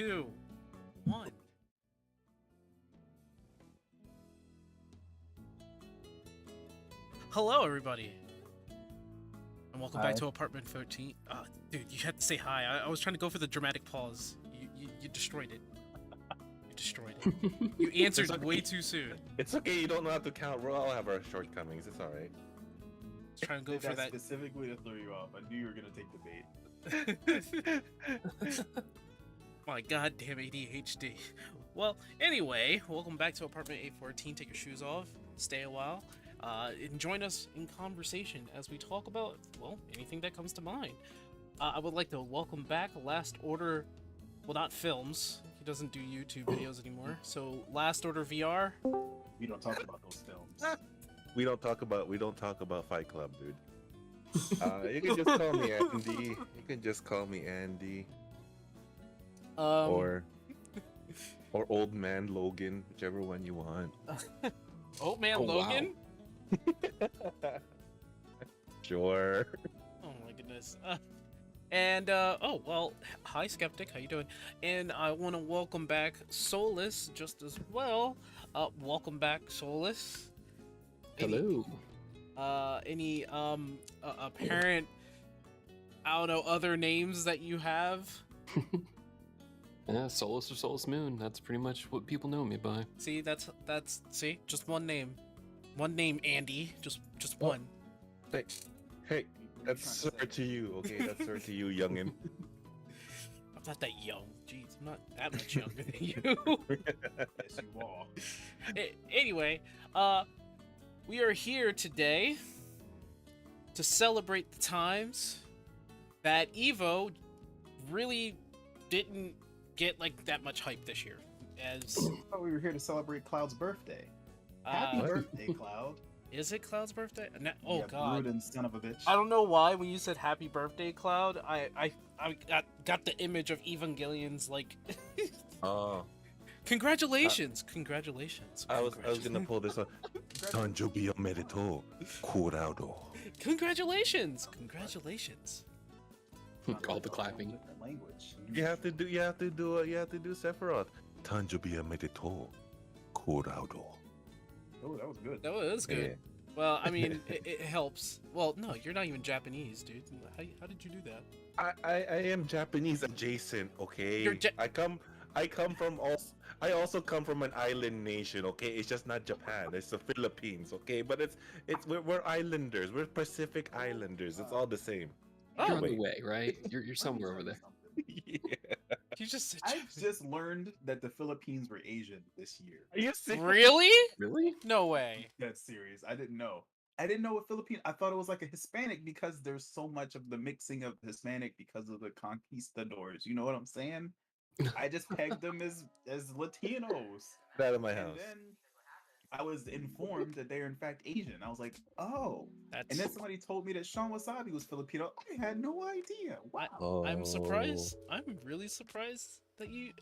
2, 1. Hello, everybody, and welcome back to Apartment 13. Dude, you had to say hi. I was trying to go for the dramatic pause. You destroyed it. You destroyed it. You answered okay. way too soon. It's okay, you don't know how to count. We'll all have our shortcomings. It's alright. Just trying to go for that. Specifically to throw you off. I knew you were gonna take the bait. My goddamn ADHD. Well, anyway, welcome back to Apartment 814. Take your shoes off, stay a while, and join us in conversation as we talk about, well, anything that comes to mind. I would like to welcome back Last Order, well, not films. He doesn't do YouTube videos anymore. So, Last Order VR. We don't talk about those films. We don't talk about Fight Club, dude. You can just call me Andy. You can just call me Andy. Or Old Man Logan, whichever one you want. Old Man Logan? Wow. Sure. Oh my goodness. Oh, well, hi Skeptic, how you doing? And I want to welcome back Solus just as well. Welcome back, Solus. Hello. Any apparent, I don't know, other names that you have? Yeah, Solus or Solus Moon. That's pretty much what people know me by. See, that's see, just one name. One name, Andy. Just one. Hey, that's sir to you, okay? That's sir to you, youngin. I'm not that young. Jeez, I'm not that much younger than you. Yes, you are. Anyway, we are here today to celebrate the times that Evo really didn't get like that much hype this year. As I thought we were here to celebrate Cloud's birthday. Happy birthday, Cloud. Is it Cloud's birthday? Oh yeah, God! Brooding son of a bitch. I don't know why when you said "Happy Birthday, Cloud," I got the image of Evangelion's like. Oh. Congratulations! Congratulations! I was gonna pull this up. Tanjobi omedetou, kurado. Congratulations! Congratulations! All the clapping. Different language. You have to do Sephiroth. Tanjobi omedetou, kurado. Oh, that was good. That was good. Yeah. Well, I mean, it helps. Well, no, you're not even Japanese, dude. How did you do that? I am Japanese adjacent, okay? You're I also come from an island nation, okay? It's just not Japan. It's the Philippines, okay? But we're islanders. We're Pacific Islanders. It's all the same. You're on the way, right? You're somewhere over there. Yeah. You just I just learned that the Philippines were Asian this year. Are you serious? really? Really? No way. That's serious. I didn't know. I didn't know what Philippine. I thought it was like a Hispanic because there's so much of the mixing of Hispanic because of the conquistadors. You know what I'm saying? I just pegged them as Latinos. Get out of my house. And then I was informed that they're in fact Asian. I was like, oh. That's. And then somebody told me that Sean Wasabi was Filipino. I had no idea. Wow. I'm surprised. I'm really surprised that you.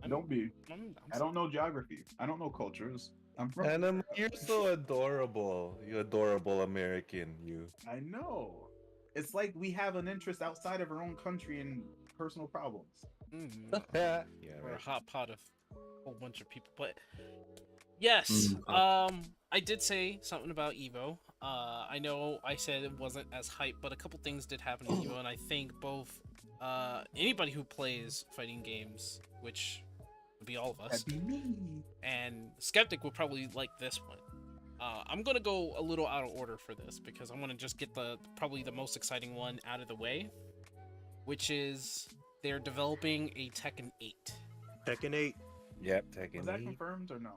Don't be. I'm I don't know geography. I don't know cultures. I'm from. And you're so adorable. You adorable American, you. I know. It's like we have an interest outside of our own country in personal problems. Yeah, We're a right. hot pot of a whole bunch of people, but yes, I did say something about Evo. I know I said it wasn't as hype, but a couple things did happen in Evo, and I think both anybody who plays fighting games, which would be all of us, That'd be me. and Skeptic will probably like this one. I'm gonna go a little out of order for this because I want to just get probably the most exciting one out of the way, which is they're developing a Tekken 8. Tekken 8. Yep, Tekken. Was that confirmed or no?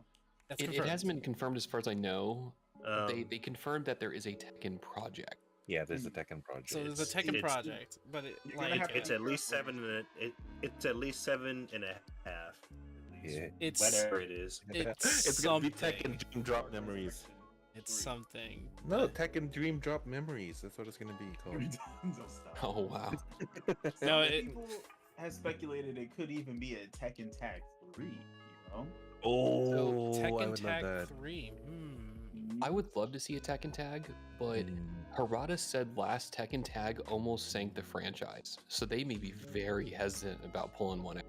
That's It confirmed. hasn't been confirmed as far as I know. Um, They confirmed that there is a Tekken project. Yeah, there's a Tekken project. So there's a Tekken it's- project, but You're gonna like have to- It's at least 7 and it's at least 7.5. At least. Yeah. it's Whatever it is. it's It's gonna be something. Tekken Dream Drop Memories. It's something. No, Tekken Dream Drop Memories. That's what it's gonna be called. Don't stop. Oh wow. No, Some it- people have speculated it could even be a Tekken Tag 3, you know? Oh, So I Tekken would love Tag that. 3. I would love to see a Tekken tag, but Harada said last Tekken tag almost sank the franchise, so they may be very hesitant about pulling one out.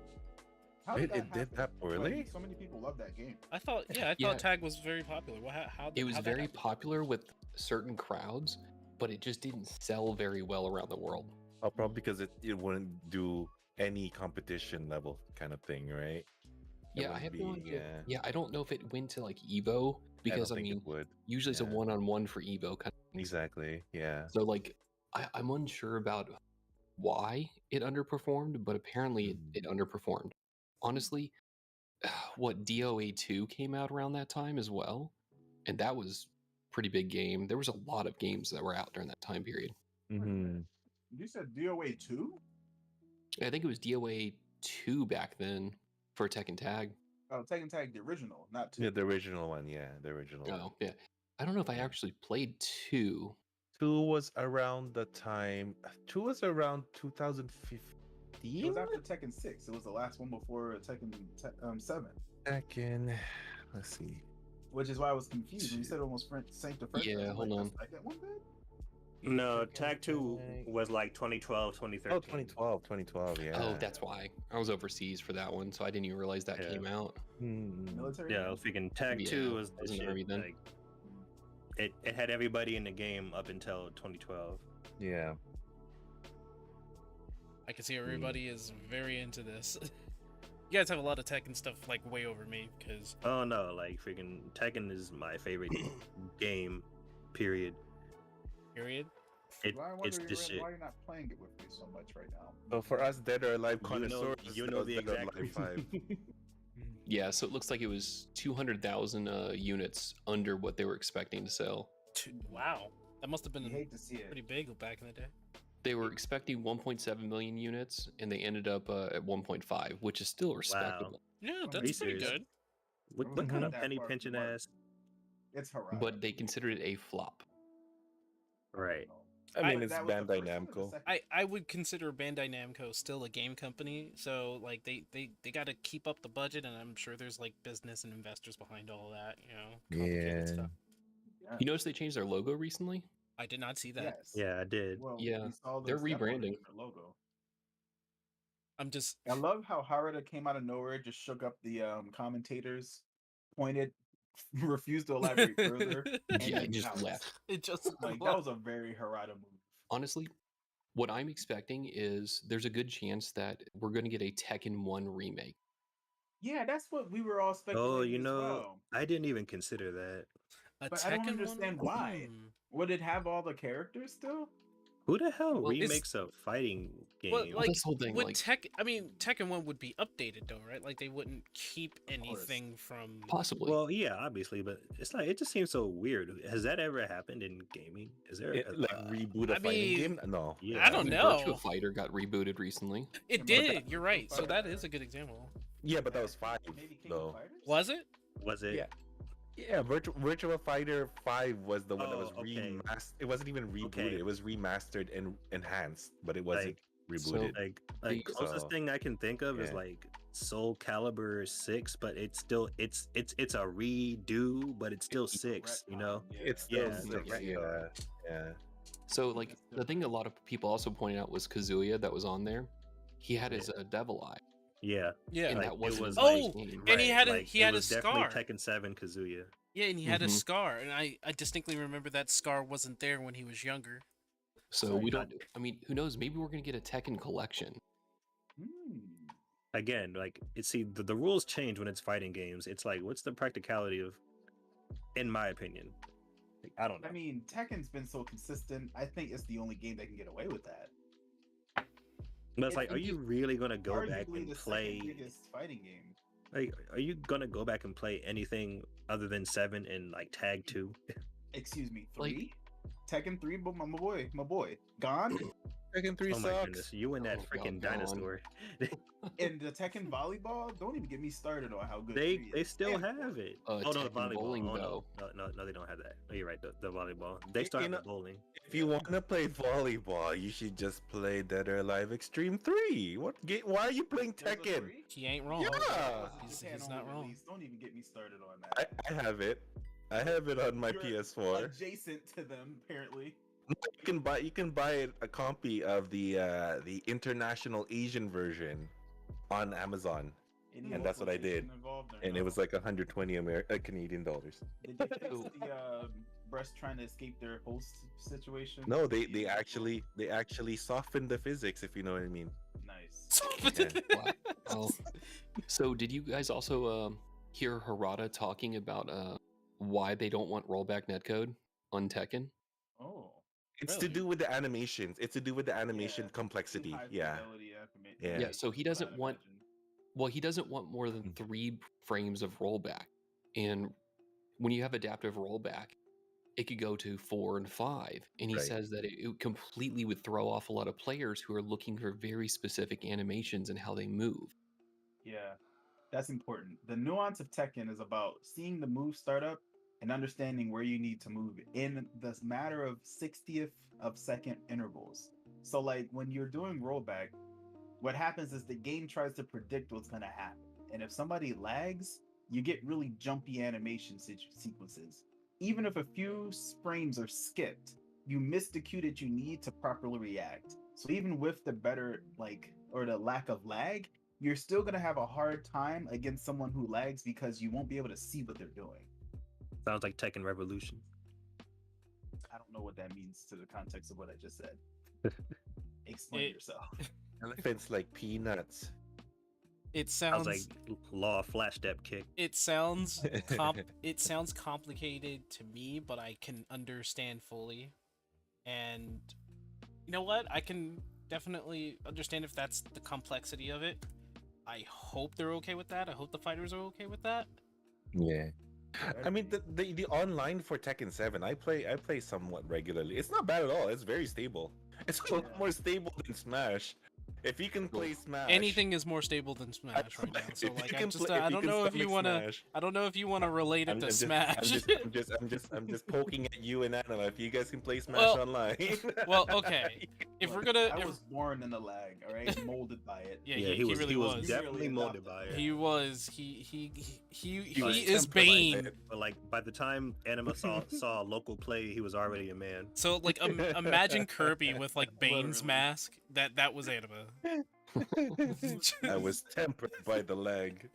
How It did did that happen? poorly? Like, so many people love that game. I thought Yeah. Tag was very popular. How It was how'd that very happen? popular with certain crowds, but it just didn't sell very well around the world. Oh, probably because it wouldn't do any competition level kind of thing, right? It Yeah, I wouldn't have be, no idea. yeah. Yeah, I don't know if it went to like Evo I don't because I think mean, it would. usually it's a Yeah. one-on-one for Evo kind of thing. Exactly. Yeah. So like, I'm unsure about why it underperformed, but apparently it underperformed. Honestly, what DOA 2 came out around that time as well, and that was pretty big game. There was a lot of games that were out during that time period. Mm-hmm. You said DOA 2? I think it was DOA 2 back then for Tekken Tag. Oh, Tekken Tag, the original, not 2. Yeah, the original one. Yeah, the original one. Oh, yeah. I don't know if I Yeah. actually played 2. 2 was around the time. 2 was around It 2015. was after Tekken 6. It was the last one before Tekken 7. Tekken. Let's see. Which is why I was confused. When you said it almost sank to first. Yeah, I was hold like, on. the second one did? No, Tekken Tag 2 Tag. was like 2012, 2013. Oh, 2012, yeah. Oh, that's why. I was overseas for that one, so I didn't even realize that Yeah. came out. Military? Yeah, I game? was thinking Tag Yeah, 2 was I the was in the shit. Army then. Like, it had everybody in the game up until 2012. Yeah. I can see everybody is very into this. You guys have a lot of Tekken stuff like way over me because Oh no, like freaking Tekken is my favorite game, period. period. It's the shit. Why you're not playing it with me so much right now? So for us Dead or Alive You know, connoisseurs, you that know was the Dead or exact Alive 5. reason. Yeah, so it looks like it was 200,000 units under what they were expecting to sell. Wow, that must have You been hate to see it. pretty big back in the day. They were expecting 1.7 million units, and they ended up at 1.5, which is still respectable. Yeah, Are that's you pretty serious? good. What Wasn't kind of that penny far from pinching the mark. ass? It's Harada. But they considered it a flop. Right. I mean, I- it's That was the Bandai first one or the Namco. second? I would consider Bandai Namco still a game company, so like they got to keep up the budget, and I'm sure there's like business and investors behind all that, you know, complicated Yeah. stuff. Yeah. You notice they changed their logo recently? I did not see that. Yes. Yeah, I did. Well, Yeah, we saw they're the step on a rebranding. different logo. I'm just I love how Harada came out of nowhere, just shook up the commentators, pointed, refused to elaborate further. And Yeah, then just bounced. left. it just Like that was a very Harada move. Honestly, what I'm expecting is there's a good chance that we're going to get a Tekken 1 remake. Yeah, that's what we were all speculating Oh, you as know, well. I didn't even consider that. a But I don't Tekken understand one? why. Would it have all the characters still? Who the hell Well, it's- remakes a fighting game? Well, like, this whole thing, would like- Tekken 1 would be updated though, right? Like they wouldn't keep anything from Possibly. Well, yeah, obviously, but it's like it just seems so weird. Has that ever happened in gaming? Is there Like reboot a I fighting mean, game? No. Yeah, I don't know. Virtua Fighter got rebooted recently. It but did. that- You're right. So that Fighter- is a good example. Yeah, but that was 5 Maybe King though. of Fighters? Was it? Was it? Yeah. Yeah, Virtua Fighter 5 was the one that was Oh, okay. remastered. It wasn't even rebooted. Okay. It was remastered and enhanced, but it wasn't Like- rebooted. Like The- closest So, thing I can think of is yeah. like Soul Calibur 6, but it's still it's a redo, but it's still 6. You know? It's still Yeah, 6. right. Yeah. Yeah. So, like, the thing a lot of people also pointed out was Kazuya that was on there. He had his Devil Eye, Yeah. Yeah. and like, that it wasn't was his like- last Oh, game. and he had a- like, he it had a was definitely scar. Tekken 7 Kazuya. Yeah, and he had a Mhm. scar, and I distinctly remember that scar wasn't there when he was younger. So Sorry, we don't. I mean, who knows? Maybe we're gonna get a Tekken collection. Hmm. Again, like the rules change when it's fighting games. It's like, what's the practicality of, in my opinion? Like, I don't know. I mean, Tekken's been so consistent. I think it's the only game that can get away with that. But it's like, are it's you really gonna go back Arguably and the play? second biggest fighting game. Like, are you gonna go back and play anything other than 7 and like Tag 2? Excuse me, Like- 3? Tekken 3, but my boy. Gone? Tekken 3 Oh my sucks. goodness, you and that Oh, freaking God, dinosaur. And the Tekken volleyball? Don't even get me started on how good They 3 they is. still And have it. Uh, Oh no, the Tekken volleyball. bowling, Oh, though. no, they don't have that. Oh, you're right. The volleyball. They still You have know- the bowling. If you want to play volleyball, you should just play Dead or Alive Extreme 3. What game? Why are you playing There's a Tekken? 3? He ain't wrong. Yeah. He's Japan not only wrong. release. Don't even get me started on that. I have it. I have it on my You're PS4. Adjacent to them, apparently. You can buy a copy of the international Asian version on Amazon. Any And that's what I did. infiltration involved or and it no? was like 120 Canadian dollars. Did you fix the breast trying to escape their host situation? No, The they actually softened the physics, if you know what I mean. nice. Yeah. Wow. Oh. So did you guys also hear Harada talking about why they don't want rollback netcode on Tekken? Oh, It's to Really? do with the animations. It's to do with the animation yeah. complexity. High Yeah. fidelity Yeah. Yeah, so he doesn't I'd want imagine. well, he doesn't want more than 3 frames of rollback. And when you have adaptive rollback, it could go to 4 and 5. And he Right. says that it completely would throw off a lot of players who are looking for very specific animations and how they move. Yeah, that's important. The nuance of Tekken is about seeing the move start up and understanding where you need to move in this matter of 60th of second intervals. So, like when you're doing rollback, what happens is the game tries to predict what's going to happen. And if somebody lags, you get really jumpy animation sequences. Even if a few frames are skipped, you miss the cue that you need to properly react. So even with the better or the lack of lag, you're still going to have a hard time against someone who lags because you won't be able to see what they're doing. Sounds like Tekken Revolution. I don't know what that means to the context of what I just said. Explain yourself. Elephants like peanuts. It Sounds like sounds Law of Flash Step Kick. it sounds complicated to me, but I can understand fully. And you know what? I can definitely understand if that's the complexity of it. I hope they're okay with that. I hope the fighters are okay with that. Yeah. I mean the online for Tekken 7, I play somewhat regularly. It's not bad at all. It's very stable. It's a lot more stable than Smash. If you can play Smash, Anything is more stable than Smash right now. So If you like can I don't know if you stomach want to Smash, I don't know if you want to relate it I'm to just, Smash. I'm just poking at you and Anima. If you guys can play Smash Well- online. well, okay. If we're gonna I if- was born in the lag, all right, molded by it. yeah, Yeah, he was really was. definitely Really molded adopted. by it. He was. He was is tempered by Bane. it. But like by the time Anima saw local play, he was already a man. So like imagine Kirby with like Bane's Literally. mask. That was Anima. I was tempered by the leg.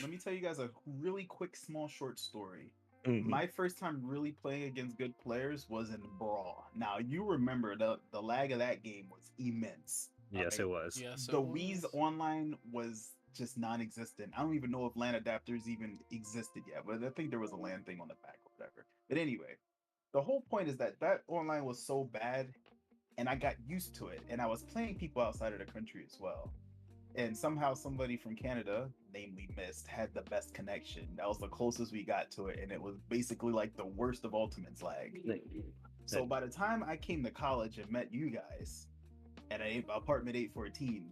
Let me tell you guys a really quick, small, short story. Mhm. My first time really playing against good players was in Brawl. Now you remember the lag of that game was immense. Yes, it was. Yes. The Wii's online was just non-existent. I don't even know if LAN adapters even existed yet, but I think there was a LAN thing on the back or whatever. But anyway, the whole point is that online was so bad, and I got used to it, and I was playing people outside of the country as well. And somehow somebody from Canada, namely Mist, had the best connection. That was the closest we got to it, and it was basically like the worst of Ultimate's lag. So by the time I came to college and met you guys at apartment 814,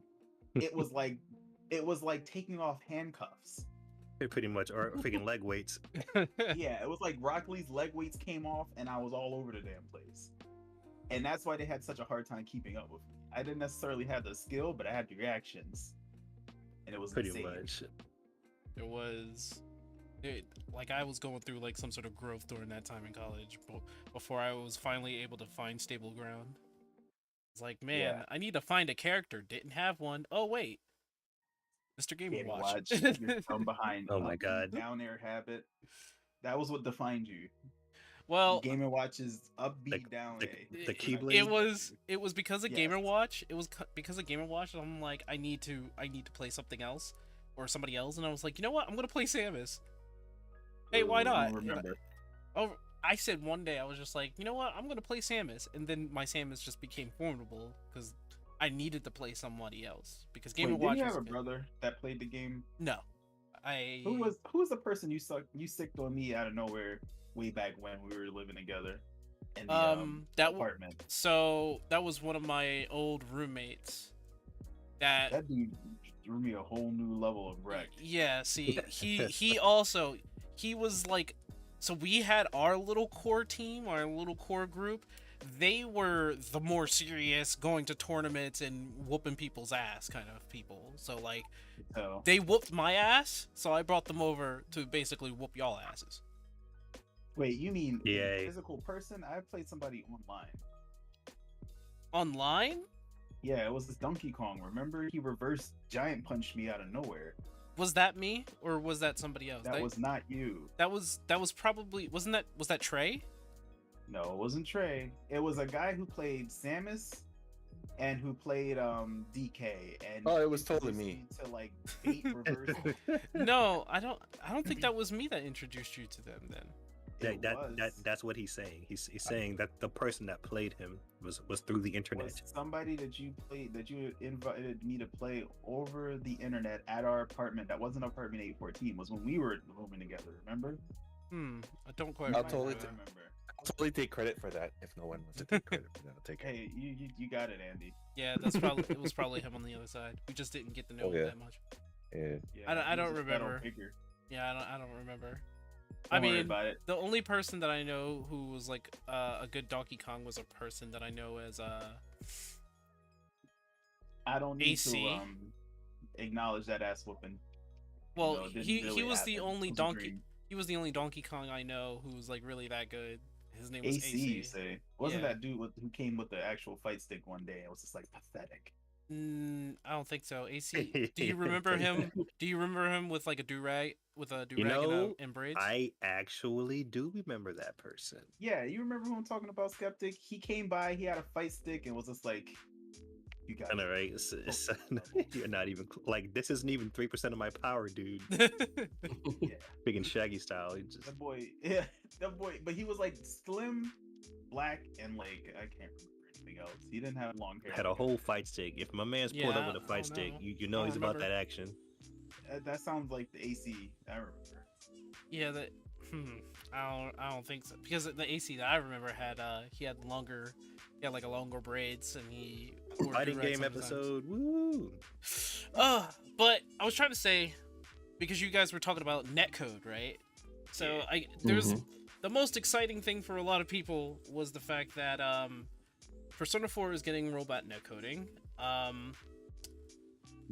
it was like taking off handcuffs. Pretty much, or freaking leg weights. Yeah, it was like Rock Lee's leg weights came off, and I was all over the damn place. And that's why they had such a hard time keeping up with me. I didn't necessarily have the skill, but I had the reactions, and it was Pretty insane. much. It was. Like I was going through like some sort of growth during that time in college before I was finally able to find stable ground. It's like, man, Yeah. I need to find a character. Didn't have one. Oh wait, Mr. Game Game Watch. Watch, you're from behind. Oh my upbeat, God. down air habit. That was what defined you. Well, Game and Watch's upbeat down A. the Keyblade? it was because of Yes. Game & Watch. It was because of Game & Watch. I'm like, I need to play something else or somebody else, and I was like, you know what? I'm gonna play Samus. Hey, why I not? don't remember. Oh, I said one day I was just like, you know what? I'm gonna play Samus, and then my Samus just became formidable because I needed to play somebody else because Game Wait, & Watch did you was have a good. brother that played the game? No, Who was the person you sicked on me out of nowhere way back when we were living together in the that apartment? So that was one of my old roommates. That dude threw me a whole new level of wreck. Yeah, see, he was like, so we had our little core team, our little core group. They were the more serious, going to tournaments and whooping people's ass kind of people. So like, So they whooped my ass, so I brought them over to basically whoop y'all asses. wait, you mean a Yay. physical person? I played somebody online. Online? Yeah, it was this Donkey Kong. Remember, he reverse giant punched me out of nowhere. Was that me or was that somebody else? That was not you. That was probably was that Trey? No, it wasn't Trey. It was a guy who played Samus and who played DK. And Oh, it was totally me. to like bait reverse. No, I don't think that was me that introduced you to them then. That's what he's saying. He's saying that the person that played him was through the internet. Was somebody that you invited me to play over the internet at our apartment. That wasn't apartment 814. Was when we were rooming together. Remember? I don't quite I'll remember. totally that. remember. I'll totally take credit for that if no one wants to take credit for that. I'll take it. Hey, you got it, Andy. Yeah, it was probably him on the other side. We just didn't get to know Oh, him yeah. that much. Yeah. Yeah, I he don't was a metal remember. figure. Yeah, I don't remember. Don't worry mean, about it. the only person that I know who was like a good Donkey Kong was a person that I know as I don't need AC. to acknowledge that ass whooping. well, it didn't he really was the happen. only It was a Donkey dream. he was the only Donkey Kong I know who was like really that good. His name was AC, you say? Wasn't Yeah. that dude who came with the actual fight stick one day? It was just like pathetic. I don't think so. AC. Do you remember him? Do you remember him with like a do-rag know, and braids? I actually do remember that person. Yeah, you remember who I'm talking about, Skeptic? He came by, he had a fight stick, and was just like, "You got I know, it." right? You're not even like this. Isn't even 3% of my power, dude. Yeah, Big and Shaggy style. He just that boy. Yeah, that boy. But he was like slim, black, and like I can't remember anything else. He didn't have long hair. had a whole fight stick. If my man's pulled Yeah, up with a I fight don't stick, know. you I know don't he's about remember. that action. That sounds like the AC. I remember. Yeah, that. I don't think so because the AC that I remember had he had like a longer braids and he wore Fighting do-rags game sometimes. episode. Woo! But I was trying to say because you guys were talking about netcode, right? So there's the most exciting thing for a lot of people was the fact that Persona 4 is getting robot netcoding.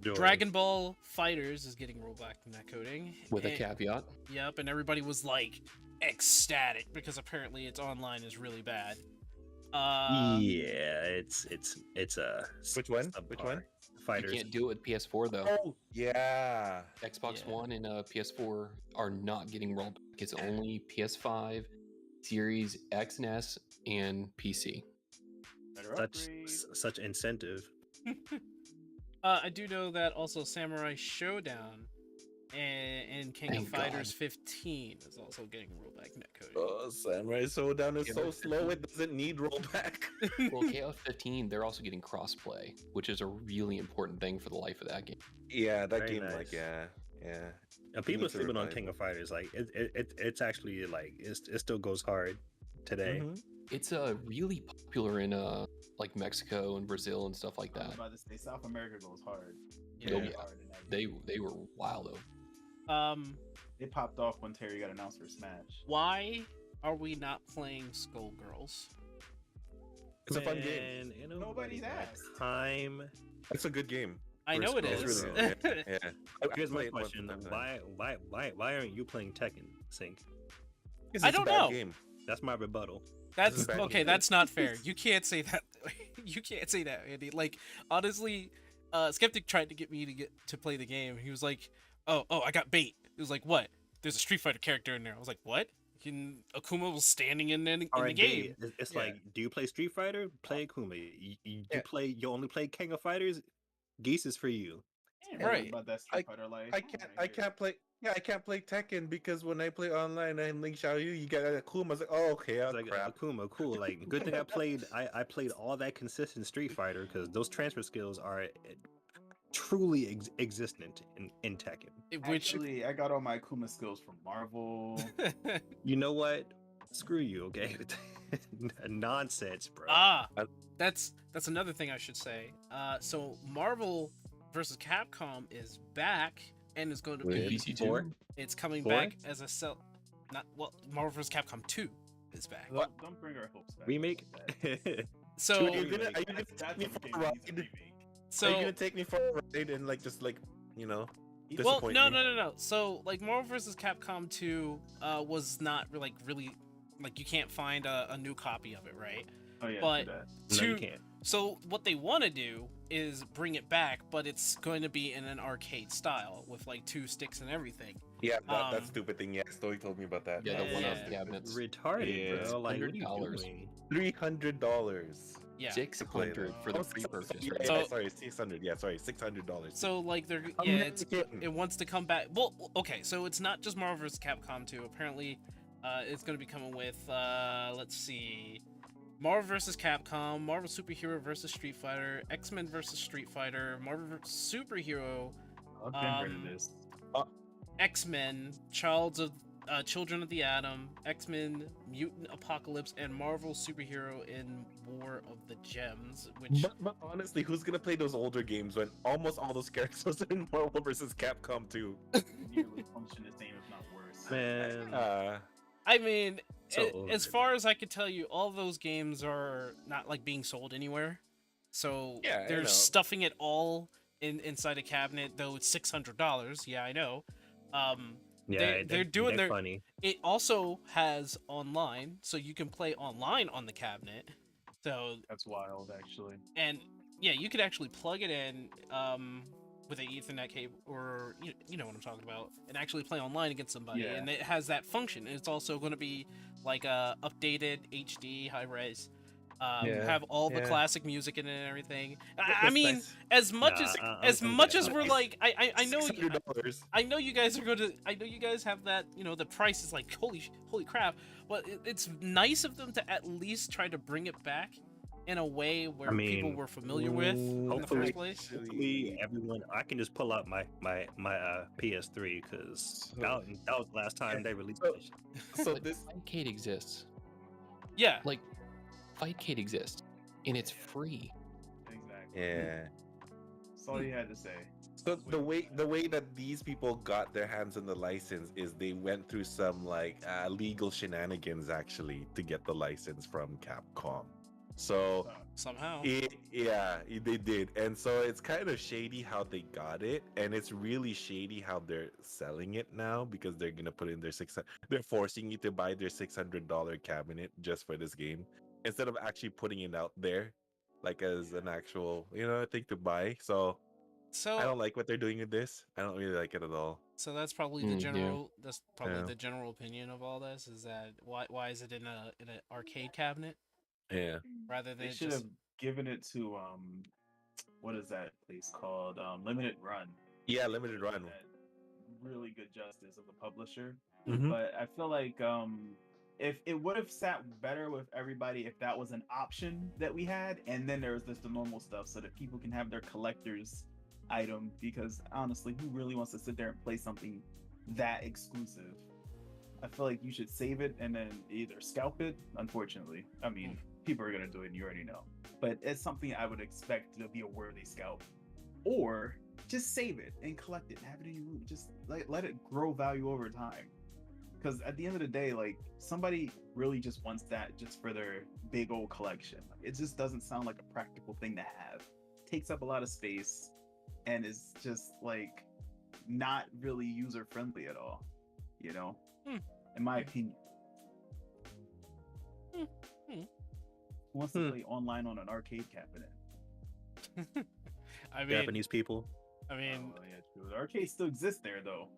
Joy. Dragon Ball Fighters is getting robot netcoding. With a and- caveat. Yep, and everybody was like ecstatic because apparently its online is really bad. Yeah, it's Which one? subpar. Which one? You Fighters. can't do it with PS4 though. Oh, yeah. Xbox Yeah. One and PS4 are not getting rolled back. It's only PS5, Series X and S, and PC. Better Such upgrade. such incentive. I do know that also Samurai Showdown and King Thank of Fighters God. 15 is also getting rollback netcoding. Oh, Samurai Showdown is Yeah, so but- slow it doesn't need rollback. Well, KOF 15, they're also getting crossplay, which is a really important thing for the life of that game. Yeah, that Very game, like, nice. yeah. And people needs to sleeping on revive King it. of Fighters, like it's actually like it still goes hard today. Mhm. It's really popular in like Mexico and Brazil and stuff like I was that. about to say South America goes hard. Yeah. Goes Yeah. hard in that They game. were wild though. They popped off when Terry got announced for Smash. Why are we not playing Skullgirls? It's a fun game. Man, you know, Nobody's nobody had asked. time. It's a good game. I know it It's is. really good, yeah. I Here's my play it once question: from time to time. why aren't you playing Tekken Sync? 'Cause I it's a don't bad know. Game. That's my rebuttal. That's a bad okay. game. That's not fair. You can't say that. You can't say that, Andy. Like honestly, Skeptic tried to get me to play the game. He was like, "Oh, I got bait." He was like, "What? There's a Street Fighter character in there." I was like, "What?" Akuma was standing in the Alright, game. It's Yeah. like, do you play Street Fighter? Play Akuma. You Yeah. you only play King of Fighters. Geese is for you. Yeah, Right. About that Street Fighter life. I can't play. Yeah, I can't play Tekken because when I play online and Link Xiaoyu, you get a Akuma. I was like, oh, okay, It's oh, like crap. Akuma, cool. Like, good thing I played. I played all that consistent Street Fighter because those transfer skills are truly existent in Tekken. Which Actually, I got all my Akuma skills from Marvel. You know what? Screw you, okay? Nonsense, bro. that's another thing I should say. So Marvel versus Capcom is back and is going to With be. PC Four? too. It's coming Four? back as a cell. Not well. Marvel vs. Capcom 2 is back. Don't bring our hopes back. Remake. So Are you gonna That's take me a for game a needs a ride? remake. Are you so gonna take me for a ride and like you know? well, disappoint no, me? no. So like Marvel vs. Capcom 2 was not really like you can't find a new copy of it, right? Oh yeah, But do that. No, you two- can't. So what they want to do is bring it back, but it's going to be in an arcade style with like 2 sticks and everything. Yeah, that Um, stupid thing. Yeah, Story told me about that. Yeah, That the was Yeah. one-up cabinets. Retarded, Yeah. bro. Like, what are you $100. doing? $300. Yeah. 600 for the Oh, pre-purchase. yeah, right? So- yeah, sorry, 600. Yeah, sorry, $600. So like they're it wants to come back. Well, okay, so it's not just Marvel vs. Capcom 2. Apparently, it's going to be coming with let's see, Marvel vs. Capcom, Marvel Superhero vs. Street Fighter, X-Men vs. Street Fighter, Marvel Superhero, I've been rid of this. X-Men, Children of the Atom, X-Men, Mutant Apocalypse, and Marvel Superhero in War of the Gems. Which But honestly, who's gonna play those older games when almost all those characters are in Marvel vs. Capcom 2? Nearly function the same, if not worse. Man, I mean, So as over far as I could tell you, all those games are not like being sold anywhere. So Yeah, I they're know. stuffing it all inside a cabinet, though it's $600. Yeah, I know. yeah, they're doing they're their. funny. It also has online, so you can play online on the cabinet. So That's wild, actually. and yeah, you could actually plug it in with an Ethernet cable, or you know what I'm talking about, and actually play online against somebody. Yeah. And it has that function. It's also going to be like updated HD high res. Yeah, Have all the yeah. classic music in it and everything. I That's mean, nice. as much Nah, as I'm much good. as we're like, I know $600. I know you guys are going to. I know you guys have that. The price is like holy crap. But it's nice of them to at least try to bring it back in a way where people mean, were familiar with in the hopefully- first place. Hopefully, everyone. I can just pull out my PS3 because that was the last time they released So- this shit. So But this, Fightcade exists. Yeah. Like, Fightcade exists, and it's free. Exactly. yeah. That's all you had to say. So the way that these people got their hands on the license is they went through some like legal shenanigans actually to get the license from Capcom. So Somehow. they did, and so it's kind of shady how they got it, and it's really shady how they're selling it now because they're gonna put in their they're forcing you to buy their $600 cabinet just for this game instead of actually putting it out there, like as an actual thing to buy. So I don't like what they're doing with this. I don't really like it at all. So that's probably the yeah. general. That's probably Yeah. the general opinion of all this. Is that why is it in an arcade cabinet Yeah. rather than They should just have given it to what is that place called? Limited Run. Yeah, limited run. That really good justice of the publisher. Mhm. But I feel like if it would have sat better with everybody if that was an option that we had, and then there was just the normal stuff so that people can have their collector's item, because honestly, who really wants to sit there and play something that exclusive? I feel like you should save it and then either scalp it. Unfortunately, I mean, people are gonna do it, and you already know. But it's something I would expect to be a worthy scalp, or just save it and collect it and have it in your room. Just let it grow value over time. Because at the end of the day, like, somebody really just wants that just for their big old collection. It just doesn't sound like a practical thing to have. Takes up a lot of space and is just like not really user friendly at all. In my opinion. Who wants to play online on an arcade cabinet? I mean, Japanese people. I mean, Oh, yeah, true. The arcade still exists there, though.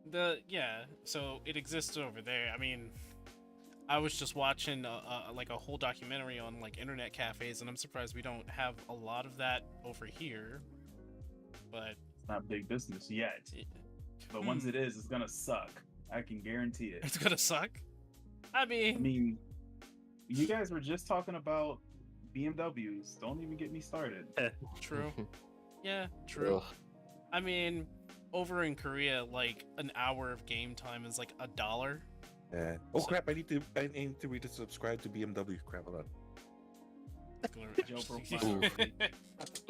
so it exists over there. I mean, I was just watching like a whole documentary on like internet cafes, and I'm surprised we don't have a lot of that over here. But It's not big business yet. But once it is, it's gonna suck. I can guarantee it. it's gonna suck. I I mean, mean, you guys were just talking about BMWs. Don't even get me started. true. Yeah, true. Ugh. I mean, over in Korea, like an hour of game time is like $1. Yeah. Oh So- crap! I need to resubscribe to BMW. Crap, hold on. Joe profile.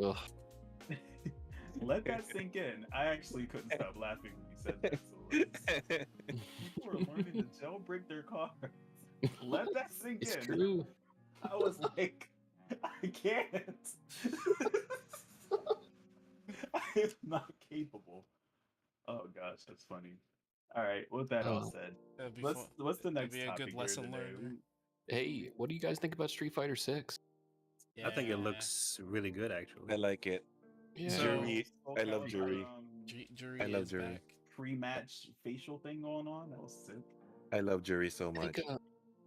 Ugh. Let that sink in. I actually couldn't stop laughing when you said that. So people are learning to jailbreak their cars. Let that sink It's in. true. I was like, I can't. I am not capable. Oh gosh, that's funny. All right, with that all Oh. said, That'd be what's fun. what's the That'd next be a topic good here lesson today? learned. Hey, what do you guys think about Street Fighter 6? I think it Yeah. looks really good, actually. I like it. Yeah. So- Jury. I love SoCal Jury. got, Jury I love is Jury. back. pre-match facial thing going on. That was sick. I love Jury so I much. think,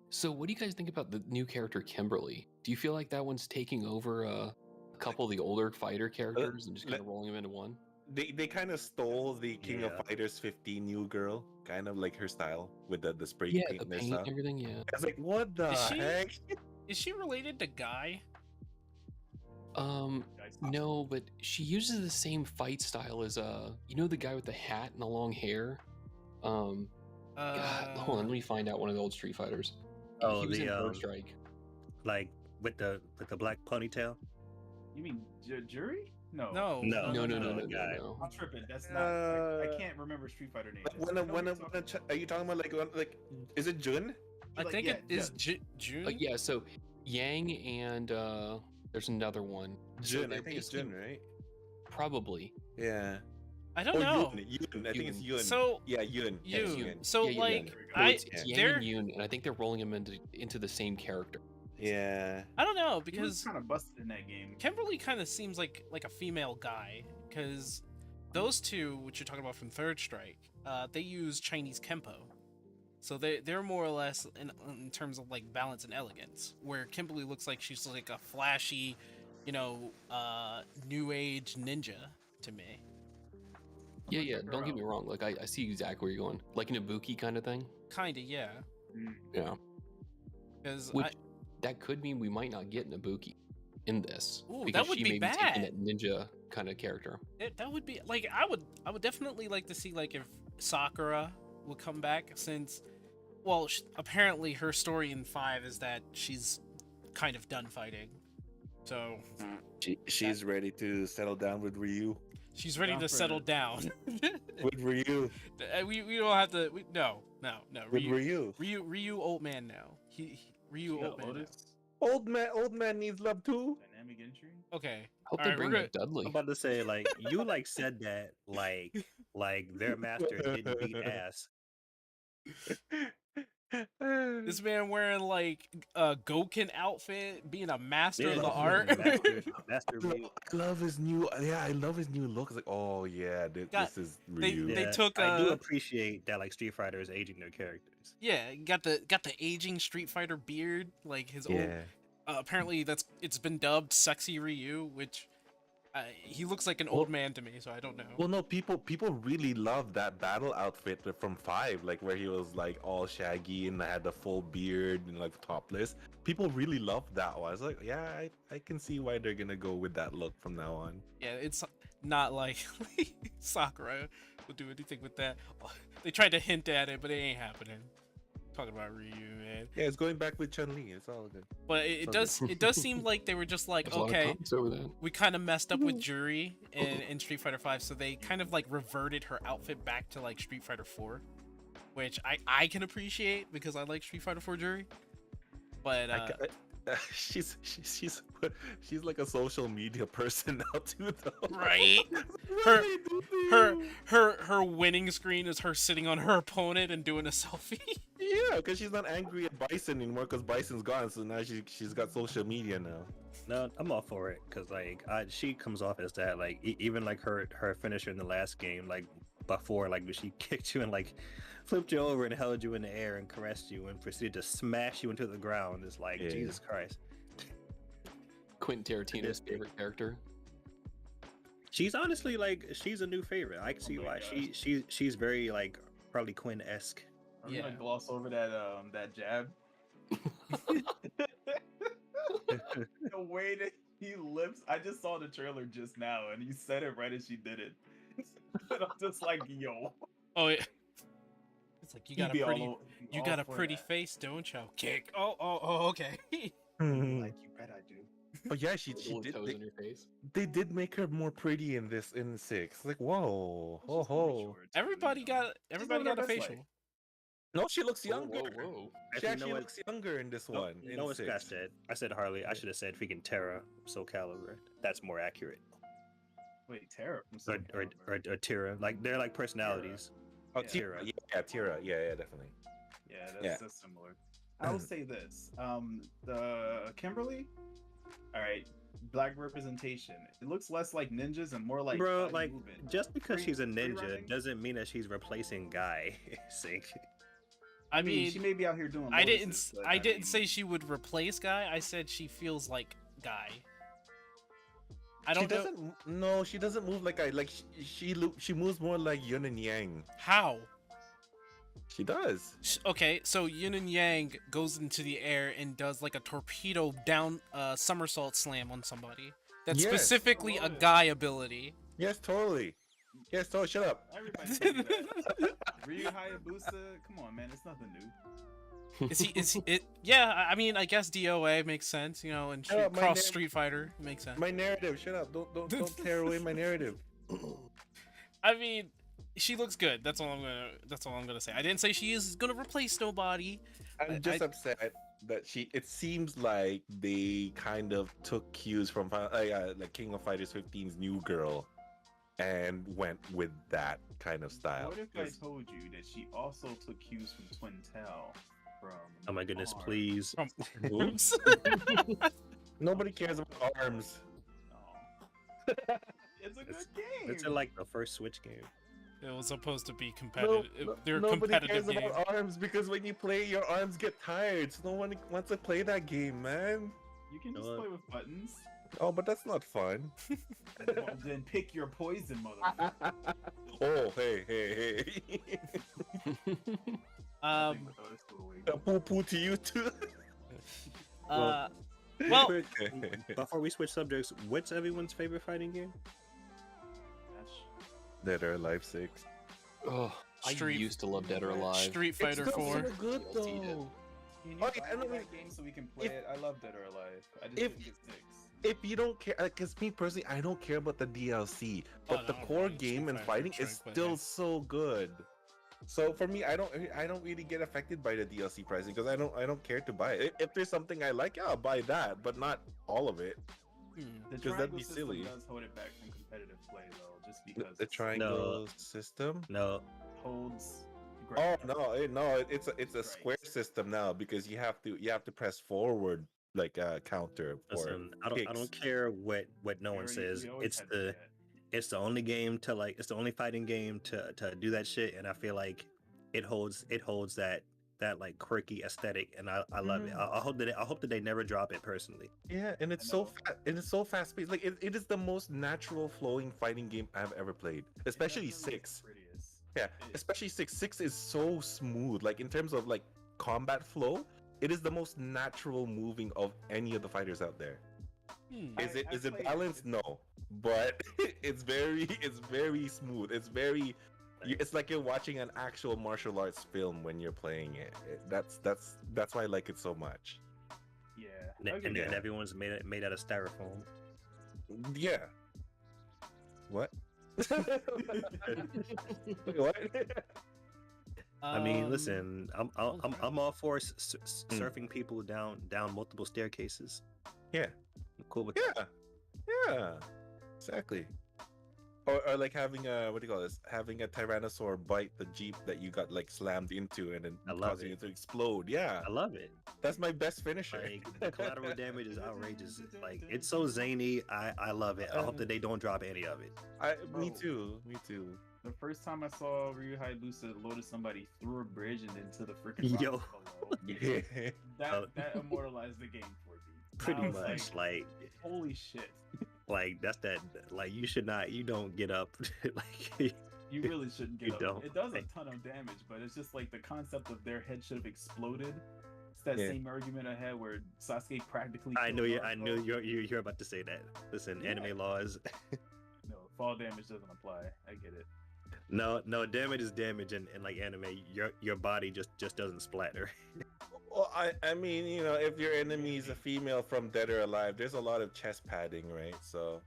so what do you guys think about the new character Kimberly? Do you feel like that one's taking over a couple of the older fighter characters and just kind of rolling them into one? They kind of stole the King of Yeah. Fighters 15 new girl, kind of like her style with the spray Yeah, paint the and her paint stuff. and everything. Yeah. I was like, what the Is she- heck? Is she related to Guy? No, but she uses the same fight style as you know, the guy with the hat and the long hair. God, hold on, let me find out one of the old Street Fighters. Oh, he was in the, Third Strike. Like with the black ponytail. You mean Jury? No. No, No. guy. I'm tripping. That's not. I Uh, can't remember Street Fighter names. Like, are you talking about like is it Jun? I Like, think yeah, it is yeah. June. Yeah, so Yang and there's another one. So Jun, I they're think it's basically- Jun, right? Probably. Yeah. I don't know. Yun. I think it's Yun. So Yeah, Yun. Yeah, it's Yun. Yun. So Yeah, like Yun. There we So go. I it's Yang they're and Yoon, and I think they're rolling them into the same character. Yeah. I don't know He was because kind of busted in that game. Kimberly kind of seems like a female guy because those two, which you're talking about from Third Strike, they use Chinese kempo, so they're more or less in terms of like balance and elegance. Where Kimberly looks like she's like a flashy, new age ninja to me. Yeah, yeah. check her Don't get out. me wrong. Like I see exactly where you're going. Like an Ibuki kind of thing. Kinda, yeah. Yeah. Because Which that could mean we might not get an Ibuki in this. Ooh, that because would she be may be taking bad. that ninja kind of character. that would be like I would definitely like to see like if Sakura would come back since, well, apparently her story in 5 is that she's kind of done fighting, so She's ready to settle down with Ryu. she's ready Down to for settle it. down. With Ryu. we don't have to. No. With Ryu. Ryu old man now. Ryu She got old man. Now. Lotus, Old man needs love too. dynamic entry. Okay. Hope All they right, bring we're back Dudley. I'm about to say like you like said that like their master didn't beat ass. This man wearing like a Goken outfit, being a master of Yeah, the art. Master Ryu. I love his new. Yeah, I love his new look. It's like, oh yeah, Got- this is they- Ryu. they took, I do appreciate that like Street Fighter is aging their characters. Yeah, got the aging Street Fighter beard, like his old. Yeah. Apparently, it's been dubbed "Sexy Ryu," which he looks like an old man to me, so I don't know. Well, no, people really love that battle outfit from 5, like where he was like all shaggy and had the full beard and like topless. People really love that one. I was like, yeah, I can see why they're gonna go with that look from now on. Yeah, it's not like Sakura will do anything with that. They tried to hint at it, but it ain't happening. Talking about Ryu, man. Yeah, it's going back with Chun-Li. It's all good. But it does seem like they were just like, There's a lot of okay, comments over that. we kind of messed up with Juri in Street Fighter 5, so they kind of like reverted her outfit back to like Street Fighter 4, which I can appreciate because I like Street Fighter 4 Juri. But she's like a social media person now too, though. right, Right, her winning screen is her sitting on her opponent and doing a selfie. Yeah, because she's not angry at Bison anymore because Bison's gone, so now she's got social media now. No, I'm all for it because like she comes off as that like even like her finisher in the last game like before like when she kicked you and like flipped you over and held you in the air and caressed you and proceeded to smash you into the ground. It's like Yeah. Jesus Christ. Quentin Tarantino's big. favorite character. She's honestly like she's a new favorite. I can see my why gosh. she's very like probably Quinn-esque. I'm gonna Yeah. gloss over that jab. The way that he lifts, I just saw the trailer just now, and he said it right as she did it. And I'm just like, yo, Oh yeah. It's like you he'd got be a all pretty o- you all got a for pretty that. face, don't you? Kick. Oh, okay. Like, you bet I do. But yeah, she Little did. toes on your face. They did make her more pretty in 6. Like, whoa, She's ho pretty ho. short, too, Everybody you know. everybody living got a her best facial. life. No, she looks Whoa, younger. whoa. She Actually, you know actually what? looks younger in this No, one. you in know what 6. I said? I said Harley. I should have said freaking Terra, Soul Calibur. That's more accurate. Wait, Tara from Soul Or Calibur. or Tira. Like they're like personalities. Oh, Yeah. Tira. Yeah, Tira. Yeah, definitely. Yeah, Yeah. that's similar. I will say this: the Kimberly. All right, black representation. It looks less like ninjas and more like Bro, body like movement. just because she's a Free ninja running? doesn't mean that she's replacing Guy. Sync. I she mean, may be out here doing. I didn't. lotuses, but, I didn't mean, say she would replace Guy. I said she feels like Guy. I She don't know doesn't. No, she doesn't move like I like. She moves more like Yin and Yang. how. She does. Okay, so Yin and Yang goes into the air and does like a torpedo down somersault slam on somebody. That's Yes. specifically Oh, a yeah. Guy ability. Yes, totally. Yes, totally. Shut up. Everybody can do that. Ryu Hayabusa, come on, man, it's nothing new. Is he it? Yeah, I mean, I guess DOA makes sense, you know, and Shut up, my cross name- Street Fighter makes sense. My narrative. Shut up. Don't tear away my narrative. I mean, she looks good. That's all I'm gonna say. I didn't say she is gonna replace nobody. I'm just upset that she. It seems like they kind of took cues from like King of Fighters 15's New Girl, and went with that kind of style. What if I told you that she also took cues from Twintel? From Oh my goodness, Arm? please. From Oops. Nobody cares about arms. No. It's a good game. It's in like the first Switch game. It was supposed to be competitive. They're nobody competitive cares game. about arms because when you play, your arms get tired. So no one wants to play that game, man. You can just play with buttons. Oh, but that's not fun. Well, then pick your poison, motherfucker. Oh, hey. Poo poo to you too. Well, Before we switch subjects, what's everyone's favorite fighting game? Dead or Alive 6. Oh, I used to love Dead or Alive. Street Fighter It's still 4. so good DLC though. did. Can you Okay, buy I know me we- that game so we can play if- it? I love Dead or Alive. I just if- think it's six. If you don't care, because me personally, I don't care about the DLC, but the no, core right, Street game and Fighter, fighting Street is Fighter, still yeah. so good. So for me, I don't really get affected by the DLC pricing because I don't care to buy it. If there's something I like, yeah, I'll buy that, but not all of it. Hmm. The 'Cause that'd triangle be system silly. does hold it back from competitive play though, just because The it triangle system. No. holds. Oh ground. no, it's a square Strikes. system now because you have to press forward like a counter for Listen, I don't kicks. care what no one We says. always It's had to do the that. it's the only game to like it's the only fighting game to do that shit, and I feel like it holds that like quirky aesthetic, and I love it. I hope that they never drop it personally. Yeah, and it's I so know. and it's so fast paced. Like it is the most natural flowing fighting game I've ever played, It especially definitely is 6. the prettiest. Yeah, It- especially 6. 6 is so smooth. Like in terms of like combat flow, it is the most natural moving of any of the fighters out there. Hmm. Is I it played it. balanced? No, but it's very smooth. It's like you're watching an actual martial arts film when you're playing it. That's why I like it so much. Yeah. And, I'll give and, you and that. everyone's made out of styrofoam. Yeah. What? What? I mean, Um, listen, I'm okay. I'm all for surfing people down multiple staircases. Yeah. I'm cool with that. Yeah, exactly. Or like having a what do you call this? Having a tyrannosaur bite the jeep that you got like slammed into and then I love causing it. it to explode. Yeah, I love it. that's my best finisher. Like the collateral damage is outrageous. Like it's so zany. I love it. I hope that they don't drop any of it. Me Bro. too. Me too. The first time I saw Ryu Hayabusa loaded somebody through a bridge and into the freaking Yo. rocks below, Yeah. that immortalized the game for me. Pretty I was much. Like holy shit. that's that. Like you don't get up. Like You really shouldn't get You up. don't. It does a ton of damage, but it's just like the concept of their head should have exploded. It's that Yeah. same argument I had where Sasuke practically. I killed knew you. Naruto. I knew you're about to say that. Listen, Yeah. anime laws. No, fall damage doesn't apply. I get it. No, damage is damage, and like anime, your body just doesn't splatter. Well, I mean, you know, if your enemy is a female from Dead or Alive, there's a lot of chest padding, right? So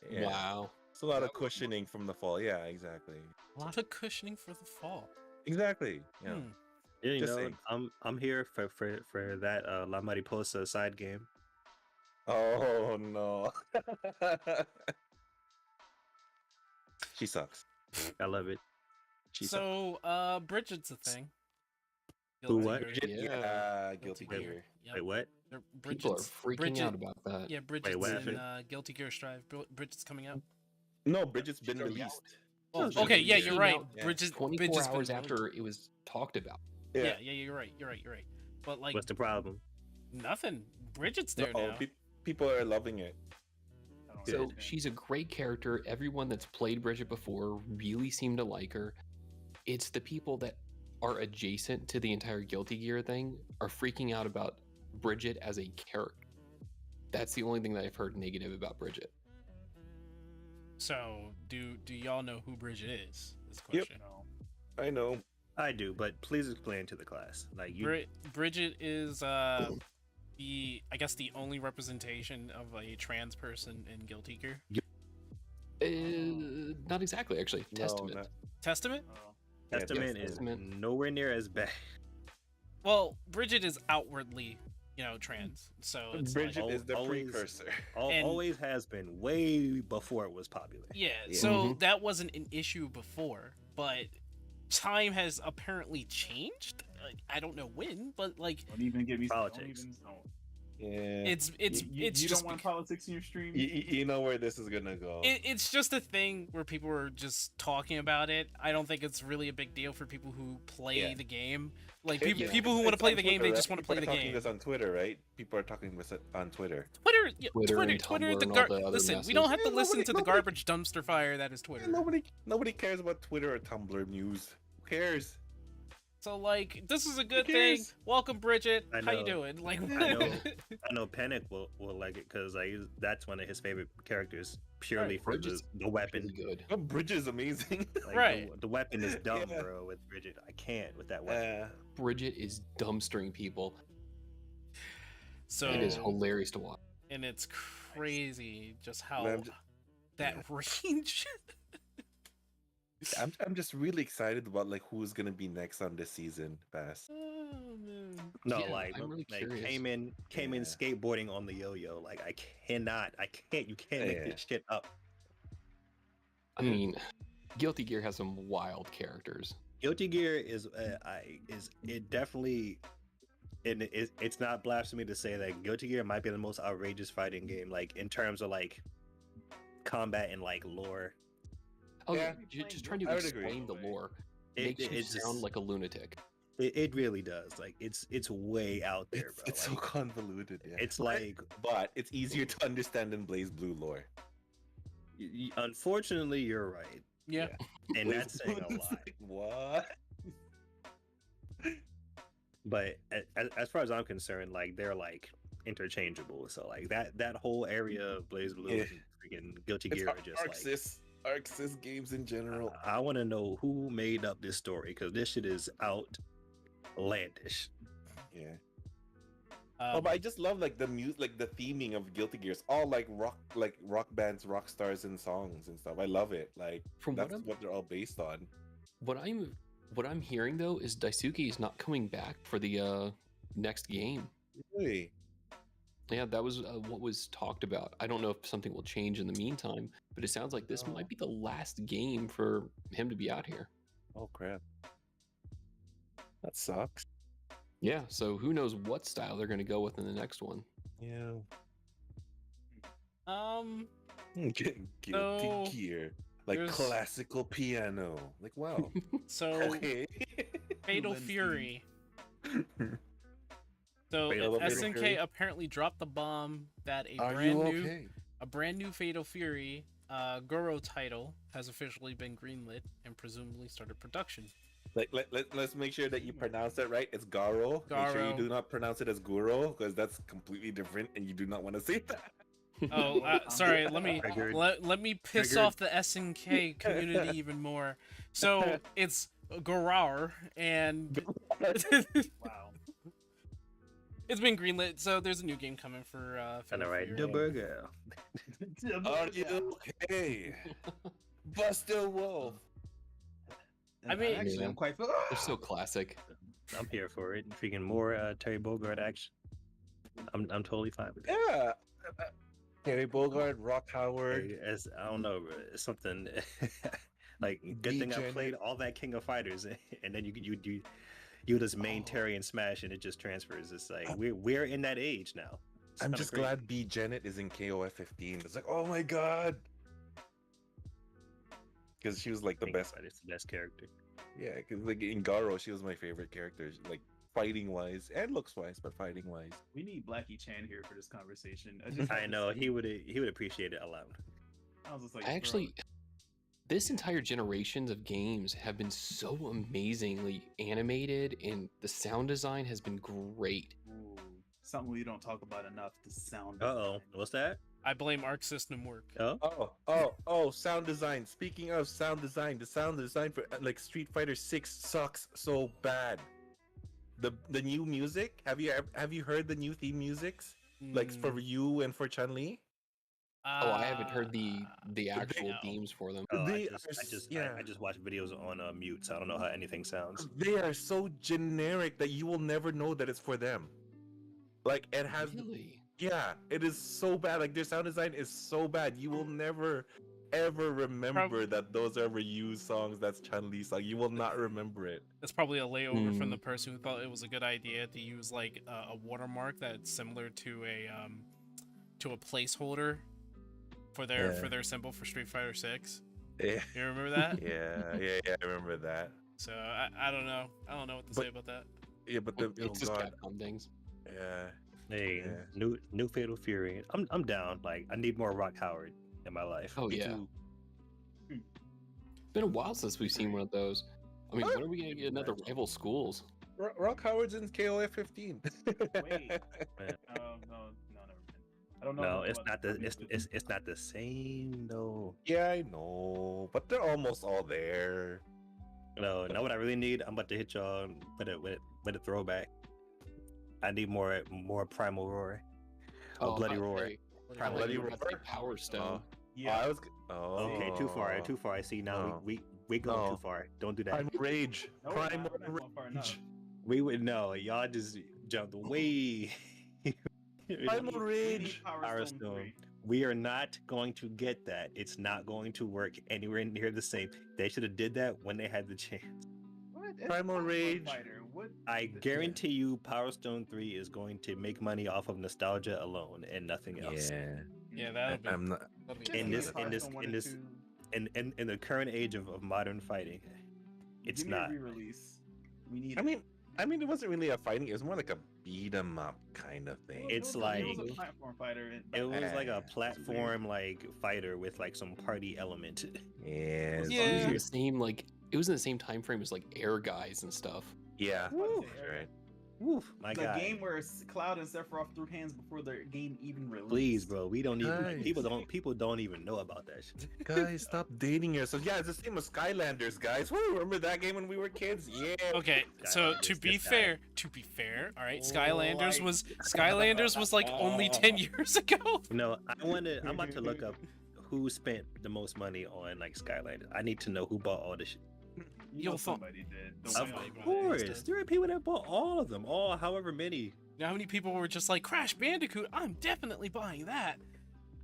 yeah, Wow. it's a lot of cushioning from the fall. Yeah, exactly. A lot of cushioning for the fall. Exactly. Yeah. Hmm. You Just know, saying. I'm here for that La Mariposa side game. Oh no. She sucks. I love it. She sucks. So, Bridget's a thing. Who, what? Gear. Yeah, Guilty Gear. Gear. Yep. Wait, what? People are Bridget's freaking out about that. Yeah, Bridget's what in happened? Guilty Gear Strive. Bridget's coming out. No, Bridget's been She's already released. Oh, It's okay, just- yeah, it you're came right. out Yeah. Bridget's 24 hours been after it was talked about. Yeah, you're right. You're right. But like What's the problem? nothing. Bridget's there No, now. people are loving it. I don't So understand. she's a great character. Everyone that's played Bridget before really seemed to like her. It's the people that are adjacent to the entire Guilty Gear thing are freaking out about Bridget as a character. That's the only thing that I've heard negative about Bridget. So do y'all know who Bridget is? Is the Yep. question. No. I know. I do, but please explain to the class. Like you, Bridget is the I guess the only representation of a trans person in Guilty Gear. Not exactly, actually. No, Testament. not- Testament? Oh. Yeah, Testament is Testament. nowhere near as bad. Well, Bridget is outwardly, trans. So it's Bridget like, is the always- precursor. And- Always has been, way before it was popular. yeah. Yeah. So Mhm. that wasn't an issue before, but time has apparently changed. I don't know when, but like Don't even give me Politics. Don't. Yeah. it's You just don't want politics in your stream. You know where this is gonna go. it's just a thing where people are just talking about it. I don't think it's really a big deal for people who play Yeah. the game. Like Yeah. people who want to It's play on the game, Twitter, they right? just want to People play are the talking game. this on Twitter, right? People are talking this on Twitter. Twitter, Twitter and Twitter. Tumblr The and all the other listen, we messes. don't have to Yeah, listen nobody- to the nobody- garbage dumpster fire that is Twitter. Yeah, nobody cares about Twitter or Tumblr news. Who cares? So like, this is a good Who thing. cares? Welcome, Bridget. I How you know. doing? Like, I know. I know Panic will like it because that's one of his favorite characters purely for Bridget's the weapon. Really good. Oh, Bridget is amazing. Like, Right. The weapon is dumb, Yeah. bro. With Bridget, I can't with that weapon. Bridget is dumbstering people. so It is hilarious to watch. and it's crazy just how Man, I'm ju- that range. I'm just really excited about like who's gonna be next on this season, Bass. Oh, man. No, Yeah, like, I'm really like curious. came in Yeah. skateboarding on the yo-yo. Like I can't. You can't make Yeah. this shit up. I mean, Guilty Gear has some wild characters. Guilty Gear is it definitely. And it's not blasphemy to say that Guilty Gear might be the most outrageous fighting game, like in terms of like combat and like lore. Oh, Yeah. just trying to I would agree. explain the lore It, makes you it's sound just- like a lunatic. it really does. Like it's way out there, bro. It's so Like, convoluted. Yeah. it's like but it's easier to understand than Blaze Blue lore. unfortunately you're right, Yeah. and Blaze that's saying a Blue is lot. like, what? But as far as I'm concerned, like they're like interchangeable. So like that whole area of Blaze Blue Yeah. and freaking Guilty It's Gear are just like. Arxis games in general. I want to know who made up this story because this shit is outlandish. Yeah. Um, Oh, but I just love like the music, like the theming of Guilty Gears, all like rock bands, rock stars, and songs and stuff. I love it. Like From that's what I'm, what they're all based on. what I'm hearing though is Daisuke is not coming back for the next game. Really? Yeah, that was what was talked about. I don't know if something will change in the meantime, but it sounds like this Oh. might be the last game for him to be out here. Oh crap. That sucks. Yeah, so who knows what style they're going to go with in the next one. Yeah. Guilty So, Gear, like there's- classical piano. Like wow. so Okay. Fatal Then Fury. So Fatal SNK Fury. apparently dropped the bomb that Are brand you new okay? a brand new Fatal Fury Goro title has officially been greenlit and presumably started production. Like let's make sure that you pronounce that right. It's Garo. Make sure you Garo. do not pronounce it as Guro because that's completely different, and you do not want to say that. Oh, sorry. Let me Triggered. let me piss Triggered. off the SNK community even more. So it's Gorar, and Wow. it's been greenlit. So there's a new game coming for I Fatal know, right? Fury. The burger. Are you okay, Buster Wolf? I mean- actually, I'm quite. They're so classic. I'm here for it. Freaking more Terry Bogard action. I'm totally fine with that. Yeah. Terry Bogard, Rock Howard. Hey, I don't know, bro. It's something like good thing I DJ. played all that King of Fighters, and then you just main Oh. Terry and Smash, and it just transfers. It's like we're in that age now. It's I'm kinda just crazy. glad B Janet is in KOF 15. It's like, oh my god, because she was like the Think best. about it, it's the best character. Yeah, because like in Garo, she was my favorite character, like fighting wise and looks wise, but fighting wise. We need Blackie Chan here for this conversation. I know he would appreciate it a lot. I was just like, I actually, this entire generations of games have been so amazingly animated, and the sound design has been great. ooh, something we don't talk about enough. The sound. Uh-oh, design. what's that? I blame Arc System work. Oh, Sound design. Speaking of sound design, the sound design for like Street Fighter 6 sucks so bad. The new music, have you heard the new theme musics? Like for you and for Chun-Li? I haven't heard the actual no. themes for them. oh They I just watch videos on mute, so I don't know how anything sounds. They are so generic that you will never know that it's for them. Like it has Really? yeah, it is so bad. Like their sound design is so bad. You will never ever remember that those are reused songs. That's Chun-Li song. You will not remember it. That's probably a layover from the person who thought it was a good idea to use like a watermark that's similar to a placeholder for their symbol for Street Fighter 6. Yeah. You remember that? yeah, I remember that. So I don't know. I don't know what to say about that. Yeah, but the It's just God. Capcom things. Yeah. Hey, Yeah. new Fatal Fury. I'm down. Like I need more Rock Howard in my life. Oh Me yeah. too. It's been a while since we've seen one of those. I mean, when are we gonna get another Rival Schools? Rock Howard's in KOF 15. Wait. No, never mind. I don't know. No, enough it's about not the music. it's not the same though. Yeah, I know, but they're almost all there. No, know what I really need? I'm about to hit y'all with a throwback. I need more Primal Roar. Oh, Bloody Roar. okay. Primal Bloody You were about to say Roar? Power Stone. Yeah. I was. Oh, Okay, too far. I see now. No. We go No. too far. Don't do that. Primal Rage. No, we're not. Primal We're not going far enough. Rage. We would know. Y'all just jumped way. Primal Rage. Power Stone. We are not going to get that. It's not going to work anywhere near the same. They should have did that when they had the chance. What? It's Primal Power Rage. Fighter. What? I guarantee you, Power Stone 3 is going to make money off of nostalgia alone and nothing else. Yeah, that'll be. I'm not. That'll be Just In give me this- Power in this- Stone in 1 and this- 2. In the current age of modern fighting, it's Give me not. a re-release. We need. I mean, it wasn't really a fighting. It was more like a beat 'em up kind of thing. It's it was like- a platform fighter. It was like a Yeah. platform like fighter with like some party element. Yeah. It was Yeah. in the same it was in the same time frame as like Air Guys and stuff. Yeah. Woo. Right. Woof, my The God. game where Cloud and Sephiroth threw hands before the game even released. Please, bro. We don't even Guys. people don't even know about that shit. Guys, stop dating yourself. Yeah, it's the same as Skylanders, guys. Woo, remember that game when we were kids? Yeah. Okay, so Skylanders, to be this guy. fair, all right, Oh Skylanders my was like only 10 years ago. You know, I'm about to look up who spent the most money on like Skylanders. I need to know who bought all this shit. You You'll know fi- somebody did. Of Somebody Don't bought worry. it. course, there are people that bought all of them, all however many. You know how many people were just like, Crash Bandicoot, I'm definitely buying that.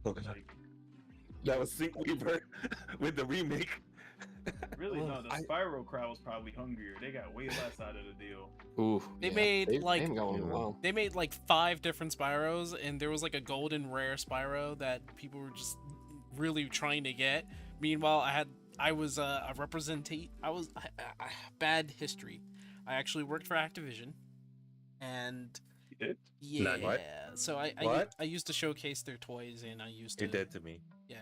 Like, That was Sync Weaver with the remake. really, no. The I- Spyro crowd was probably hungrier. They got way less out of the deal. Ooh. They yeah. made, they like- haven't got one in a while. They made like 5 different Spyros, and there was like a golden rare Spyro that people were just really trying to get. Meanwhile, I was a representate. I bad history. I actually worked for Activision, and You did? yeah, Nah, what? so What? I used to showcase their toys, and I used to You're dead to me. yeah.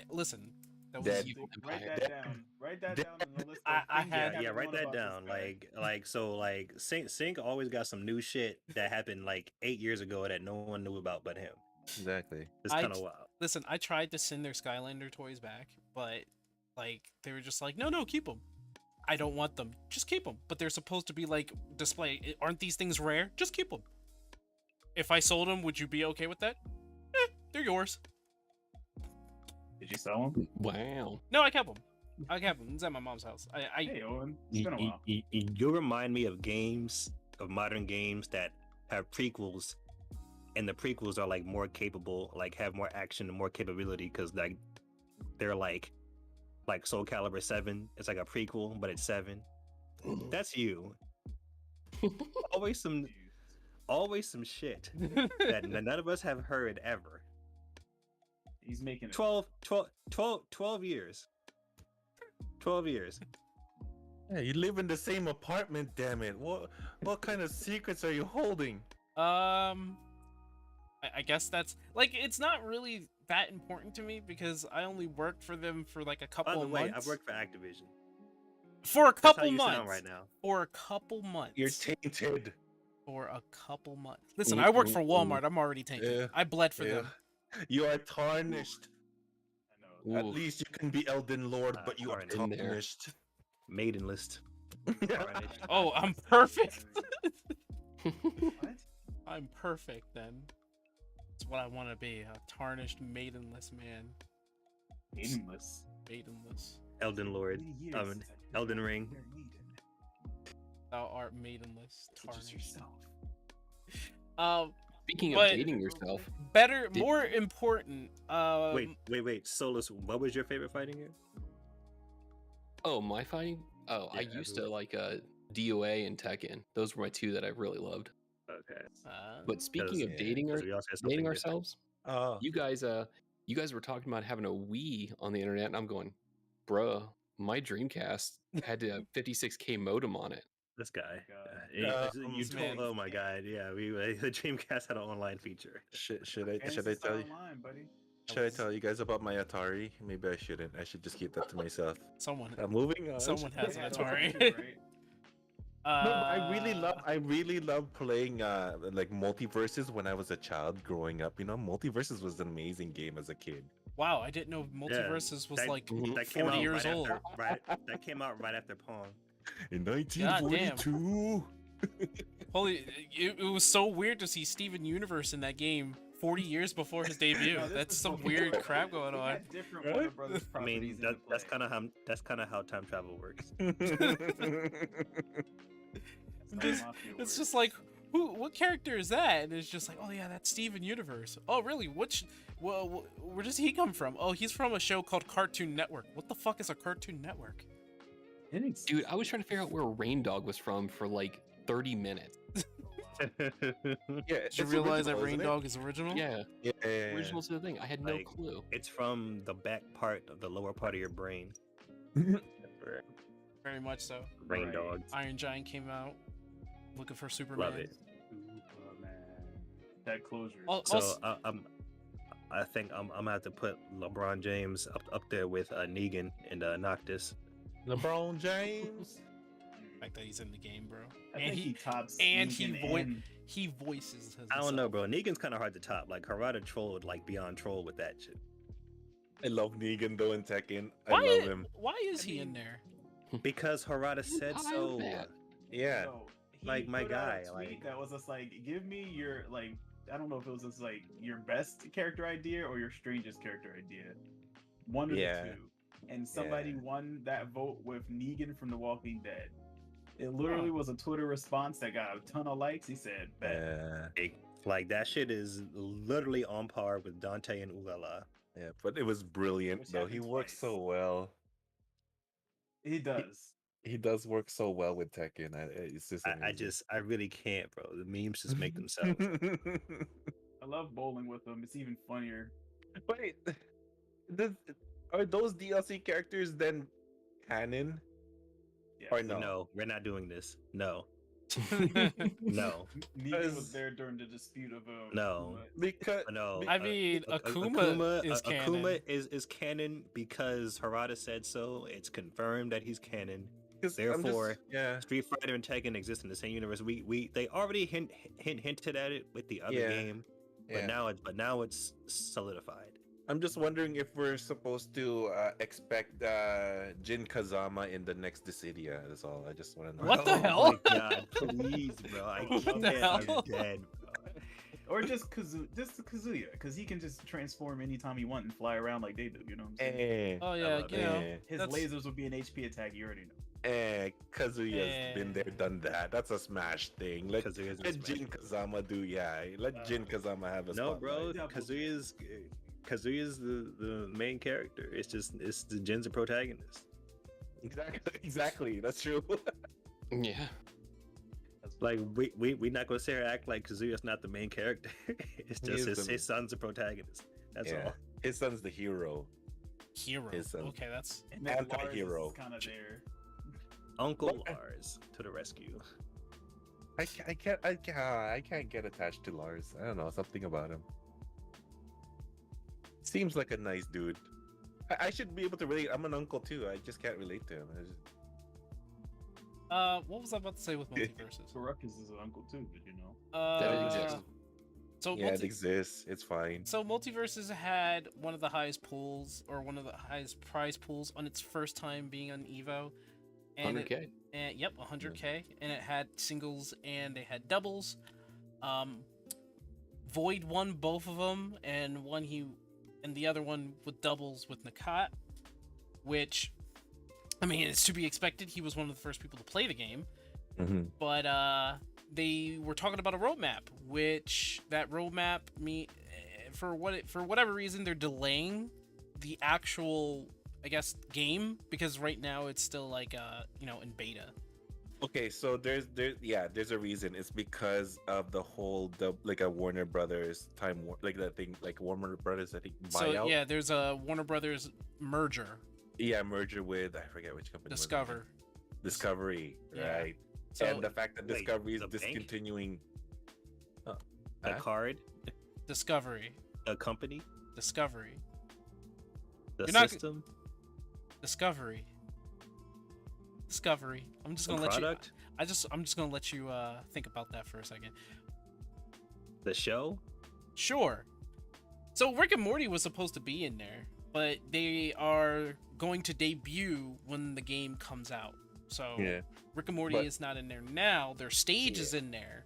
Listen, that was Dead. Evil Write Empire. that down. Write that down in the list. I- of I things had- you Yeah, haven't write known that about down. this guy. Like Sync always got some new shit that happened like 8 years ago that no one knew about but him. Exactly. It's I kind of j- wild. listen. I tried to send their Skylander toys back, but like they were just like, no, keep them. I don't want them. Just keep them. But they're supposed to be like display. Aren't these things rare? Just keep them. If I sold them, would you be okay with that? They're yours. Did you sell him? Wow. No, I kept them. I kept them. It's at my mom's house. Hey, Owen. It's been a while. You remind me of games, of modern games that have prequels, and the prequels are like more capable, like have more action and more capability because like they're like Soul Calibur 7. It's like a prequel, but it's 7. That's you. always some shit that none of us have heard ever. He's making it. 12 years. 12 years. Yeah, you live in the same apartment, damn it. What kind of secrets are you holding? I guess that's like it's not really that important to me because I only worked for them for like a couple By the of way, months. I work for Activision. For a That's how couple you months. sound right now. For a couple months. You're tainted. For a couple months. Listen, I work for Walmart. I'm already tainted. Yeah, I bled for yeah. them. You are tarnished. I know. At least you can be Elden Lord, but you are tarnished. In there. tarnished. Maiden list. Oh, I'm perfect. What? I'm perfect then. That's what I want to be. A tarnished, maidenless man. Aimless. Maidenless. Elden Lord. Elden Ring. Thou art maidenless. Just Tarnished. yourself. Speaking of But- dating yourself, Better, Did- more important. Wait. Solus, what was your favorite fighting game? oh, my fighting? Oh, I Yeah, used to like DOA and Tekken. Those were my two that I really loved. Okay. But speaking of yeah, dating, 'cause we also had something dating different. ourselves, Oh, you guys were talking about having a Wii on the internet, and I'm going, bruh, my Dreamcast had to have 56K modem on it. This guy. God. You This told. man. Oh my god. Yeah. The Dreamcast had an online feature. should And I it's tell you? online, buddy. Should I tell you guys about my Atari? Maybe I shouldn't. I should just keep that to myself. Someone Moving on. Someone has an Yeah, Atari. too, right? No, but I really love playing like multiverses when I was a child growing up. You know, multiverses was an amazing game as a kid. Wow, I didn't know Multiverses was That- like that came 40 out years right old. That came out right after Pong. In 1942. Holy, it was so weird to see Steven Universe in that game 40 years before his debut. No, this That's is some before- weird crap going We on. had different Right? Warner Brothers I mean, properties that's into kind of how time travel works. Just- It's just like, what character is that? And it's just like, oh yeah, that's Steven Universe. Oh really? Where does he come from? Oh, he's from a show called Cartoon Network. What the fuck is a Cartoon Network? Dude, I was trying to figure out where Rain Dog was from for like 30 minutes. Yeah, Did you realize that Rain Dog is original? Yeah, Yeah. original's the thing. I had no Like, clue. It's from the back part of the lower part of your brain. Very much so. Rain Right. Dog. Iron Giant came out looking for Superman. Love it. Man. That closure. Also, So I think I'm gonna have to put LeBron James up there with Negan and Noctis. LeBron James. the fact that he's in the game, bro. I And think he tops and he Negan and- he voices his I don't know, bro. Negan's kind of hard to top. Like Harada trolled like beyond troll with that shit. I love Negan though in Tekken. I Why, love him. why is I he in mean- there? Because Harada said tired so. of that. Yeah. So, he Like, my put out a guy, tweet like- that was just like, give me your like, I don't know if it was just like your best character idea or your strangest character idea, one of Yeah. the two. And somebody Yeah. won that vote with Negan from The Walking Dead. It literally was a Twitter response that got a ton of likes. He said, "Bet." Like that shit is literally on par with Dante and Ulala. Yeah, but it was brilliant Which though. He happened works twice. so well. He does. He does work so well with Tekken. It's just I really can't, bro. The memes just make themselves. I love bowling with him. It's even funnier. Wait, are those DLC characters then canon? Yeah. Or no? No, we're not doing this. No, I no, Negan was Because- there during the dispute of No. Because no. mean, Akuma is Akuma canon. is canon because Harada said so. It's confirmed that he's canon. 'cause I'm just- Therefore, yeah, Street Fighter and Tekken exist in the same universe. They already hinted at it with the other Yeah. game, but yeah. now it's solidified. I'm just wondering if we're supposed to expect Jin Kazama in the next Dissidia. That's all. I just want to know. What the Oh hell? my god, please, bro. I What can't. the hell? I'm dead, bro. Or just Kazuya, because he can just transform anytime he want and fly around like they do. You know what I'm saying? Oh yeah, love you it. know. His that's- lasers would be an HP attack. You already know. Kazuya's been there, done that. That's a Smash thing. Let Kazuya's in let Smash. Jin Kazama do. Yeah, let Jin Kazama have a No, bro. spotlight. Kazuya's the main character. It's the Jin's a protagonist. Exactly. That's true. Yeah. That's Like we not gonna say or act like Kazuya's not the main character. It's He just is his son's the protagonist. That's yeah. all. His son's the hero. Hero. His son. Okay, that's And then Lars Anti-hero. is kind of there. Uncle What? Lars to the rescue. I can't get attached to Lars. I don't know, something about him. Seems like a nice dude. I should be able to relate. I'm an uncle too. I just can't relate to him. what was I about to say with multiverses? Ruckus is an uncle too, did you know? That it exists. So Yeah, it exists. It's fine. So Multiverses had one of the highest pools, or one of the highest prize pools on its first time being on Evo. And 100K. And yep, 100K, and it had singles and they had doubles. Void won both of them, and the other one with doubles with Nakat, which, I mean, it's to be expected. He was one of the first people to play the game, but they were talking about a roadmap, which that roadmap for whatever reason they're delaying the actual, I guess, game, because right now it's still like in beta. Okay, so there's a reason. It's because of the whole like a Warner Brothers like that thing, like Warner Brothers, I think, buyout. So yeah, there's a Warner Brothers merger. Yeah, merger with, I forget which company. Discovery, Yeah. right? So And the fact that Wait, Discovery is the bank? discontinuing. A Huh? card, Discovery, a company, the the You're not- system, Discovery. I'm just the gonna let product, you. I'm just gonna let you think about that for a second. the show. Sure. So Rick and Morty was supposed to be in there, but they are going to debut when the game comes out. So Yeah. Rick and Morty But- is not in there now. Their stage is in there.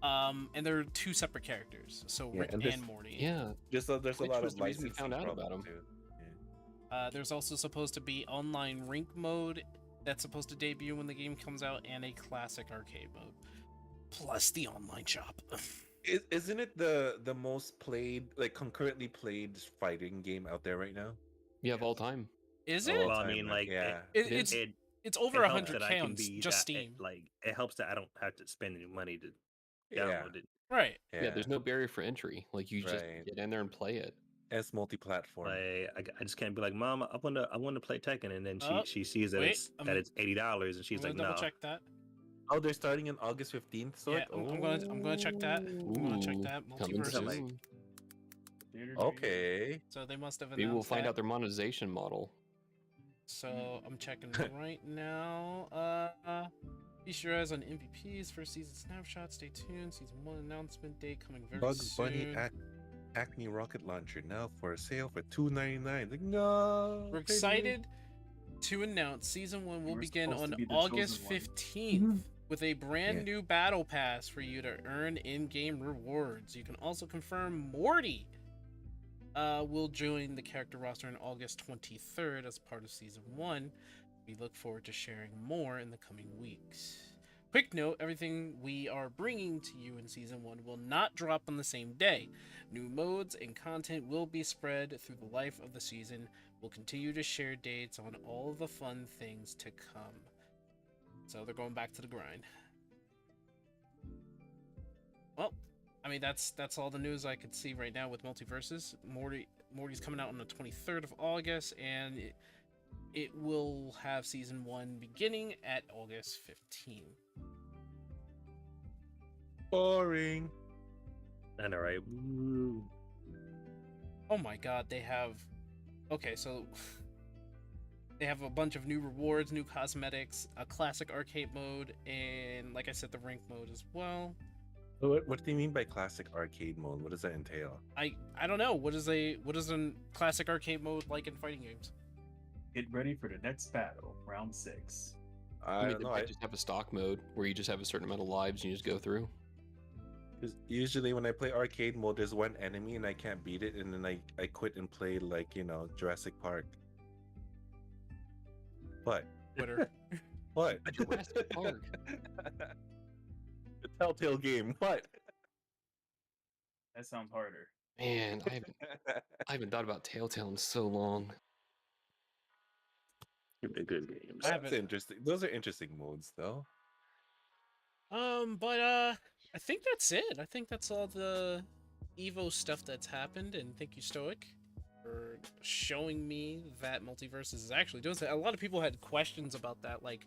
And they're two separate characters. So Yeah, Rick and and, this- Morty. Yeah. There's a Which lot was of the reason we licensing found out about problems, him. too. There's also supposed to be online rink mode that's supposed to debut when the game comes out, and a classic arcade mode, plus the online shop. Isn't it the most played, like concurrently played fighting game out there right now? Yeah, of all time. Is Oh, it? Well, I time, mean, right? like, Yeah. It's it it's over it helps that I 100K can on be just that, Steam. it helps that I don't have to spend any money to Yeah. download it. Right. Yeah. There's no barrier for entry. Like you just Right. get in there and play it. It's multi-platform. I just can't be like, Mom, I want to play Tekken, and then Oh, she sees that wait, it's I'm- that it's $80, and she's I'm like, gonna no. double check that. Oh, they're starting on August 15th. So Yeah, I'm gonna check that. I'm gonna check Ooh, that. coming Multiverses. like- soon. Theater Okay. So they must have announced Maybe we'll find that. out their monetization model. So I'm checking right now. Feast your eyes on MVPs for season snapshot. Stay tuned. Season 1 announcement date coming very Bugs soon. Bunny Acme Rocket Launcher now for sale for $2.99. Like, no. We're excited to announce season 1 will We're begin supposed on to be the August chosen one. 15th with a brand Yeah. new battle pass for you to earn in-game rewards. You can also confirm Morty will join the character roster on August 23rd as part of season 1. We look forward to sharing more in the coming weeks. Quick note, everything we are bringing to you in season 1 will not drop on the same day. New modes and content will be spread through the life of the season. We'll continue to share dates on all the fun things to come. So they're going back to the grind. Well, I mean that's all the news I could see right now with Multiverses. Morty's coming out on the 23rd of August, and it will have season 1 beginning at August 15th. Boring. I know, right? Woo. Oh my god, they have... Okay, so... They have a bunch of new rewards, new cosmetics, a classic arcade mode, and like I said, the rank mode as well. What do you mean by classic arcade mode? What does that entail? I don't know. What is a classic arcade mode like in fighting games? Get ready for the next battle, round 6. I mean, don't they know. might just have a stock mode where you just have a certain amount of lives and you just go through. 'Cause usually when I play arcade mode, there's one enemy and I can't beat it, and then I quit and play, like, Jurassic Park. What? Twitter. What? Jurassic Park. The Telltale game. What? That sounds harder. Man, I haven't thought about Telltale in so long. They're good games. I That's haven't- interesting. Those are interesting modes, though. But I think that's it. I think that's all the Evo stuff that's happened, and thank you, Stoic, for showing me that Multiverses is actually doing so. A lot of people had questions about that, like,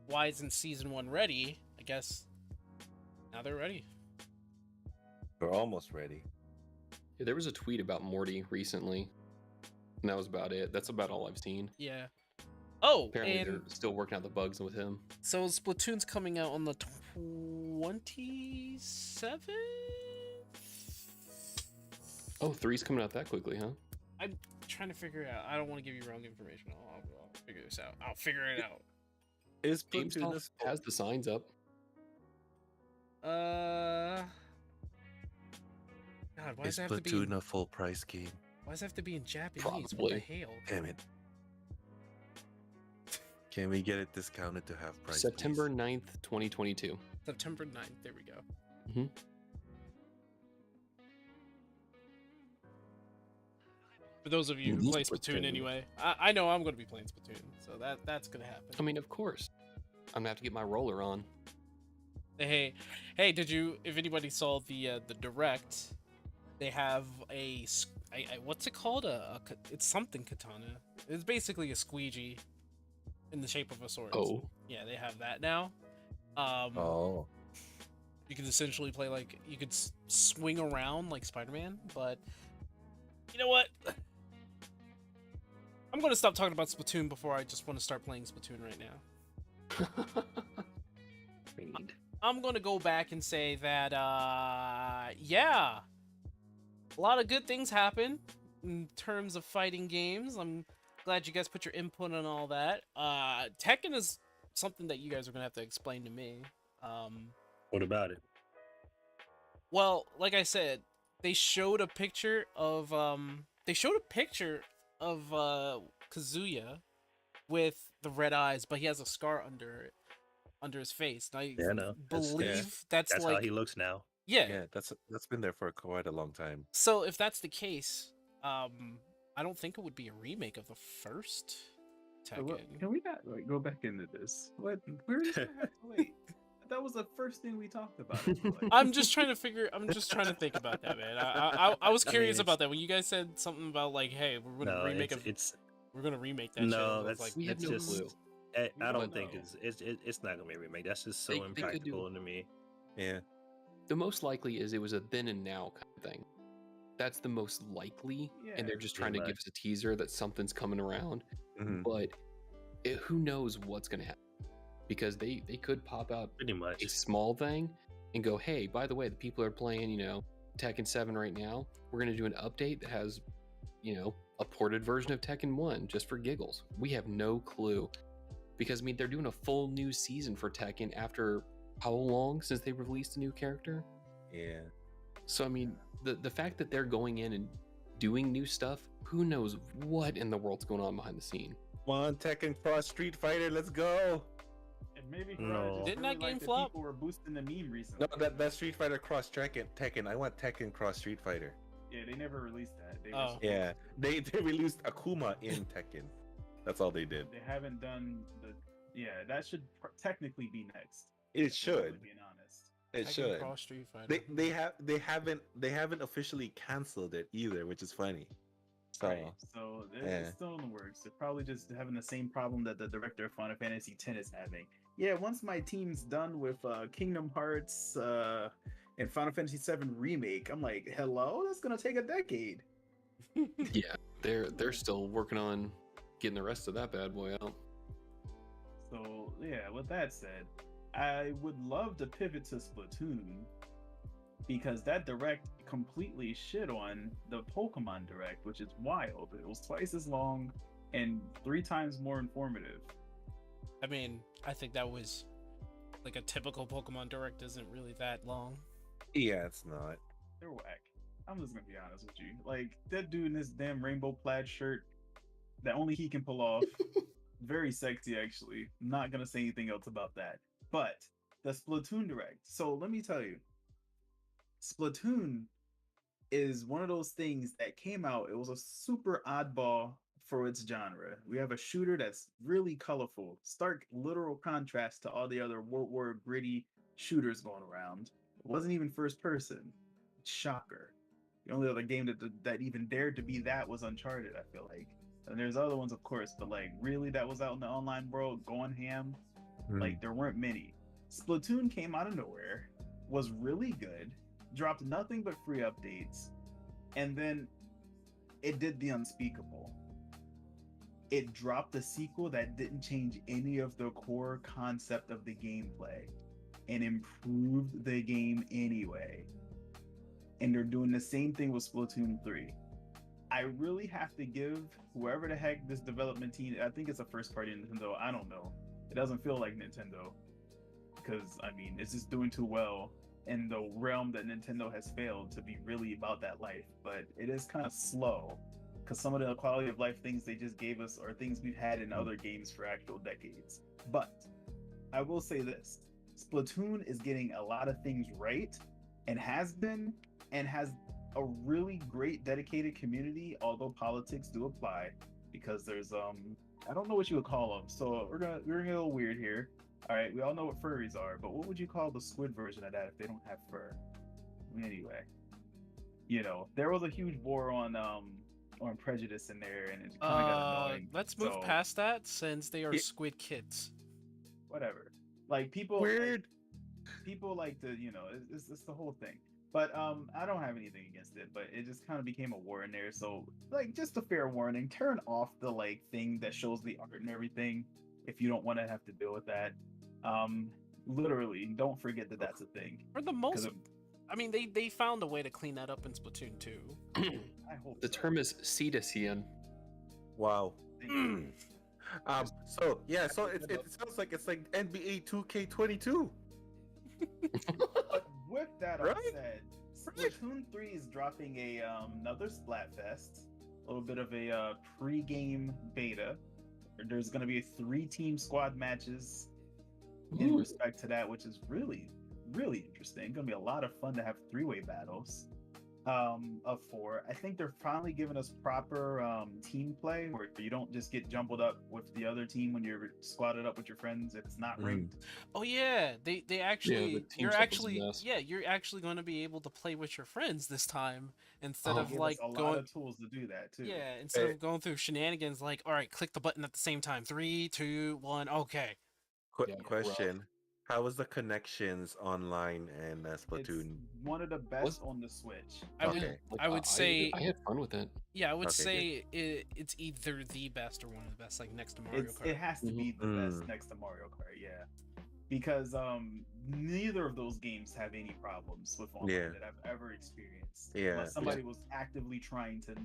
why isn't Season 1 ready? I guess now they're ready. We're almost ready. Yeah, there was a tweet about Morty recently, and that was about it. That's about all I've seen. Yeah. Oh, Apparently, and they're still working out the bugs with him. so Splatoon's coming out on the 27th? Oh, 3's coming out that quickly, huh? I'm trying to figure it out. I don't want to give you wrong information. I'll figure this out. I'll figure it out. Is Splatoon GameStop has the signs up. God, why is does it have to be? Splatoon a full price game? Why does it have to be in Japanese? What the Probably. hell? Damn it. Can we get it discounted to have price? September please? 9th, 2022. September 9th. There we go. Mhm. For those of you who play Splatoon anyway, I know I'm going to be playing Splatoon, so that's going to happen. I mean, of course. I'm gonna have to get my roller on. Hey, did you? If anybody saw the direct, they have a what's it called? It's something katana. It's basically a squeegee in the shape of a sword. Oh, Yeah, they have that now. Oh. You can essentially play like you could swing around like Spider-Man, but you know what? I'm gonna stop talking about Splatoon before I just want to start playing Splatoon right now. Read. I'm gonna go back and say that yeah, a lot of good things happen in terms of fighting games. I'm glad you guys put your input on all that. Tekken is something that you guys are gonna have to explain to me. What about it? Well, like I said, they showed a picture of Kazuya with the red eyes, but he has a scar under his face. And I Yeah, no. believe that's That's like how he looks now. Yeah, that's been there for quite a long time. So if that's the case, I don't think it would be a remake of the first Tekken. Can we not go back into this? What? Where is that? Wait, that was the first thing we talked about. I'm just trying to think about that, man. I was curious it's- about that when you guys said something about like, hey, we're gonna remake we're gonna remake that. No, shit. that's like, we have that's no just. clue. I don't don't think know. it's not gonna be a remake. That's just so They could do- impractical to me. Yeah. The most likely is it was a then and now kind of thing. That's the most likely, and they're just trying to pretty give us a teaser that something's coming around. Mhm. But who knows what's going to happen? Because they could pop out Pretty much. a small thing and go, hey, by the way, the people are playing, Tekken 7 right now. We're going to do an update that has, a ported version of Tekken 1 just for giggles. We have no clue. Because, I mean, they're doing a full new season for Tekken after how long since they released a new character? Yeah. So, I mean, the fact that they're going in and doing new stuff, who knows what in the world's going on behind the scene? Come on, Tekken Cross Street Fighter, let's go. And maybe No. Didn't that game the flop? People were boosting the meme recently. No, that Street Fighter Cross Tekken. I want Tekken Cross Street Fighter. Yeah, they never released that. They Oh. Yeah, they released Akuma in Tekken. That's all they did. They haven't done the. Yeah, that should technically be next. It should. Being honest. It Tekken should. Cross Street Fighter. They haven't officially canceled it either, which is funny. So Right. So it's still in the works. They're probably just having the same problem that the director of Final Fantasy X is having. Yeah, once my team's done with Kingdom Hearts and Final Fantasy VII Remake, I'm like, hello, that's gonna take a decade. Yeah, they're still working on getting the rest of that bad boy out. So yeah, with that said, I would love to pivot to Splatoon because that direct completely shit on the Pokemon direct, which is wild. It was twice as long and 3 times more informative. I mean, I think that was like a typical Pokemon Direct isn't really that long. yeah, it's not. They're whack. I'm just gonna be honest with you. Like that dude in this damn rainbow plaid shirt that only he can pull off. Very sexy, actually. Not gonna say anything else about that. But the Splatoon direct. So let me tell you, Splatoon is one of those things that came out. It was a super oddball for its genre. We have a shooter that's really colorful, stark literal contrast to all the other World War gritty shooters going around. It wasn't even first person. Shocker. The only other game that even dared to be that was Uncharted, I feel like. And there's other ones, of course, but like really that was out in the online world going ham. Like there weren't many. Splatoon came out of nowhere, was really good, dropped nothing but free updates, and then it did the unspeakable. It dropped a sequel that didn't change any of the core concept of the gameplay and improved the game anyway. And they're doing the same thing with Splatoon 3. I really have to give whoever the heck this development team, I think it's a first party Nintendo, I don't know. It doesn't feel like Nintendo because, I mean, it's just doing too well in the realm that Nintendo has failed to be really about that life. But it is kind of slow because some of the quality of life things they just gave us are things we've had in other games for actual decades. But I will say this, Splatoon is getting a lot of things right and has been and has a really great dedicated community, although politics do apply because there's I don't know what you would call them, so we're gonna get a little weird here. All right, we all know what furries are, but what would you call the squid version of that if they don't have fur? Anyway, you know, there was a huge war on prejudice in there, and it kind of got annoying. Let's move So, past that since they are Yeah. squid kids. whatever. Like people, Weird. people like to, you know, it's the whole thing. But I don't have anything against it, but it just kind of became a war in there. So like, just a fair warning: turn off the like thing that shows the art and everything if you don't want to have to deal with that. Literally, don't forget that that's a thing. For the 'Cause most, I mean, they found a way to clean that up in Splatoon 2. I hope The so. term is citizen. Wow. Thank you. So yeah, so it sounds like it's like NBA 2K22. But with that all Right? said, Splatoon 3 is dropping a another Splatfest, a little bit of a pre-game beta. There's going to be 3-team squad matches in Ooh. respect to that, which is really, really interesting. Going to be a lot of fun to have 3-way battles of 4. I think they're finally giving us proper team play where you don't just get jumbled up with the other team when you're squatted up with your friends if it's not ranked. Oh yeah, they actually the team you're stuff was a actually mess. you're actually going to be able to play with your friends this time instead Oh. of They give like us a lot going of tools to do that too. instead Hey. of going through shenanigans like, all right, click the button at the same time, 3 2 1, okay. Quick Yeah, question: how was the connections online and It's Splatoon? one of the best on the Switch. I would Okay. I would say I had fun with it. yeah, I would Okay, say it's either the best or one of the best, like next to Mario Kart. It has to be the best Mm. next to Mario Kart, yeah. Because neither of those games have any problems with online Yeah. that I've ever experienced. Yeah, Unless somebody was actively trying to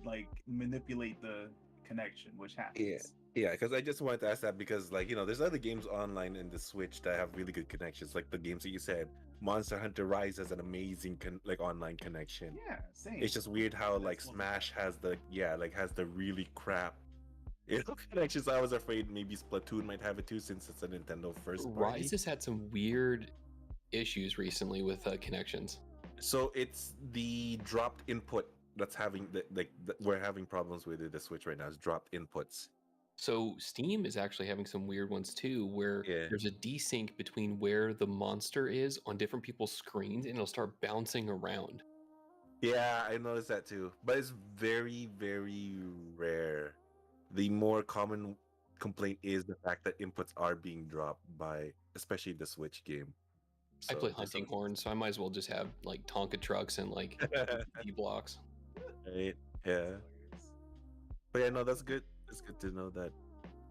like manipulate the connection, which happens. Yeah, because I just wanted to ask that because, like, you know, there's other games online in the Switch that have really good connections, like the games that you said. Monster Hunter Rise has an amazing like online connection. Yeah, same. It's just weird how like That's one Smash has the has the really crap connections. I was afraid maybe Splatoon might have it too since it's a Nintendo first party. Rise has had some weird issues recently with connections. So it's the dropped input that's having we're having problems with it. The Switch right now is dropped inputs. So Steam is actually having some weird ones too, where Yeah. there's a desync between where the monster is on different people's screens, and it'll start bouncing around. Yeah, I noticed that too. But it's very, very rare. The more common complaint is the fact that inputs are being dropped by, especially the Switch game. I play just hunting horns, so I might as well just have like Tonka trucks and like D blocks. Right? Yeah. But yeah, no, that's good. It's good to know that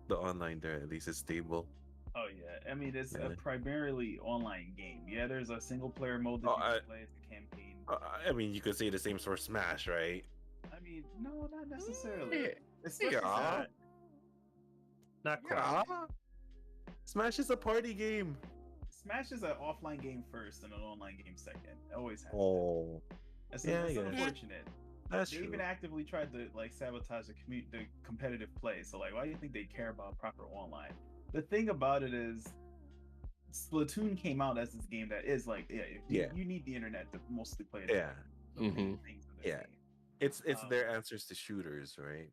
the online there at least is stable. Oh yeah, I mean it's a Yeah. primarily online game. Yeah, there's a single player mode that Oh, you can I- play. It's a campaign. I mean, you could say the same for Smash, right? I mean, no, not necessarily. Yeah. Especially Yeah. since- Not quite. Yeah. Smash is a party game. Smash is an offline game first and an online game second. It always has. Oh, That's, yeah, that's yeah. unfortunate. that's They true. even actively tried to like sabotage the competitive play. So like, why do you think they care about proper online? The thing about it is, Splatoon came out as this game that is like, you need the internet to mostly play it. Yeah. The main Mhm. things of the Yeah. game. It's Um, their answers to shooters, right?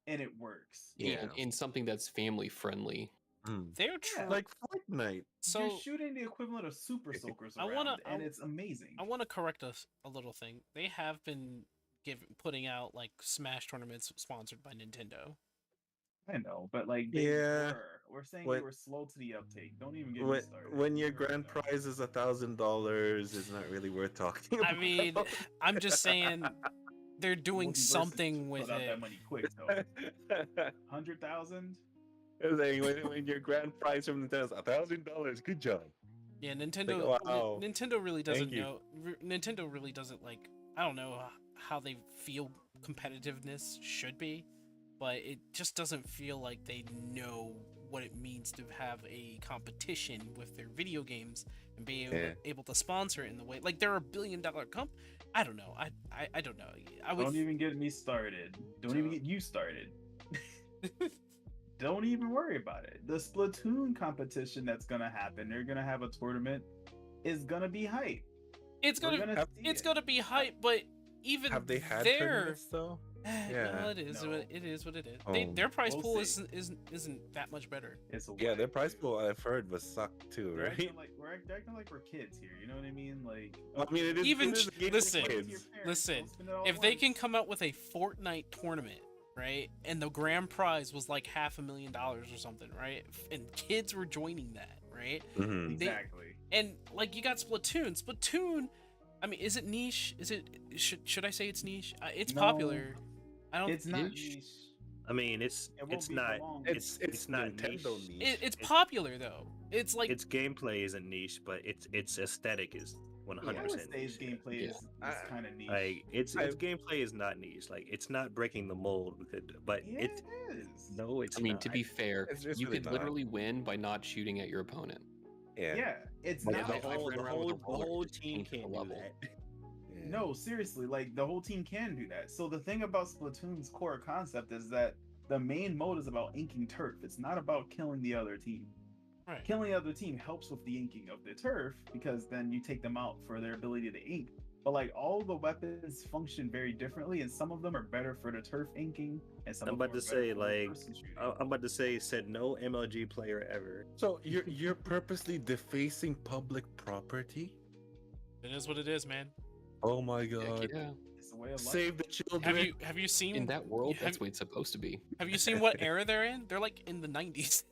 And it works. Yeah. And in something that's family friendly. they're Yeah. Like Fortnite. so You're shooting the equivalent of super soakers I around, wanna- and it's amazing. I want to correct a little thing. They have been putting out like Smash tournaments sponsored by Nintendo. I know, but like Yeah. we're saying What- they were slow to the uptake. Don't even get me When, started. when your You already grand know. prize is $1,000, it's not really worth talking about. I mean, I'm just saying they're doing Multiverse something with put out it. that money quick though. 100,000. when your grand prize from Nintendo is $1,000, good job. Yeah, Nintendo. Like, wow. Nintendo really Thank doesn't you. know. Nintendo really doesn't like. I don't know how they feel competitiveness should be, but it just doesn't feel like they know what it means to have a competition with their video games and be able to sponsor it in the way like they're $1 billion comp. I don't know. I don't know. I would. Don't even get me started. Don't even get you started. Don't even worry about it. The Splatoon competition that's gonna happen, they're gonna have a tournament, is gonna be hype. It's We're gonna. gonna see It's it. gonna be hype, but even Have they had there, tournaments though? Yeah. no, it is. No. It is what it is. Oh. Their prize We'll pool see. isn't that much better. It's a Yeah, whack, their prize dude. pool I've heard was sucked too, They're right? acting like they're acting like we're kids here. You know what I mean? Like, Well, I mean, it is Even it is a game for listen, kids. listen, if they can come out with a Fortnite tournament, right, and the grand prize was like $500,000 or something, right, and kids were joining that, right, Mhm. Exactly. and like you got Splatoon. Splatoon, I mean, is it niche? Is it should I say it's niche? It's No. popular. I don't. It's not niche. niche. I mean, it's It won't it's be not for long. It's not Nintendo niche. niche. It's popular though. It's like Its gameplay isn't niche, but its aesthetic is 100% I would say niche. his gameplay Yeah. is I- kind of niche. Like its I- gameplay is not niche. Like it's not breaking the mold with it, but yeah, it's it is. no, it's I mean, not. to be fair, It's you really could not. literally win by not shooting at your opponent. Yeah. Yeah, it's Like, not. the if I whole ran the around with whole a the roller, whole it just team changed the can't do level. that. Yeah. No, seriously, like the whole team can do that. So the thing about Splatoon's core concept is that the main mode is about inking turf. It's not about killing the other team. right. Killing the other team helps with the inking of the turf because then you take them out for their ability to ink. But like all the weapons function very differently, and some of them are better for the turf inking, and some I'm of them about are to better say, for the like, person shooting. I'm about to say said no MLG player ever. So you're purposely defacing public property? It is what it is, man. Oh my Heck god. It's yeah. a way of life. Save the children. Have you seen In that world, have- that's what it's supposed to be. Have you seen what era they're in? They're like in the 90s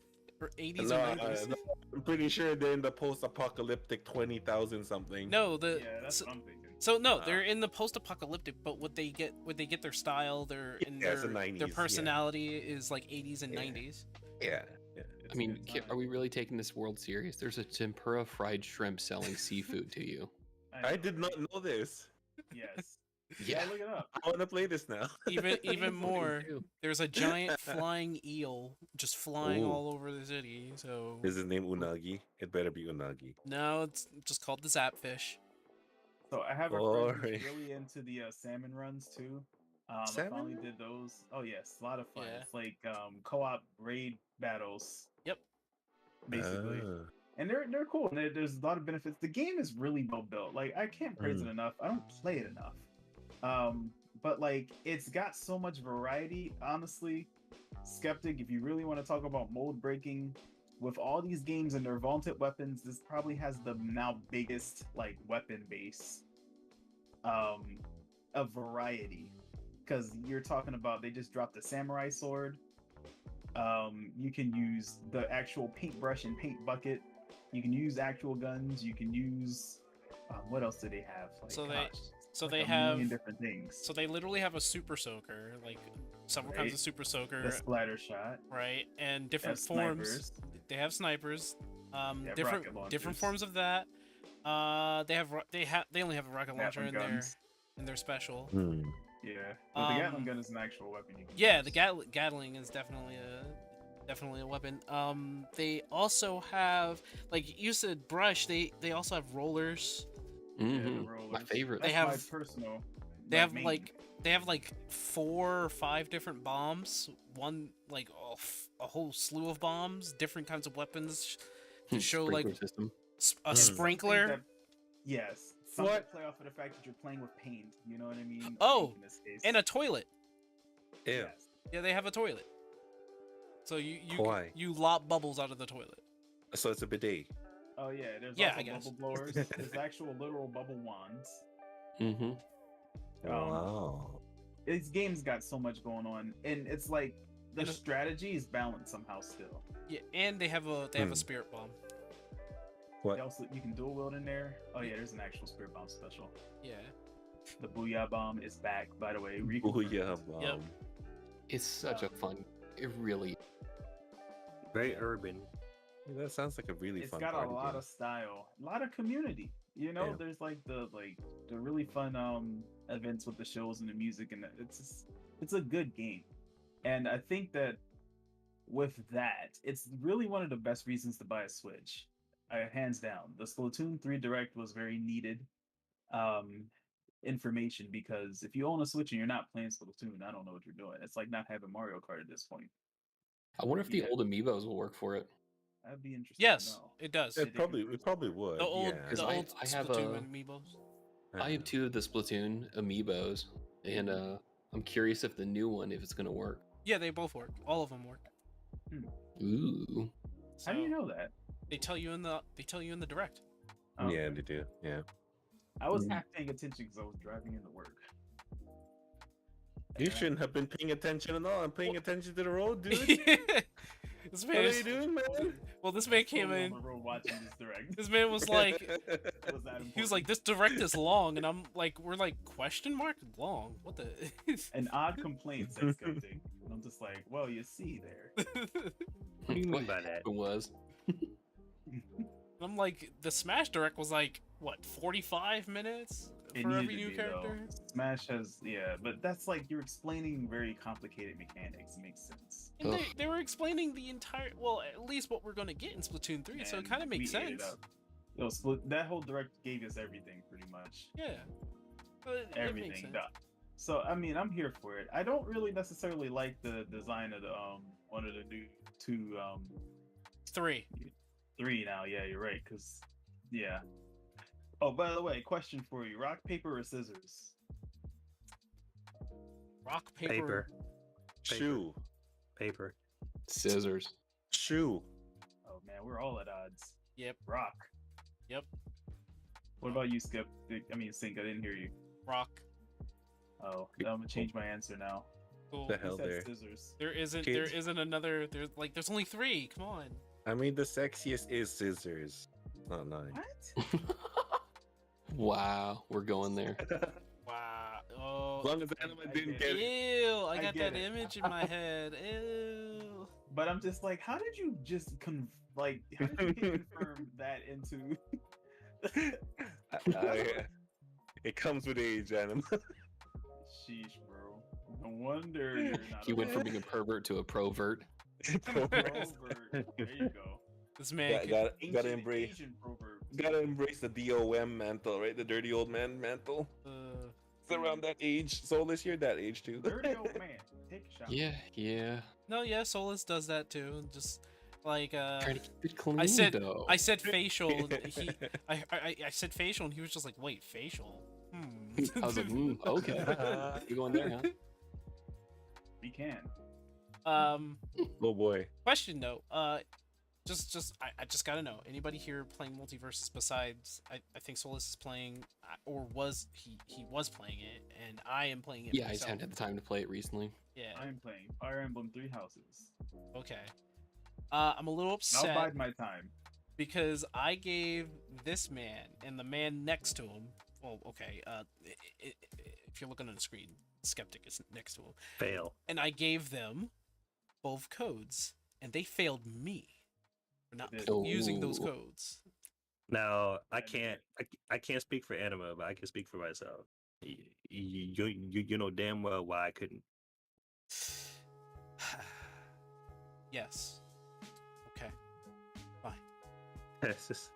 or 80s No, or 90s. no, I'm pretty sure they're in the post-apocalyptic 20,000 something. No, the Yeah, that's so, what I'm thinking. so no, they're in the post-apocalyptic, but what they get their style, their and Yeah, it's the their 90s, yeah. personality is like 80s and Yeah. 90s. Yeah. It's I mean, a good are time. we really taking this world serious? There's a tempura fried shrimp selling seafood to you. I know, did not right? know this. Yes. Yeah. Yeah, look it up. I want to play this now. Even What do more, you do? there's a giant flying eel just flying Ooh. all over the city. So Is his name Unagi? It better be Unagi. no, it's just called the Zapfish. So I have a friend Boring. who's really into the salmon runs too. I Salmon finally run? did those. Oh yes, a lot of fun. Yeah. It's like co-op raid battles. Yep. Basically. Ah. And they're cool. And there's a lot of benefits. The game is really well built. Like I can't praise it enough. I don't play it enough. But like it's got so much variety. Honestly, Skeptic, if you really want to talk about mold breaking, with all these games and their vaulted weapons, this probably has the now biggest like weapon base of variety. Because you're talking about they just dropped the samurai sword. You can use the actual paintbrush and paint bucket. You can use actual guns. You can use what else do they have? Like, So like they a have million different things. so they literally have a super soaker, like several kinds Right. of super soaker, The splatter shot. right? And They different have forms. snipers. They have snipers. They have Different rocket different launchers. forms of that. They only have a rocket launcher Gatling in guns. their special. Hmm. Yeah, but the Gatling Um, gun is an actual weapon. You can Yeah, use. the Gatling is definitely a weapon. They also have, like you said, brush. They also have rollers. Yeah, the Mhm. My rollers. favorite. They That's my have- personal. They have main. they have like 4 or 5 different bombs. One like a whole slew of bombs, different kinds of weapons to show like Sprinkler system. a Mm. sprinkler. Something that- yes. Something What? to play off of the fact that you're playing with paint. You know what I mean? Oh, Paint in this case. and a toilet. Ew. Yes. Yeah, they have a toilet. So you Why? you lop bubbles out of the toilet. So it's a bidet. Oh yeah, there's Yeah, also I guess. bubble blowers. There's actual literal bubble wands. Mm-hmm. Wow. These games got so much going on, and it's like the And it- strategy is balanced somehow still. Yeah, and they have a spirit bomb. What? They also, you can dual wield in there. Oh yeah, there's an actual spirit bomb special. Yeah. The Booyah bomb is back, by the way. Oh reconfirmed. yeah, Yep. It's such a fun. It really. Very urban. That sounds like a really It's fun got a party lot game. of style, a lot of community. You know, Yeah. there's like the really fun events with the shows and the music, and it's a good game. And I think that with that, it's really one of the best reasons to buy a Switch. Hands down, the Splatoon 3 Direct was very needed information, because if you own a Switch and you're not playing Splatoon, I don't know what you're doing. It's like not having Mario Kart at this point. I wonder if the Yeah. old amiibos will work for it. That'd be interesting. Yes, to know. it does. It probably would. The old yeah. 'Cause the I- old I have Splatoon a- amiibos. I have 2 of the Splatoon amiibos, and I'm curious if the new one, if it's gonna work. Yeah, they both work. All of them work. Ooh. How do you So, know that? They tell you in the direct. Oh, Yeah, okay. they do. Yeah. I was Mm. half paying attention because I was driving into work. You And I- shouldn't have been paying attention at all. I'm paying attention to the road, dude. This What man are is, you doing, man? well, this man came totally in. on the road watching this direct. This man was like, Was that he was like, this direct is long, and I'm like, we're like, question mark long? What the? an odd complaint, said Skeptic. And I'm just like, well, you see there. What do you mean What by that? it was? I'm like, the Smash direct was like, what, 45 minutes It for needed every to new be, character? though. Smash has, yeah, but that's like you're explaining very complicated mechanics. It makes sense. And Ugh. they were explaining the entire, well, at least what we're gonna get in Splatoon 3, so it And kind of makes we ate it sense. up. Yo, that whole direct gave us everything, pretty much. Yeah. But it makes Everything. sense. So I mean, I'm here for it. I don't really necessarily like the design of the one of the new two 3. 3 now. Yeah, you're right. Cause yeah. Oh, by the way, question for you: rock, paper, or scissors? Rock, paper. Paper. Shoe. Paper. Scissors. Shoe. Oh man, we're all at odds. Yep. Rock. Yep. What about you, Skip? I mean, Sink. I didn't hear you. Rock. Oh, I'm gonna change my answer now. Cool. The Who hell said there. scissors? There Kids. isn't another. There's only 3. Come on. I mean, the sexiest is scissors. Not 9. What? Wow, we're going there. Wow. As Oh. long as Anima I didn't get get Ew. I I got get that it. image in my head. Ew. But I'm just like, how did you just how did you confirm that into? it comes with age, Anima. Sheesh, bro. No wonder you're not. He a went from being a pervert to a provert. pervert. There you go. This man. Gotta, can- gotta, Ancient, gotta embrace. Asian proverb. Gotta embrace the DOM mantle, right? The dirty old man mantle. It's around that age. Soulless, you're that age too. Dirty old man. Take a shot. Yeah. No, yeah, Solus does that too. Just like Trying to keep it clean, said- though. I said facial. And I said facial, and he was just like, wait, facial. I was like, okay. You going there, huh? We can. Oh boy. Question though. I just gotta know. Anybody here playing multiverses besides? I think Solus is playing, or was he was playing it, and I am playing it. Yeah, I just myself. haven't had the time to play it recently. Yeah. I'm playing Fire Emblem Three Houses. Okay. I'm a little I'll upset bide my time. because I gave this man and the man next to him. Well, okay. If you're looking on the screen, Skeptic is next to him, Fail. and I gave them both codes, and they failed me for not Oh. using those Ooh. codes. Now I Yeah, can't. I can't speak for Anima, but I can speak for myself. You know damn well why I couldn't. Yes. Okay. Fine. It's just-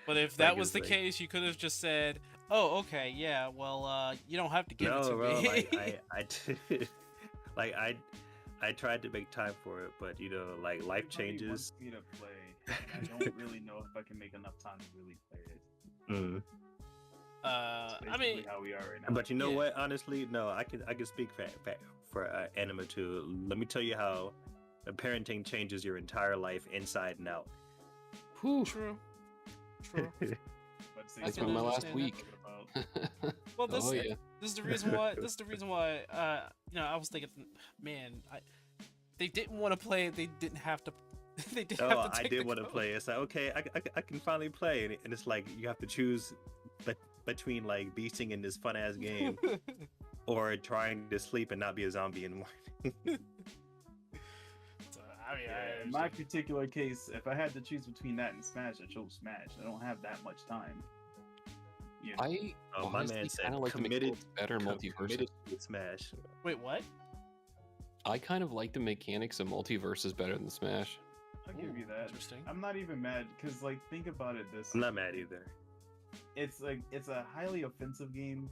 But if Like, that was it's the like- case, you could have just said, "Oh, okay, yeah. Well, you don't have to give it no, to bro. me." Like I did. Like I tried to make time for it, but you know, like life Everybody changes. wants me to play. I don't really know if I can make enough time to really play it. Mm. That's I mean, basically how we are right now. But you know Yeah. what? Honestly, no. I can speak for Anima too. Let me tell you how parenting changes your entire life inside and out. Whew. True. True. But I That's can been my last understand week. Well, this Oh yeah. this is the reason why. This is the reason why. I was thinking, man, they didn't want to play it. They didn't have to. They didn't Oh, have to I take did the want to code. play. It's like, okay, I can finally play, and it's like you have to choose between like beasting in this fun ass game or trying to sleep and not be a zombie in the morning. So, I mean, In my particular case, if I had to choose between that and Smash, I chose Smash. I don't have that much time. You know? I Oh, my honestly man said kind of like to make committed, it better in multiverse. committed to Smash. wait, what? I kind of like the mechanics of multiverses better than Smash. I'll give you that. Interesting. I'm not even mad because, like, think about it. I'm not mad either. It's like it's a highly offensive game.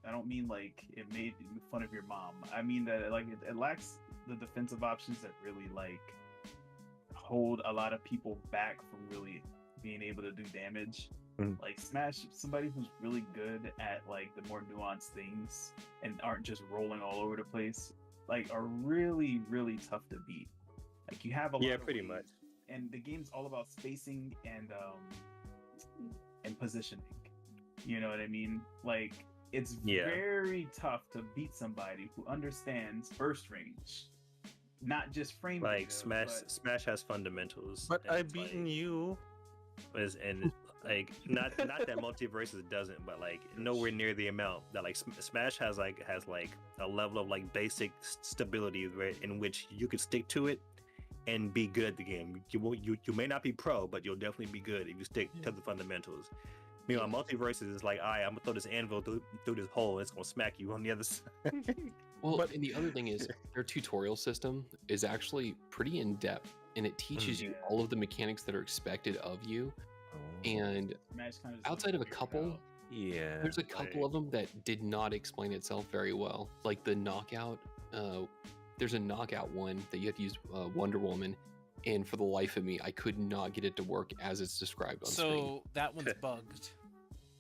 I don't mean like it made fun of your mom. I mean that like it lacks the defensive options that really like hold a lot of people back from really being able to do damage. Like Smash, somebody who's really good at like the more nuanced things and aren't just rolling all over the place, like are really tough to beat. Like you have a lot Yeah, of pretty ways, much. and the game's all about spacing and positioning. You know what I mean? Like it's Yeah. very tough to beat somebody who understands burst range, not just frame Like data, Smash, but- Smash has fundamentals. But and I've it's beaten like, you. and like not that Multiverses doesn't, but like nowhere near the amount that like Smash has a level of like basic stability in which you could stick to it and be good at the game. You may not be pro, but you'll definitely be good if you stick to the fundamentals. Meanwhile, Multiverses is like, I'm gonna throw this anvil through this hole, and it's gonna smack you on the other side. Well, But- and the other thing is their tutorial system is actually pretty in depth, and it teaches you Yeah. all of the mechanics that are expected of you. And Smash kind of outside of a couple, Yeah. there's a couple of them that did not explain itself very well. Like the knockout, there's a knockout one that you have to use Wonder Woman, and for the life of me, I could not get it to work as it's described on screen. So that one's bugged.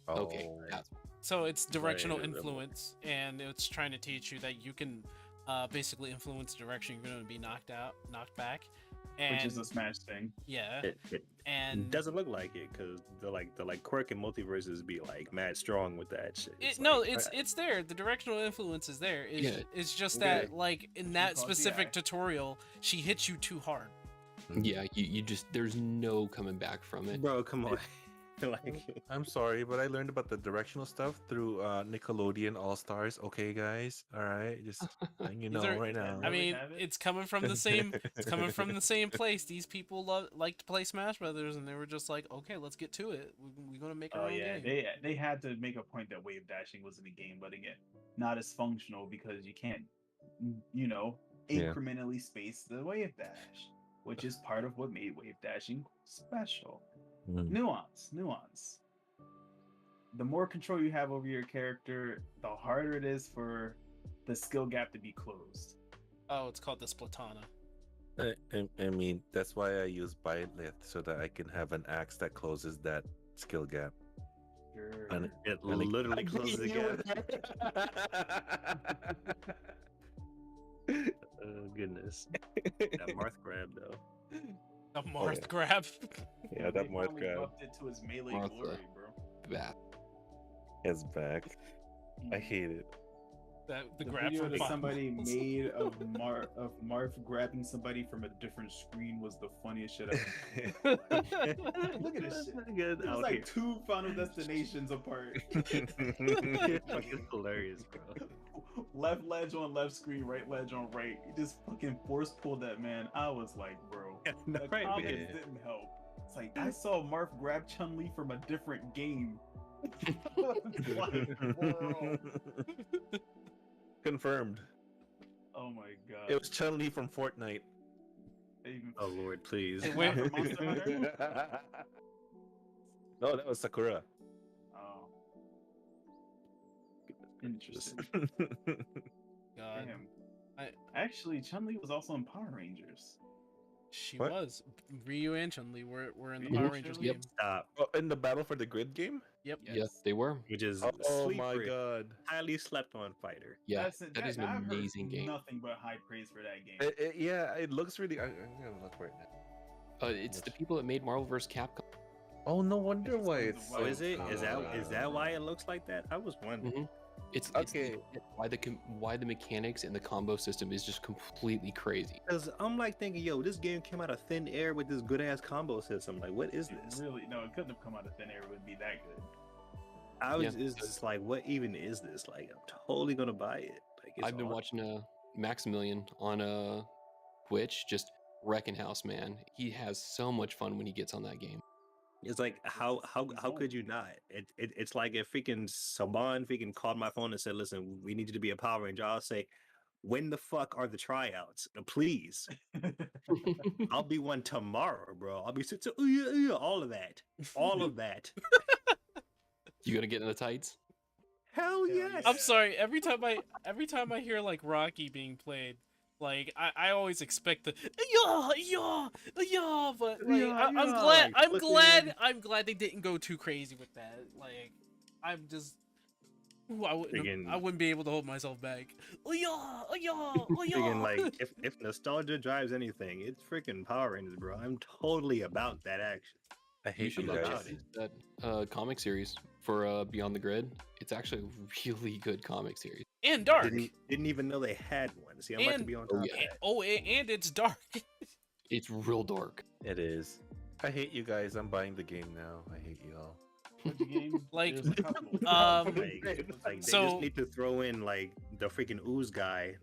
Okay, Oh. that's So it's directional Right. influence, and it's trying to teach you that you can basically influence the direction you're going to be knocked back, and which is a Smash thing. yeah, It and doesn't look like it because the quirk and Multiverses be like mad strong with that shit. it's there. The directional influence is there. It's just Okay. that like in that caught the specific eye. tutorial, she hits you too hard. yeah. You just there's no coming back from it. Bro, come on. Like, I'm sorry, but I learned about the directional stuff through Nickelodeon All Stars. Okay, guys. All right, just letting you These know are- right now. I Really mean, have it? it's coming from the same. It's coming from the same place. These people like to play Smash Brothers, and they were just like, okay, let's get to it. We're gonna make our Oh own yeah, game. they had to make a point that wave dashing was in the game, but again, not as functional because you can't, Yeah. incrementally space the wave dash, which is part of what made wave dashing special. Mm. Nuance. The more control you have over your character, the harder it is for the skill gap to be closed. Oh, it's called the Splatana. I mean, that's why I use Byleth so that I can have an axe that closes that skill gap. And it and literally closes the gap. Oh goodness. That Marth grab though. A Marth grab. Yeah, that Marth finally grab buffed it to his melee Martha. glory, bro. That is back. I hate it. The The grab video from that Final somebody Fantasy. made of Marth grabbing somebody from a different screen was the funniest shit ever. Look at this shit. Good It was out like two Final Destinations apart. here. Fucking hilarious, bro. Left ledge on left screen, right ledge on right. He just fucking force pulled that man. I was like, bro, No, the right, comments man. didn't help. It's like I saw Marth grab Chun-Li from a different game. I was like, bro. Confirmed. Oh my god. It was Chun-Li from Fortnite. Even- Oh Lord, please. Hey, wait. Not from Monster Hunter? No, that was Sakura. Oh. Interesting. God. Damn. I- Actually, Chun-Li was also in Power Rangers. She What? was. Ryu and Chun-Li were in the Mhm. Power Rangers Yep. game. Stop. Oh, in the Battle for the Grid game? Yep. Yeah, they were. Which is Oh sleeper, my god. highly slept on fighter. Yeah, That's that is an I've heard amazing game. Nothing but high praise for that game. Yeah, it looks really. I'm gonna look for it now. It's the people that made Marvel vs. Capcom. Oh, no wonder It's why the it's. way Oh, Well, is it? Is uh, that why it looks like that? I was wondering. It's Okay. why the mechanics and the combo system is just completely crazy. Because I'm like thinking, yo, this game came out of thin air with this good ass combo system. Like, what is this? Really, no, it couldn't have come out of thin air. It would be that good. I was Yeah. it's just like, what even is this? Like, I'm totally gonna buy it. Like, it's I've been awesome. watching Maximilian on Twitch, just wrecking house, man. He has so much fun when he gets on that game. It's like how He's could you not? It's like if freaking Saban freaking called my phone and said, "Listen, we need you to be a Power Ranger." I'll say, "When the fuck are the tryouts? Please, I'll be one tomorrow, bro. I'll be all of that, all of that." You gonna get in the tights? Hell Hell yes. I'm sorry. Every time I hear like Rocky being played, like I always expect the yeah, but like Yeah, I'm yeah, glad like I'm glad they didn't go too crazy with that. Like I'm just. Ooh, I wouldn't be able to hold myself back. Freaking like if nostalgia drives anything, it's freaking Power Rangers, bro. I'm totally about that action. I You hate should you look guys. at that comic series for Beyond the Grid. It's actually a really good comic series. And dark. Didn't even know they had one. See, I'm about to And- be on Oh, top yeah. of that. Oh, and it's dark. It's real dark. It is. I hate you guys. I'm buying the game now. I hate you all. What's the game? Like, There's a couple. Like they So- just need to throw in like the freaking ooze guy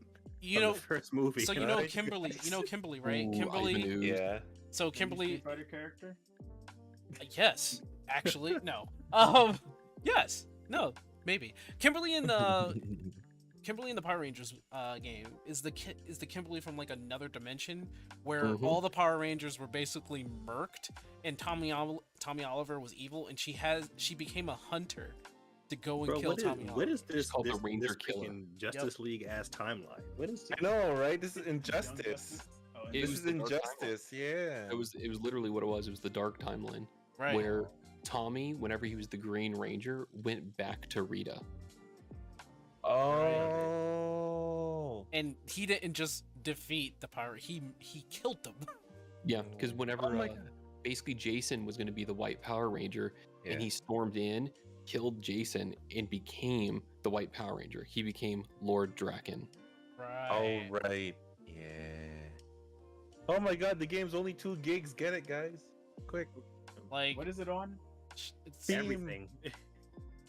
You from know, the first movie. so you know know Right. Kimberly. You know Kimberly, right? Ooh, Kimberly. Ivan Ooze. Yeah. So Any Kimberly. Street Fighter character? Yes, actually, no. Yes, no, maybe. Kimberly in the Power Rangers game is the Kimberly from like another dimension where Mhm. all the Power Rangers were basically murked and Tommy Oliver was evil and she became a hunter to go and Bro, kill what is, Tommy what Oliver. is this? called the This, Ranger this Killer. freaking Justice League ass timeline. What is I know, right? This is injustice. Justice? Oh, It This was is the Dark injustice. Yeah. It was literally what it was. It was the dark timeline Right. where Tommy, whenever he was the Green Ranger, went back to Rita. Oh. And he didn't just defeat the power; he killed them. Yeah, because whenever Oh my God. basically Jason was going to be the White Power Ranger, Yeah. and he stormed in, killed Jason, and became the White Power Ranger. He became Lord Draken. Right. Oh right. Yeah. Oh my god, the game's only 2 gigs. Get it, guys. Quick. Like What is it on? it's Steam. everything?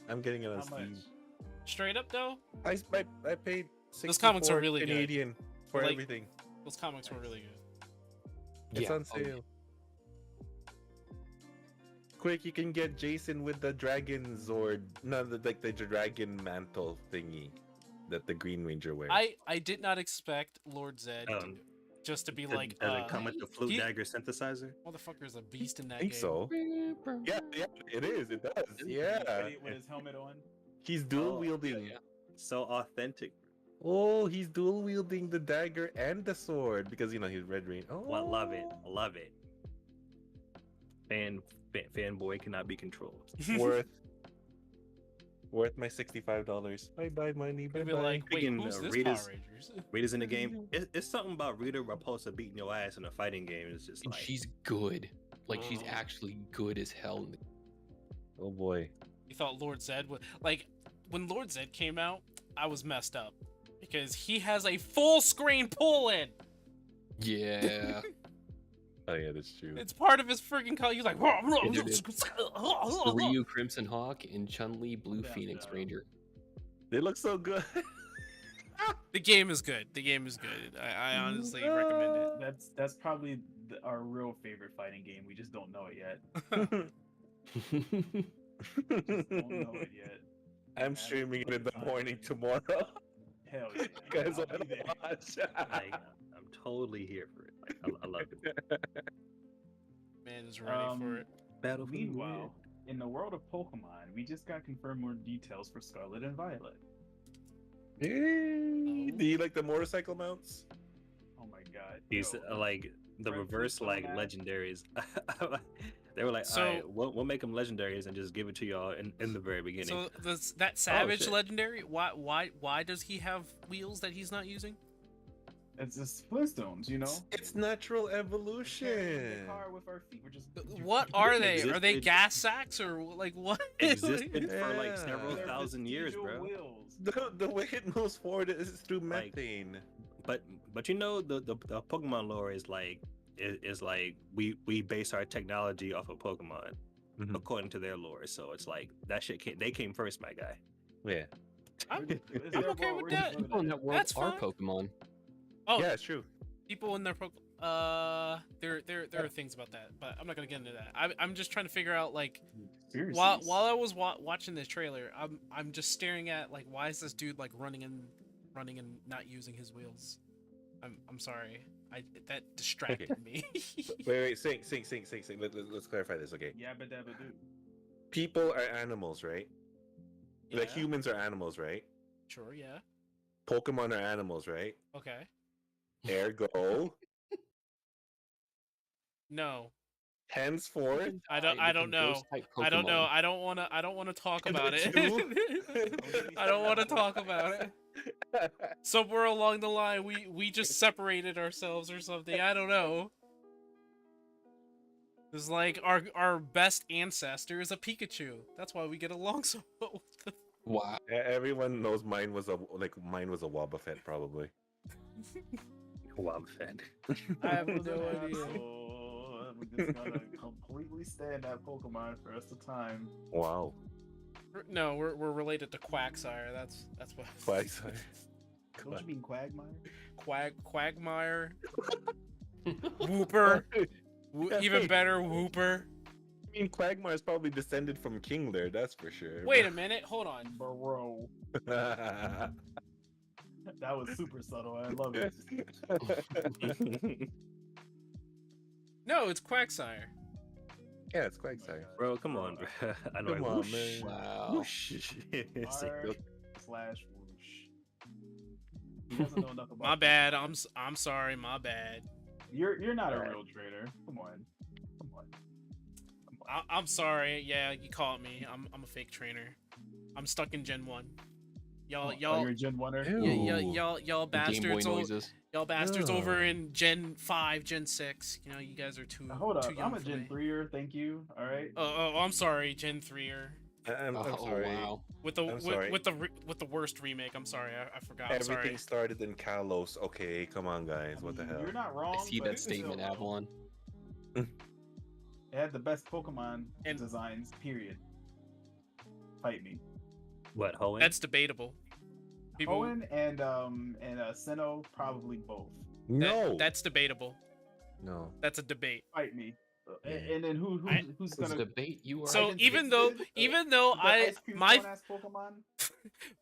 I'm getting it on How Steam. much? straight up though. I paid Those comics are 64 really good. Canadian for Like- everything. Those comics were really good. It's Yeah. on Oh, yeah. sale. Quick, you can get Jason with the dragon Zord, no, like the dragon mantle thingy that the Green Ranger wears. I did not expect Lord Zed just to be like Does it come with the flute he- dagger synthesizer? motherfucker's a beast in I that think game. so. Yeah, it is. It does. Yeah. With his helmet on. He's dual Oh, wielding. yeah. So authentic. Oh, he's dual wielding the dagger and the sword because he's Red Rain. Oh, Well, love it. Love it. Fanboy cannot be controlled. worth my $65. Bye money. Bye I'd be bye. like, wait, Freaking, who's this Rita's- Power Rangers? Rita's in the game. It's something about Rita Repulsa beating your ass in a fighting game. It's just And like she's good. Like she's Oh. actually good as hell. in the- Oh boy. You thought Lord Zed would like when Lord Zed came out, I was messed up because he has a full screen pull in. Yeah. Oh yeah, that's true. It's part of his freaking color. He's like, Ryu Crimson Hawk and Chun-Li Blue Yeah, Phoenix yeah. Ranger. They look so good. The game is good. The game is good. I honestly recommend it. That's probably our real favorite fighting game. We just don't know it yet. Don't know it yet. I'm streaming it in the morning tomorrow. Hell yeah. You guys I'll wanna be there. watch? like I'm totally here for it. Like, I love it. Man is ready for it. Battle for the Meanwhile, in the world of Pokemon, we just got confirmed more details for Scarlet and Violet. Yay. Do you like the motorcycle mounts? Oh my god. These yo. like the Red reverse Flintstone like ass. legendaries. They were like, So- all right, we'll make them legendaries and just give it to y'all in the very beginning. So that Savage shit. legendary, why does he have wheels that he's not using? It's just Flintstones, you know. It's natural Carrying evolution. the car with our feet. We're just. What are they? Are they Existed- gas sacks or like what? Existed for like Yeah. several They're thousand years, vestigial bro. Wheels. The way it moves forward is through Like- methane. But you know the Pokemon lore is like we base our technology off of Pokemon Mhm. according to their lore. So it's like that shit they came first, my guy. Yeah. I'm Is I'm there okay more- with we're that. just looking People in at that world That's are fine. Pokemon. Oh, Yeah, it's true. people in their there are things about that, but I'm not gonna get into that. I'm just trying to figure out like conspiracies. while I was watching this trailer, I'm just staring at like why is this dude like running and not using his wheels? I'm sorry. That distracted me. Wait, sync. Let's clarify this, okay? Yabba dabba doo. People are animals, right? Like Yeah, humans are animals, right? sure, yeah. Pokemon are animals, right? Okay. Ergo, No. henceforth, I don't know. I don't know. I don't want to talk And about the it. two- I don't want to talk about it. Somewhere along the line, we just separated ourselves or something. I don't know. It's like our best ancestor is a Pikachu. That's why we get along so well. Wow. Everyone knows mine was a Wobbuffet, probably. Wow, fan. I have Was no an idea. asshole. We're just gonna completely stand that Pokemon for the rest of time. Wow. No, we're related to Quagsire. That's what. Quagsire. Don't you mean Quagmire? Quagmire. Whooper. Even Hey. better, Whooper. I mean, Quagmire is probably descended from Kingler, that's for sure. Wait a minute. Hold on. Bro. minute. That was super subtle. I love it. No, it's Quagsire. Yeah, it's Quagsire. Bro, come on, bro. I know. Come I on, whoosh. man. Wow. Whoosh. It's like, R slash whoosh. He doesn't know enough about My bad. I'm sorry. My bad. You're not a Alright. real trader. Come on. I'm sorry. Yeah, you caught me. I'm a fake trainer. I'm stuck in Gen 1. Y'all you're a Gen 1er? Ew. y'all The Game Boy bastards noises. y'all bastards over Yeah. in Gen 5, Gen 6. You know, you guys are too Hold up. too young I'm a for Gen me. 3er. Thank you. All right. Oh, I'm sorry, Gen 3er. I'm Oh, sorry. wow. With the I'm sorry. with the worst remake. I'm sorry. I forgot. I'm Everything sorry. started in Kalos. Okay, come on, guys. I What the mean, hell? You're not wrong. I see but that it's still statement, low. Avalon. It had the best Pokemon And- designs. Period. Fight me. what, Hoenn? That's debatable. People, Owen and Sinnoh, probably both. No. that's debatable. No. That's a debate. Fight me. Yeah. And then who's This gonna debate you are. So can even fix though it. even though the I ice cream my cone-ass Pokemon?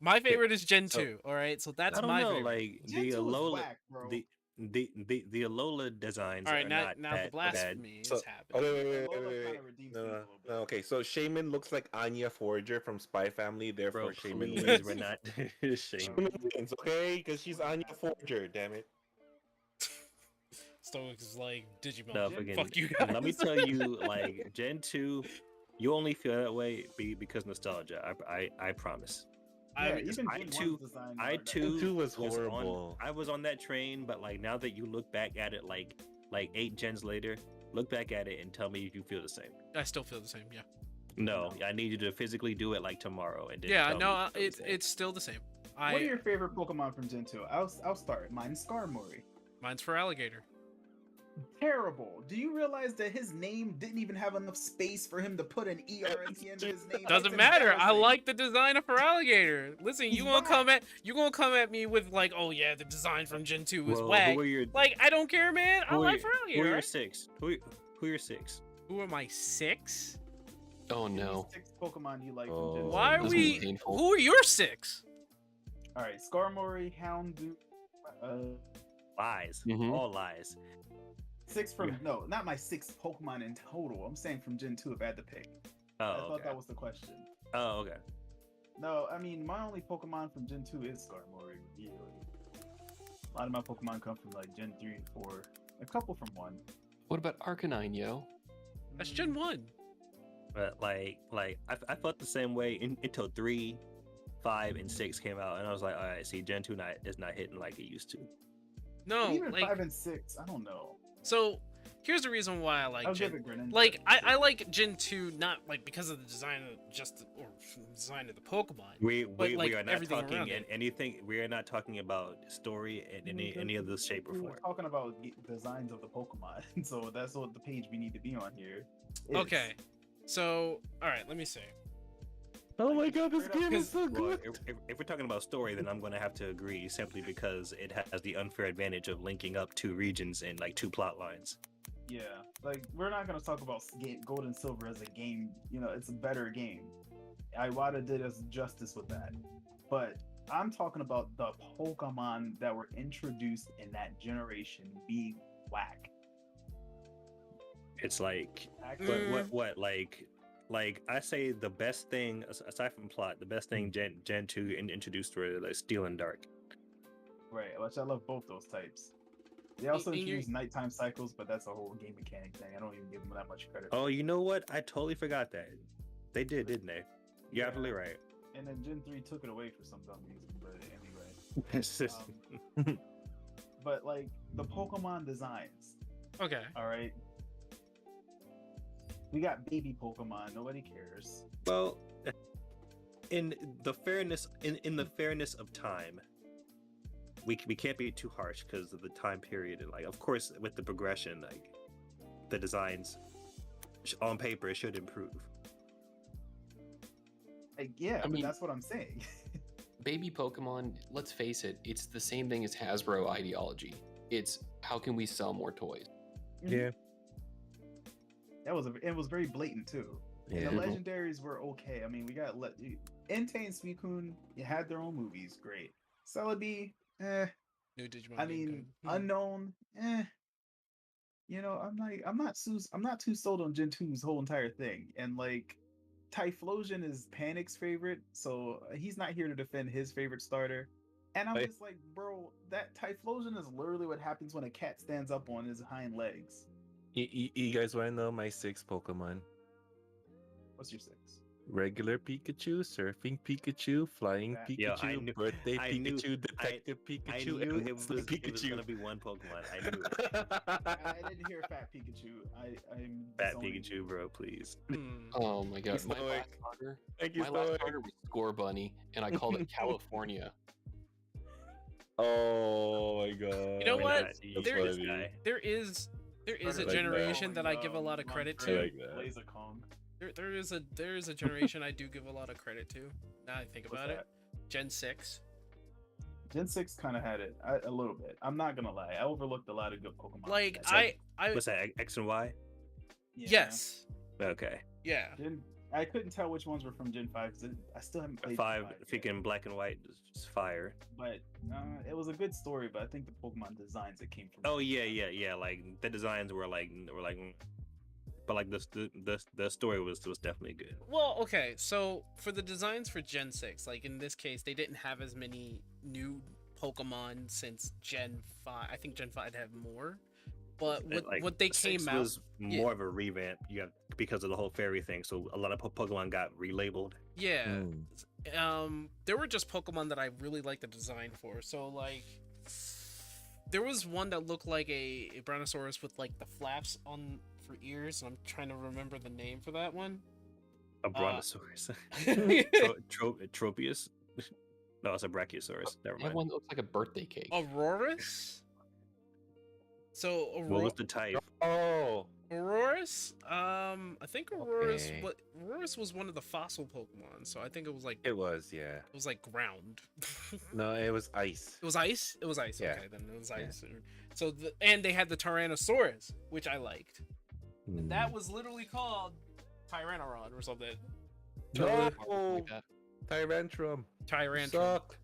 my favorite is Gen So- 2. All right, so that's I don't my know, favorite. like Gen 2 the is Alola, whack, bro. the Alola designs All right, are now not the bad. blasphemy So- is Oh, happening. wait. Alola kinda redeems No, things a no, little bit. no. Okay, so Shaman looks like Anya Forger from Spy Family, therefore Bro, Shaman please, wins. we're not Um, Shaman. Wins, okay? Because she's Anya Forger, damn it. Stoics is like Digimon. No, Gen- again, Fuck you guys. let me tell you, like Gen 2, you only feel that way because nostalgia. I promise. Yeah, I'm- even I Gen 1's too- designs I aren't that too good. 2 was on, horrible. I was on that train, but like now that you look back at it, like 8 gens later, look back at it and tell me if you feel the same. I still feel the same. Yeah. No, I need you to physically do it like tomorrow, and then Yeah. tell me No, if you feel the same. it's still the same. What are your favorite Pokemon from Gen 2? I'll start. Mine's Skarmory. Mine's for alligator. Terrible. Do you realize that his name didn't even have enough space for him to put an ER at the end of his name? Doesn't That's matter. I embarrassing. like the design for alligator. Listen, He's you gonna whack. come at me with like, oh yeah, the design from Gen 2 is Well, whack. who are your Like, I don't care, man. I who are like your- for who are alligator. your Right? 6? Who are your 6? Who are my 6? Oh Give me no. 6 Pokemon you like Oh. from Gen 2. Why are This is we? painful. Who are your 6? All right, Skarmory, Houndoom, Lies. Mhm. All lies. 6 from no, not my 6 Pokemon in total. I'm saying from Gen 2 if I had to pick. I Oh, thought okay. that was the question. Oh, okay. No, I mean my only Pokemon from Gen 2 is Skarmory. Really. A lot of my Pokemon come from like Gen 3 and 4. A couple from 1. What about Arcanine, yo? That's Gen 1. But I felt the same way until 3, 5, and 6 came out, and I was like, all right, see, Gen 2 is not hitting like it used to. No, Even like 5 and 6, I don't know. so. Here's the reason why I like I'll Gen. give it Greninja. Like I like Gen 2 not like because of the design of design of the Pokemon. We like, are not everything talking around in it. anything. We are not talking about story in any of the shape or We form. were talking about designs of the Pokemon, so that's what the page we need to be on here. is. Okay, so all right, let me see. Oh my god, this Straight up, game is so Well, good. if we're talking about story, then I'm going to have to agree simply because it has the unfair advantage of linking up 2 regions and like 2 plot lines. Yeah, like we're not gonna talk about Gold and Silver as a game. You know, it's a better game. Iwata did us justice with that, but I'm talking about the Pokemon that were introduced in that generation being whack. It's like Actually, what like I say the best thing aside from plot, the best thing Gen 2 introduced were like Steel and Dark. right? Which I love both those types. They also And you're- introduced nighttime cycles, but that's a whole game mechanic thing. I don't even give them that much credit. Oh, you know what? I totally forgot that. They did, didn't they? You're Yeah. absolutely right. And then Gen 3 took it away for some dumb reason, but anyway. It's just- But like the Pokemon designs, Okay, all right. We got baby Pokemon. Nobody cares. well, in the fairness in the fairness of time, we can't be too harsh because of the time period. And like, of course, with the progression, like the designs on paper should improve. Like, yeah, I but mean- that's what I'm saying. Baby Pokemon, let's face it, it's the same thing as Hasbro ideology. It's how can we sell more toys? Yeah. It was very blatant too. And Yeah. the legendaries were okay. I mean, we got Entei and Suicune. You had their own movies, great. Celebi, new Digimon. I game mean, code. Unknown, You know, I'm not too sold on Gen 2's whole entire thing. And like, Typhlosion is Panic's favorite, so he's not here to defend his favorite starter. And I'm Hey. just like, bro, that Typhlosion is literally what happens when a cat stands up on his hind legs. You guys want to know my 6 Pokemon? What's your 6? Regular Pikachu, Surfing Pikachu, Flying That- Pikachu, Yo, I knew- Birthday I knew- Pikachu, Detective I Pikachu, knew and it was Whistling gonna be one Pokemon. I knew it. I didn't hear Fat Pikachu. I'm Fat disowning Pikachu, you. bro, please. Hmm. Oh my god, He's my stoic. last starter, Thank you, my last Stoic. starter was Score Bunny, and I called it California. Oh my god. You know Why what? not? You There this is- guy. There is a like that. generation that I give a lot of credit I to. like that. Laser Kong. There is a generation I do give a lot of credit to. Now I think What's about it. that? Gen 6. Gen 6 kind of had it a little bit. I'm not gonna lie. I overlooked a lot of good Pokemon. Like in that I What's that? X and Y? Yeah. yes. Okay. Yeah. I couldn't tell which ones were from Gen 5 because I still haven't played Gen 5, 5 yet. freaking black and white, is fire. But it was a good story. But I think the Pokemon designs that came from. Oh yeah. Like the designs were like, but like the story was definitely good. Well, okay. So for the designs for Gen 6, like in this case, they didn't have as many new Pokemon since Gen 5. I think Gen 5 had more. But what they came 6 out was yeah. more of a revamp. You have because of the whole fairy thing. So a lot of Pokemon got relabeled. Yeah. Mm. There were just Pokemon that I really liked the design for. So like there was one that looked like a Brontosaurus with like the flaps on for ears, and I'm trying to remember the name for that one. A Brontosaurus. Tropius. No, it's a Brachiosaurus. Never That mind. one looks like a birthday cake. Aurorus? So What was the type? Oh, Aurorus? I think Aurorus Okay. Aurorus was one of the fossil Pokemon, so I think it was like it was, yeah. it was like ground. No, it was ice. It was ice. It was ice. Yeah. Okay, then it was Yeah. ice. So and they had the Tyrannosaurus, which I liked. Mm. That was literally called Tyrannosaurus or something. No, Like that. Tyrantrum. Tyrantrum. Suck.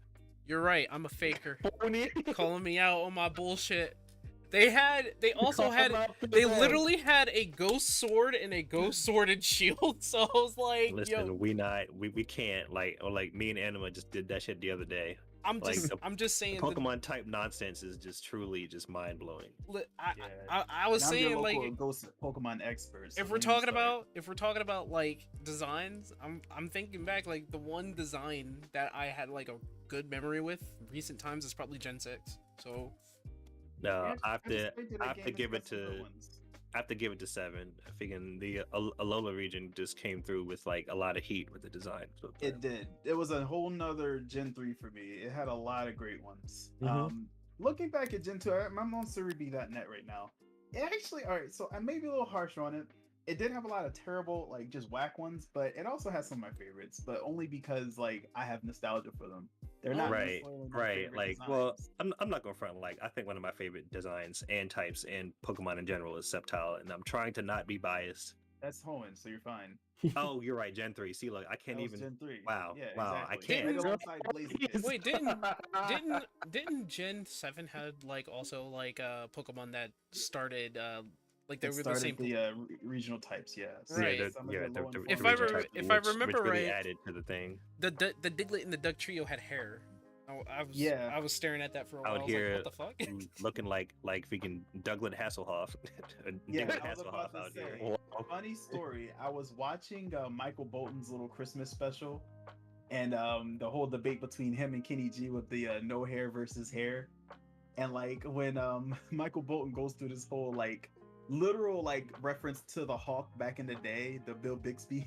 You're right. I'm a faker. Pony. Calling me out on my bullshit. They also had. Come out to the They bed. literally had a ghost sword and a ghost sword and shield. So I was like, Listen, yo, we can't like me and Anima just did that shit the other day. Like, the I'm just saying that Pokemon type nonsense is just truly just mind blowing. Yeah. I was And I'm your saying local like Ghost Pokemon expert. So if we're don't even talking start. about like designs, I'm thinking back like the one design that I had like a good memory with recent times is probably Gen 6. So No, I have I just to played through I that have game to and give got it some good to ones. I have to give it to 7. I think the Alola region just came through with like a lot of heat with the design. So It did. It was a whole nother Gen 3 for me. It had a lot of great ones. Mhm. Looking back at Gen 2, I'm on SuriB.net right now. It actually, all right, so I may be a little harsh on it. It did have a lot of terrible, like just whack ones, but it also has some of my favorites, but only because like I have nostalgia for them. They're not right, necessarily my right. favorite Like, well, designs. I'm not going front. Like, I think one of my favorite designs and types in Pokemon in general is Sceptile, and I'm trying to not be biased. That's Hoenn, so you're fine. Oh, you're right, Gen 3. See, look, I can't That was even. Gen 3. Wow, Yeah, wow, I exactly. can't. Right Didn't- alongside Blaziken. wait, didn't Gen 7 had like also like Pokemon that started like they It were the same started the regional types, yeah. So Right. some of the low The If informed I region re- type, designs. if I which remember really right, added to the thing. the Diglett and the Duck trio had hair. Yeah. I was staring at that for a while. Out I was here like, what the fuck? looking like freaking Douglas Hasselhoff. Yeah, Douglas I was about Hasselhoff to out say. here. Funny story. I was watching Michael Bolton's little Christmas special, and the whole debate between him and Kenny G with the no hair versus hair, and like when Michael Bolton goes through this whole like literal like reference to the Hawk back in the day, the Bill Bixby,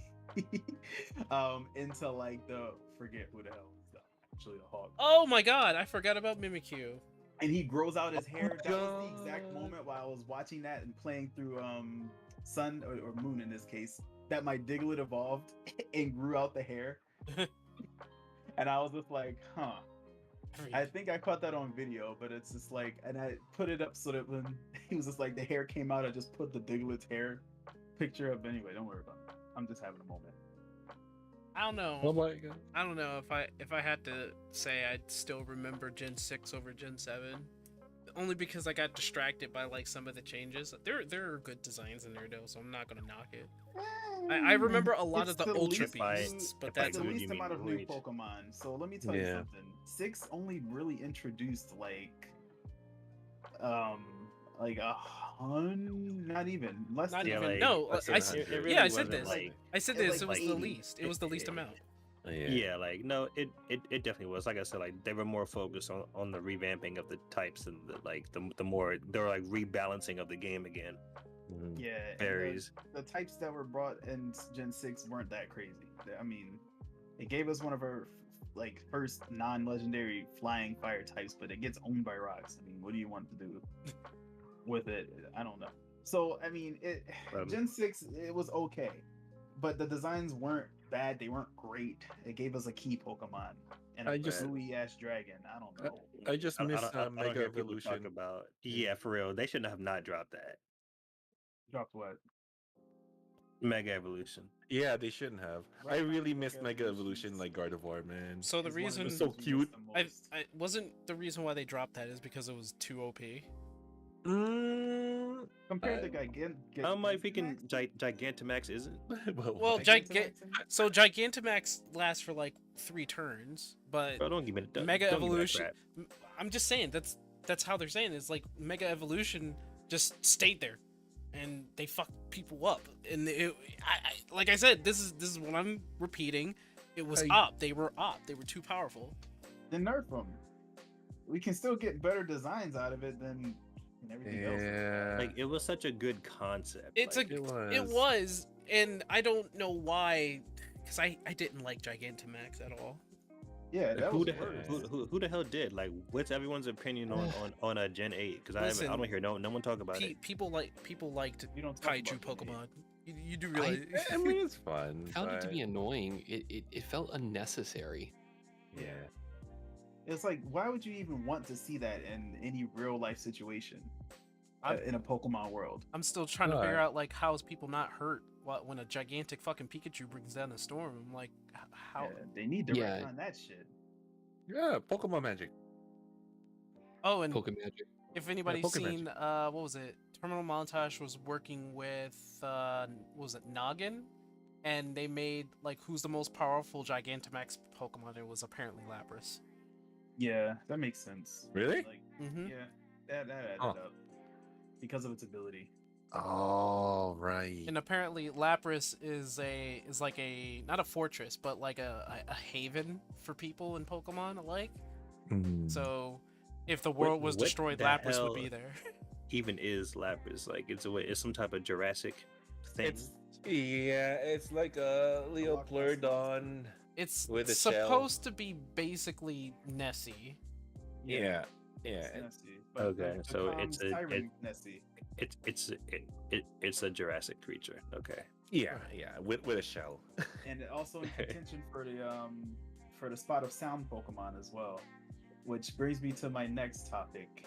into like the forget who the hell was actually the Hawk. Oh my god, I forgot about Mimikyu. And he grows out his hair. my That was the exact God. moment while I was watching that and playing through Sun or Moon in this case, that my Diglett evolved and grew out the hair. And I was just like, huh. I think I caught that on video, but it's just like, and I put it up so that when he was just like the hair came out, I just put the Diglett's hair picture up. Anyway, don't worry about it. I'm just having a moment. I don't know. Oh my god. I don't know if I had to say I'd still remember Gen 6 over Gen 7. Only because I got distracted by like some of the changes. There are good designs in there though, so I'm not gonna knock it. I remember a lot of It's the Ultra least- Beasts, but if I that's the could, least you mean amount of new Wait. Pokemon. So let me tell you Yeah. something. 6 only really introduced like not even less not than Yeah, even like, no. less I, than s- 100. It yeah, I really said wasn't this. like I said It's this. like It was the 80. least. It was the least amount. yeah, like no, it definitely was. Like I said, like they were more focused on the revamping of the types and the more they were like rebalancing of the game again. Mhm. Yeah, and Berries. the types that were brought in Gen 6 weren't that crazy. I mean, it gave us one of our like first non-legendary flying fire types, but it gets owned by rocks. I mean, what do you want to do with it? I don't know. So I mean, Gen 6 it was okay, but the designs weren't bad. They weren't great. It gave us a key Pokemon and I a just- gooey ass dragon. I don't know. I just miss I don't Mega hear people talk Evolution. about. Yeah, for real, they shouldn't have not dropped that Dropped what? Mega Evolution. Yeah, they shouldn't have. Right I now, really Mega miss Mega Evolutions Evolution like Gardevoir, man. So the It's one of reason the It's so things we miss cute. the most. I wasn't the reason why they dropped that is because it was too OP. Mm, Compared to I- How am I thinking Gigantamax? Gigantamax isn't? Well, Gigantamax? So Gigantamax lasts for like 3 turns, but Bro, don't give me the Mega don't give me that Evolution. crap. I'm just saying that's how they're saying it. It's like Mega Evolution just stayed there, and they fucked people up. And like I said, this is what I'm repeating. It was op. They were op. They were too powerful. Then nerf them. We can still get better designs out of it than everything else. Yeah. Like it was such a good concept. It's like, it was, and I don't know why, because I didn't like Gigantamax at all. Yeah, that who was the hell, worse. who the hell did? Like, what's everyone's opinion on a Gen 8? Because I Listen, don't hear no one talk about it. People liked You don't talk kaiju about Gen 8. Pokemon. You do realize? I mean, it's fun. Found it to but- be annoying. It felt unnecessary. Yeah. It's like, why would you even want to see that in any real life situation in a Pokemon world? I'm still trying to figure Right. out like how is people not hurt when a gigantic fucking Pikachu brings down a storm. I'm like, how? Yeah, they need to Yeah. retcon that shit. Yeah, Pokemon Magic. Oh, and Pokemagic. if anybody's Pokemon seen, what was it? Terminal Montage was working with, what was it, Noggin? And they made like who's the most powerful Gigantamax Pokemon? It was apparently Lapras. Yeah, that makes sense. Really? Like, Mm-hmm. yeah, that added Huh. up because of its ability. Oh, right. And apparently, Lapras is like a not a fortress, but like a haven for people in Pokemon alike. Mm. So, if the What- world was what destroyed, the Lapras would hell? be there. Even is Lapras like it's some type of Jurassic thing? It's like a Loch Ness Leopleurodon It's with a shell. supposed to be basically Nessie. Yeah, It's yeah. Nessie, but Okay, the so calm Siren Nessie. it's a Jurassic creature. Okay. Yeah, with a shell. And also in contention for the spot of sound Pokemon as well. Which brings me to my next topic.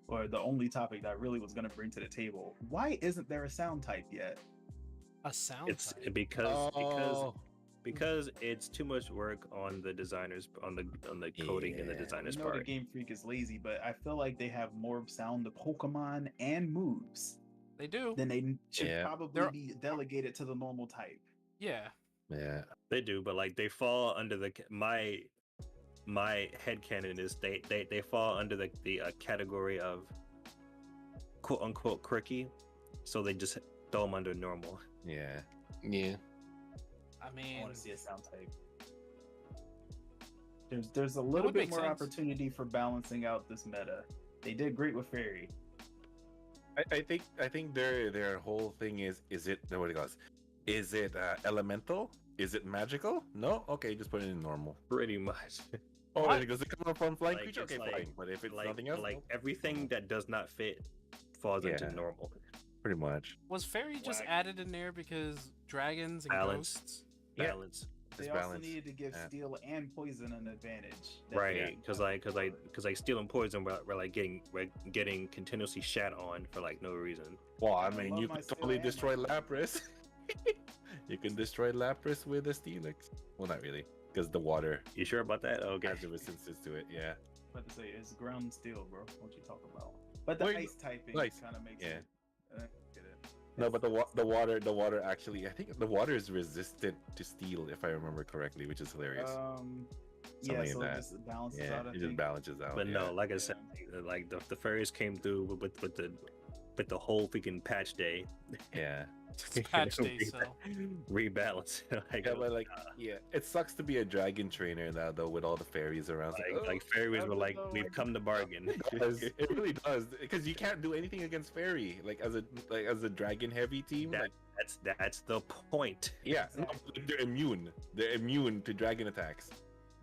Or the only topic that I really was gonna bring to the table. Why isn't there a sound type yet? A sound It's type. because it's too much work on the designers on the coding and the Yeah. designers I know the part. Game Freak is lazy, but I feel like they have more sound of Pokemon and moves They do. than they should Yeah. probably They're- be delegated to the normal type. Yeah. Yeah. They do, but like they fall under my headcanon is they fall under the category of quote unquote quirky, so they just throw them under normal. Yeah. Yeah. I I mean, want to see a sound type. There's a little would bit make more sense. opportunity for balancing out this meta. They did great with Fairy. I think their whole thing is it what it goes? Is it elemental? Is it magical? No? Okay, just put it in normal. Pretty much. Oh, What? and it goes to come up on flying Like, creature? it's Okay, like- fine. But if it's nothing else, like nope. everything that does not fit falls into Yeah. normal. Pretty much. was Fairy just Whack. added in there because dragons and Balance. ghosts? Yeah. Balance. They It's also balance. needed to give Yeah. Steel and Poison an advantage. that Right, they- because like Steel and Poison we're like getting continuously shat on for like no reason. Well, I I mean, love you my can Steel totally and my destroy Poison. Lapras. You can destroy Lapras with a Steelix. Well, not really, because the water You sure about that? Okay. has the resistance to it. Yeah. About to say it's ground steel, bro. What you talking about? But the Wait, ice typing nice. kind of makes Yeah. it. Get it. No, but the water actually, I think the water is resistant to steel, if I remember correctly, which is hilarious. Yeah, Something like so that. it just balances Yeah, out. I it just think. balances out. But yeah. no, like I said, like the fairies came through with the whole freaking patch day. Yeah. It's patch day, so rebalance. Like, Yeah, but like, yeah, it sucks to be a dragon trainer now, though, with all the fairies around. It's like fairies were Even like, though, we've like, come to bargain. it does. It really does, because you can't do anything against fairy, like as a dragon heavy team. That- Like, That's the point. yeah, no, they're immune. They're immune to dragon attacks.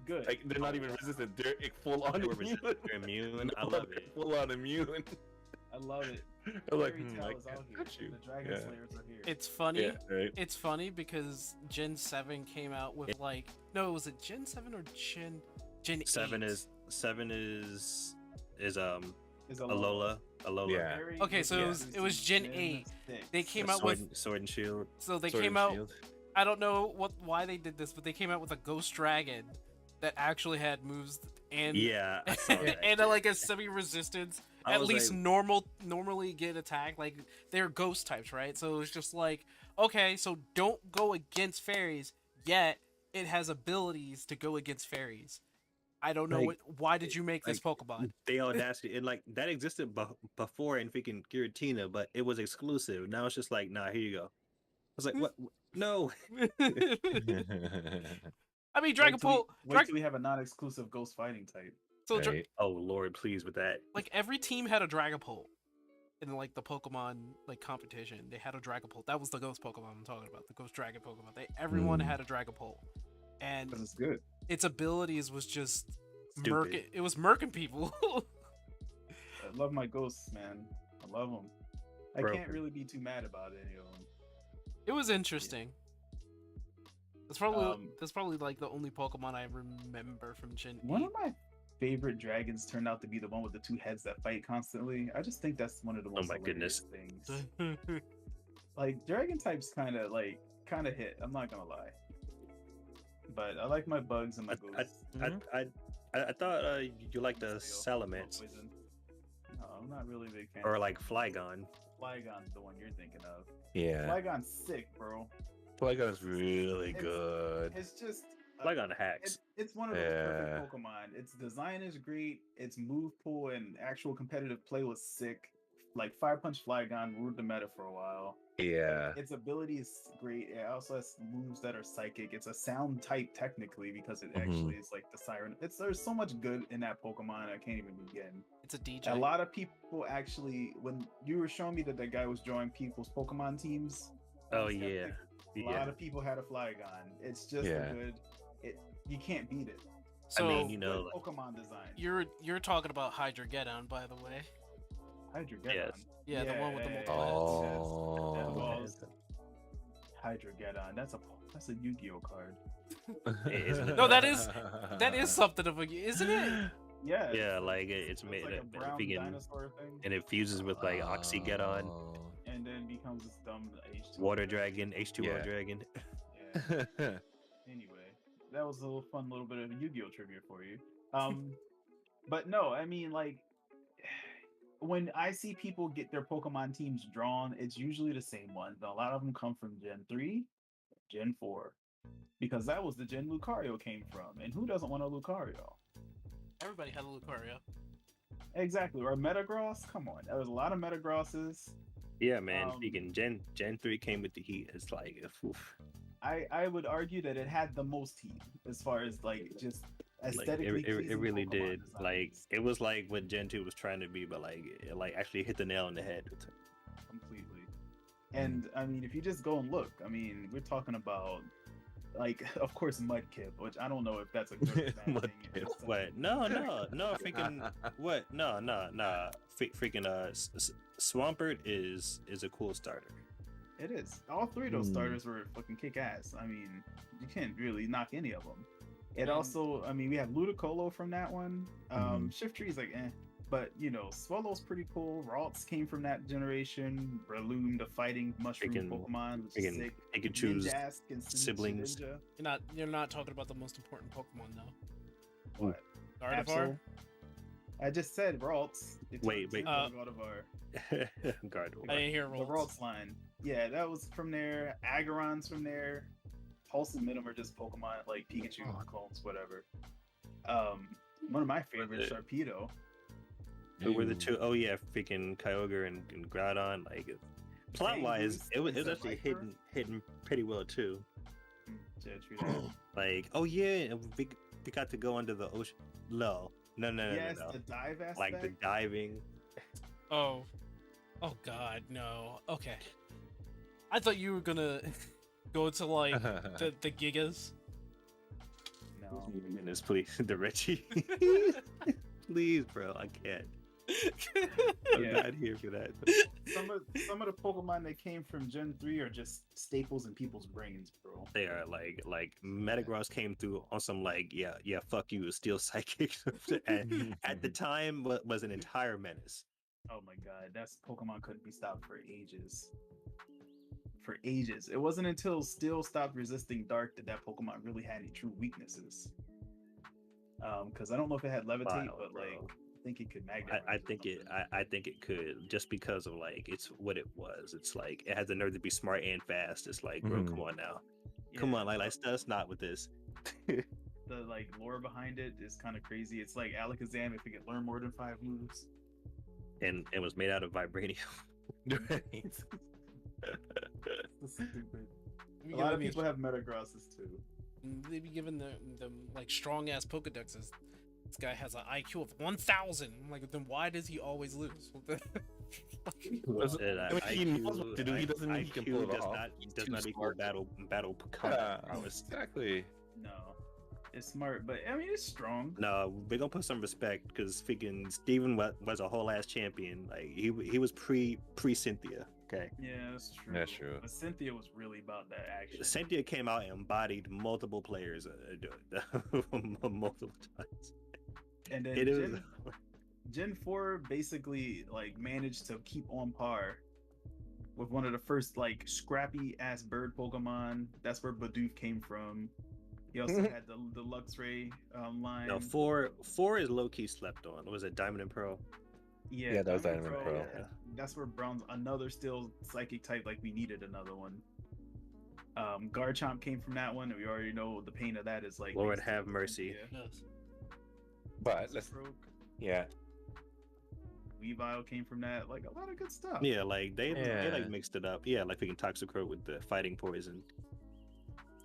Good. Like they're not even resistant. They're full on They're immune. immune. I love it. Full on immune. I love it. I'm like, Fairy Tail I is out can't here. touch you. The Dragon Yeah. Slayers are here. it's funny. Yeah, right. It's funny because Gen 7 came out with like was it Gen 7 or Gen 8? Seven is Is Alola. Yeah. Very Okay, so good it was Gen 8. They came out with Sword and Shield. so they Sword came and out Shield. I don't know why they did this, but they came out with a ghost dragon that actually had moves and Yeah, I saw that. and like a semi-resistance. I At was least like- normally get attacked. Like they're ghost types, right? So it's just like, okay, so don't go against fairies. Yet it has abilities to go against fairies. I don't know Like, why did you make this Pokemon? The audacity, and like that existed before in freaking Giratina, but it was exclusive. Now it's just like, nah, here you go. I was like, what? No. I mean, Dragon Pult. Wait till we have a non-exclusive ghost fighting type. So Right. Oh Lord, please with that. like every team had a Dragapult in like the Pokemon like competition. They had a Dragapult. That was the ghost Pokemon I'm talking about, the ghost dragon Pokemon. Everyone Mm. had a Dragapult, and Because it's good. its abilities was just Stupid. It was murking people. I love my ghosts, man. I love them. I Bro. can't really be too mad about any of them. It was interesting. That's probably like the only Pokemon I remember from Gen 8. One of my favorite dragons turned out to be the one with the two heads that fight constantly. I just think that's one of the most my hilarious goodness. things. Like dragon types kind of hit. I'm not gonna lie, but I like my bugs and my ghosts. I thought you liked the Steel, Salamence Poison. No, I'm not really a big fan. or like Flygon. Flygon's the one you're thinking of. Yeah. Flygon's sick, bro. Flygon is really It's- good. It's just Flygon hacks. It's one of those perfect Yeah. Pokemon. Its design is great. Its move pool and actual competitive play was sick. Like Fire Punch Flygon ruled the meta for a while. Yeah. Its ability is great. It also has moves that are psychic. It's a sound type technically because it actually is like the siren. There's so much good in that Pokemon. I can't even begin. It's a DJ. A lot of people actually, when you were showing me that guy was drawing people's Pokemon teams. Oh on yeah, Skeptic, a lot of people had a Flygon. It's just Yeah. a good. You can't beat it. So I mean, you know, Good Pokemon design. you're talking about Hydra by the way. Hydra Yes. Yeah, the one with the multiple Oh. Hydra That's a Yu-Gi-Oh card. No, that is something of a, isn't it? Yeah. yeah, like it's made like a brown vegan, dinosaur thing, and it fuses with like Oxygeddon, and then becomes this dumb H2O Water Dragon, H2O Yeah. Dragon. Yeah. Anyway, that was a little fun little bit of Yu-Gi-Oh trivia for you. But no, I mean, like, when I see people get their Pokemon teams drawn, it's usually the same ones. A lot of them come from Gen 3, Gen 4, because that was the Gen Lucario came from. And who doesn't want a Lucario? Everybody had a Lucario. Exactly. Or Metagross. Come on, there was a lot of Metagrosses. Yeah, man. Um, Speaking Gen 3 came with the heat. It's like, oof. I would argue that it had the most heat as far as like just Like, aesthetically. it really Pokemon did. Like designs. it was like what Gen 2 was trying to be, but like it like actually hit the nail on the head. Completely. And I mean, if you just go and look, I mean, we're talking about, like, of course, Mudkip, which I don't know if that's a good or bad Mudkip. thing. What? No, freaking what? No. Freaking Swampert is a cool starter. It is. All three of those starters were fucking kick ass. I mean, you can't really knock any of them. It also, I mean, we have Ludicolo from that one. Shift Tree's like, but you know, Swallow's pretty cool. Ralts came from that generation. Breloom, the fighting mushroom Pokemon, which is sick. Pikachu's Ninjask and siblings. Ninja. You're not talking about the most important Pokemon though. What? Gardevoir? Absol. I just said Ralts. Wait. Gardevoir. Gardevoir. I didn't hear The Ralts line. Yeah, that was from there. Aggron's from there. Pulse and Minim are just Pokemon like Pikachu clones, whatever. One of my favorites, Sharpedo. Who were the two? Oh yeah, freaking Kyogre and Groudon. Like plot wise, it was actually hidden pretty well too. Yeah, true that. Like, oh yeah, we got to go under the ocean. No. Yes, the dive aspect. Like the diving. Oh God, no. Okay. I thought you were gonna go to like the Gigas. No. Goodness, please, the Reggie. Please, bro, I can't. I'm not here for that. Some of the Pokemon that came from Gen 3 are just staples in people's brains, bro. They are like Metagross came through on some like yeah fuck you, Steel Psychic, and at the time was an entire menace. Oh my god, that Pokemon couldn't be stopped for ages. For ages. It wasn't until Steel stopped resisting Dark that Pokemon really had any true weaknesses. Because I don't know if it had Levitate, but Bro. like I think it could magnetize. I think it could, just because of like it's what it was. It's like it has the nerve to be smart and fast. It's like, bro, come on now, come on, like let's not with this. The like lore behind it is kind of crazy. It's like Alakazam if it could learn more than 5 moves. And it was made out of vibranium. It's stupid. A lot of people have Metagrosses too. They be giving the like strong ass Pokedexes. This guy has an IQ of 1,000. I'm like, then why does he always lose? He knows what to do. He doesn't mean he can pull it off. Does not equal battle prowess. Exactly. No, it's smart, but I mean it's strong. No, we're gonna put some respect because freaking Steven was a whole ass champion. Like he was pre Cynthia. Okay. Yeah, that's true. That's true. But Cynthia was really about that action. Cynthia came out and embodied multiple players multiple times. And then It is. Gen 4 basically like managed to keep on par with one of the first like scrappy ass bird Pokemon. That's where Bidoof came from. He also had the Luxray line. No, four is low key slept on. Was it Diamond and Pearl? Yeah, that was Diamond and Pearl. That's where Brown's another still psychic type. Like we needed another one. Garchomp came from that one. We already know the pain of that is like. Lord basically have the mercy. Cynthia. Yes. But let's Stroke. yeah. Weavile came from that. Like a lot of good stuff. Yeah, like they Yeah. like mixed it up. Yeah, like freaking Toxicroak with the fighting poison.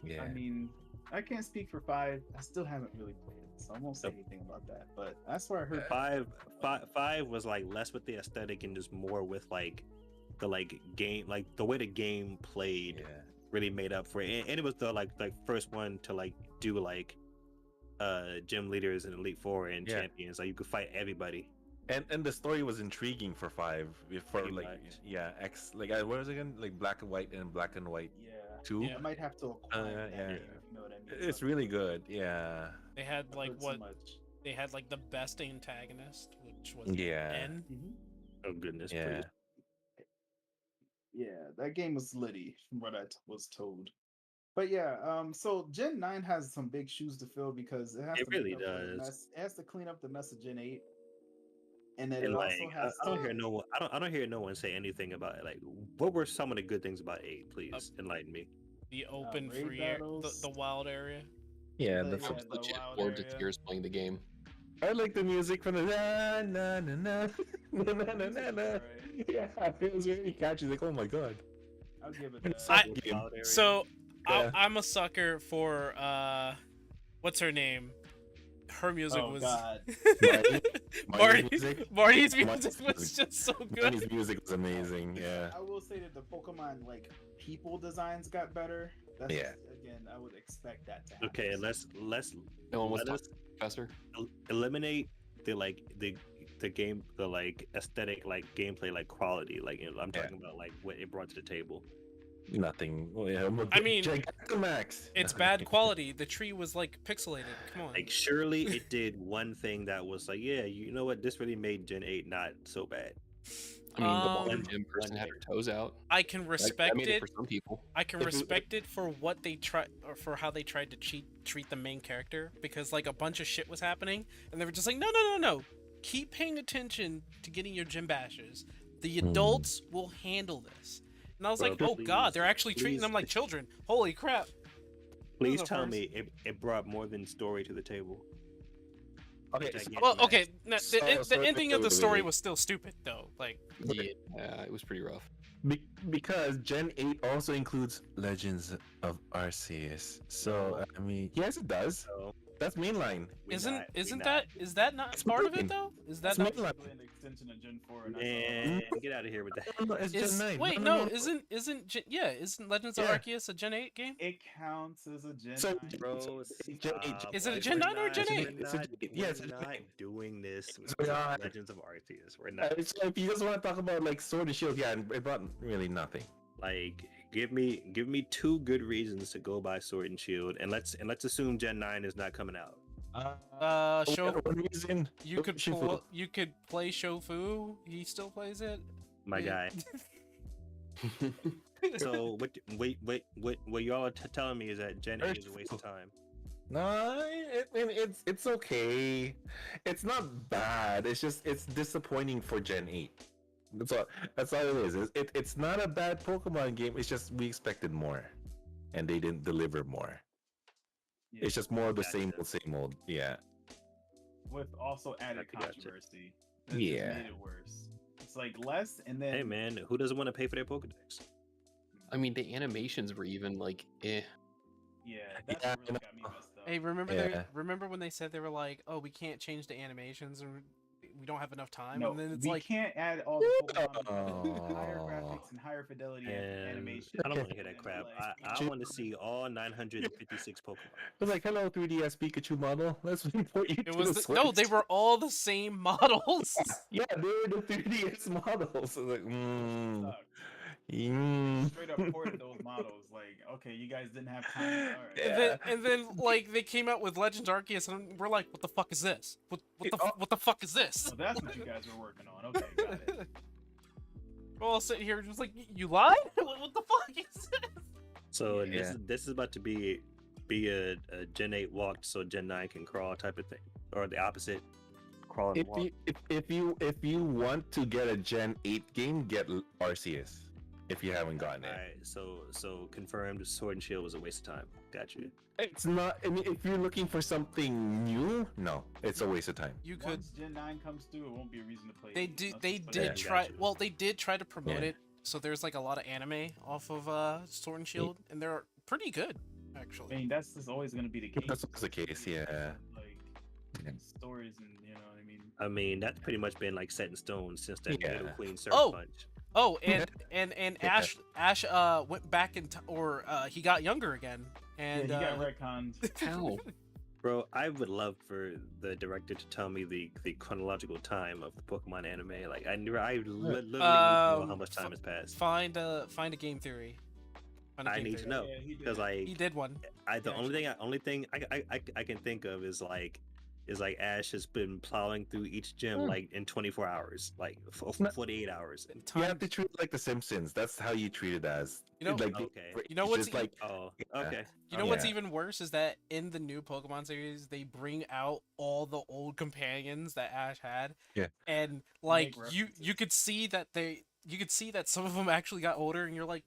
Yeah. I mean, I can't speak for 5. I still haven't really played it, so I won't say anything about that. But that's where I heard. Five was like less with the aesthetic and just more with like the like game, like the way the game played Yeah. really made up for it. And it was the like first one to like do like gym leaders and Elite Four and Yeah. champions. Like you could fight everybody. And the story was intriguing for 5. For Pretty like much. yeah, X like what was it again? Like Black and White and Black and White Yeah. 2. Yeah. I might have to acquire that yeah. game, if you know what I mean. It's really good. Yeah. They had I've like heard so what much. they had like the best antagonist, which was Yeah. N. Oh goodness, Yeah. please. Yeah, that game was litty from what I was told. But yeah, so Gen 9 has some big shoes to fill because it has It to really make up for the does. mess. It has to clean up the mess of Gen 8. And then And it like also has I don't to- hear no one. I don't hear no one say anything about it. Like, what were some of the good things about 8? Please enlighten me. The open raid free air, battles. the wild area. Yeah, The- that's yeah, what the Legit wild bored to area. tears playing the game. I like the music from the na na na na na na na na na. Right. Yeah, it was very catchy. Like, oh my god. I'll give it It's that. so good. Wild area. So Yeah. I'm a sucker for what's her name? Her music Oh was god. Marty's music? Marty's music Marty's was music. just so good. Marty's music was amazing. Yeah. I will say that the Pokemon like people designs got better. That's Yeah. just, again, I would expect that to happen. Okay, let's No one was let us talking, Professor. eliminate the like the game, the like aesthetic, like gameplay, like quality. Like I'm Yeah. talking about like what it brought to the table. Nothing. Well, yeah, I mean, Gigantamax. It's bad quality. The tree was like pixelated. Come on. Like surely it did one thing that was like, yeah, you know what, this really made Gen 8 not so bad. I mean, the Um, one gym person had her toes out. I can That respect made it. for some people. I can If you- respect it for what they tried, or for how they tried to treat the main character, because like a bunch of shit was happening, and they were just like, no. Keep paying attention to getting your gym bashers. The adults will handle this. And I was Bro, like, oh god, please, they're actually treating them please. like children. Holy crap. Please the tell first- me it brought more than story to the table. Okay, Which I so- get. Well, okay, no, So- the so ending wait, of the wait, story wait. was still stupid though. Like, Yeah, it was pretty rough. because Gen 8 also includes Legends of Arceus. So, I mean, yes, it does. So That's mainline. is that not It's part of moving. it though? Is that It's not? mainline. An extension of Gen 4 and I saw man, get out of here with that. No, it's Is, Gen 9. wait, no, isn't isn't Legends of Yeah. Arceus a Gen 8 game? it counts as a Gen So- 9. Bro, Gen 8. stop. Is it a Like, Gen we're 9 or a Gen not- 8? We're It's a not, Gen 8. Yeah, it's a we're Gen not 8. doing this with We're not. Legends of Arceus. We're not. So if you just want to talk about like Sword and Shield, yeah, it brought really nothing. Like, give me 2 good reasons to go buy Sword and Shield, and let's assume Gen 9 is not coming out. Show One reason you could Shifu. you could play Shofu. He still plays it. My Yeah. guy. So what y'all are telling me is that Gen 8 is a waste of time. No, it's okay. It's not bad. It's disappointing for Gen 8. That's all it is. It's not a bad Pokemon game. It's just we expected more, and they didn't deliver more. Yeah, It's just more of the Gotcha. same old. Yeah. with also added Gotcha. controversy. That Yeah. just made it worse. It's like less and then Hey man, who doesn't want to pay for their Pokedex? I mean, the animations were even like, eh. yeah, that's Yeah, what really got me messed up. Hey, remember Yeah. remember when they said they were like, oh, we can't change the animations and we don't have enough time, No, and then it's we like, can't add all the Pokemon with higher Oh. graphics and higher fidelity and And animation. I don't want to hear that And crap. like, I want to see all 956 Pokemon. It's like, hello 3DS Pikachu model. Let's import you it to was the no, Switch. they were all the same models. Yeah, they were the 3DS models. So like, sucked. Straight up ported those models. Like, okay, you guys didn't have time. All right. Yeah. And then like they came out with Legends Arceus, and we're like, what the fuck is this? Oh. What the fuck is this? So that's what you guys were working on. Okay, got it. We're all sitting here just like, you lied? What the fuck is this? So Yeah. this is about to be a Gen 8 walk so Gen 9 can crawl type of thing, or the opposite, crawl and walk. If you want to get a Gen 8 game, get Arceus. if you haven't gotten it. Alright, so confirmed. Sword and Shield was a waste of time. Got you. It's not. I mean, if you're looking for something new, no, it's a waste of time. You could. Once Gen 9 comes through, it won't be a reason to play. They it. did. Let's They just put it did that got way. try. you. Well, they did try to promote Yeah. it. So there's like a lot of anime off of Sword and Shield, and they're pretty good, actually. I mean, that's just always going to be the case. That's always the case, yeah. Like Yeah. stories and you know what I mean. I mean, that's pretty much been like set in stone since that Yeah. Middle Queen Surf Oh! Punch. Oh, and Yeah. Ash went back in or he got younger again, and Yeah, he got retconned. How? Bro, I would love for the director to tell me the chronological time of the Pokemon anime. Like, I literally need to know how much time has passed. find a game theory. Find a I game need to theory. know Yeah, he did. because He like did one. the Yeah, only thing I can think of is like Ash has been plowing through each gym Hmm. like in 24 hours, like not- 48 hours. You Time. have to treat it like The Simpsons. That's how you treat it as. You know- like, Okay. You know it's what's just like Oh, Yeah. okay. You know Okay. what's Yeah. even worse is that in the new Pokemon series, they bring out all the old companions that Ash had. Yeah. And like Make you could see that some of them actually got older, and you're like,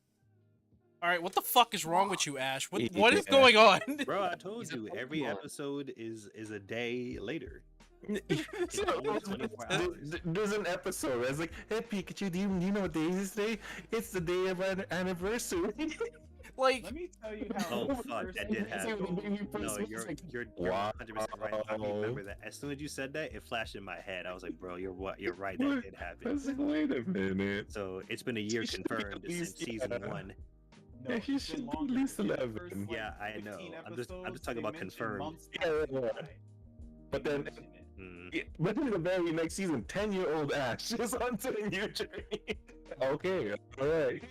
all right, what the fuck is wrong with you, Ash? What is Yeah. going on? Bro, I told He's a you every Pokemon. episode is a day later. So, only 24 hours. there's an episode where it's like, hey Pikachu, do you know what day is today? It's the day of our anniversary. Like, Let me tell you how. Oh the fuck, first that did episode- happen. No, It's you're like, you're wow. 100% right. I remember that. As soon as you said that, it flashed in my head. I was like, bro, you're right. That What? did I happen. was like, wait a minute. So it's been a year He should be at confirmed least- since season yeah. 1. No, Yeah, he it's been should be at longer. least In the 11. first, like, Yeah, I 15 know. I'm just episodes, talking they about mention confirmed. months Yeah, after yeah. he died. But They then- mention it. Mm. Yeah, but in the very next season, 10-year-old Ash is onto a new journey. Okay, all right.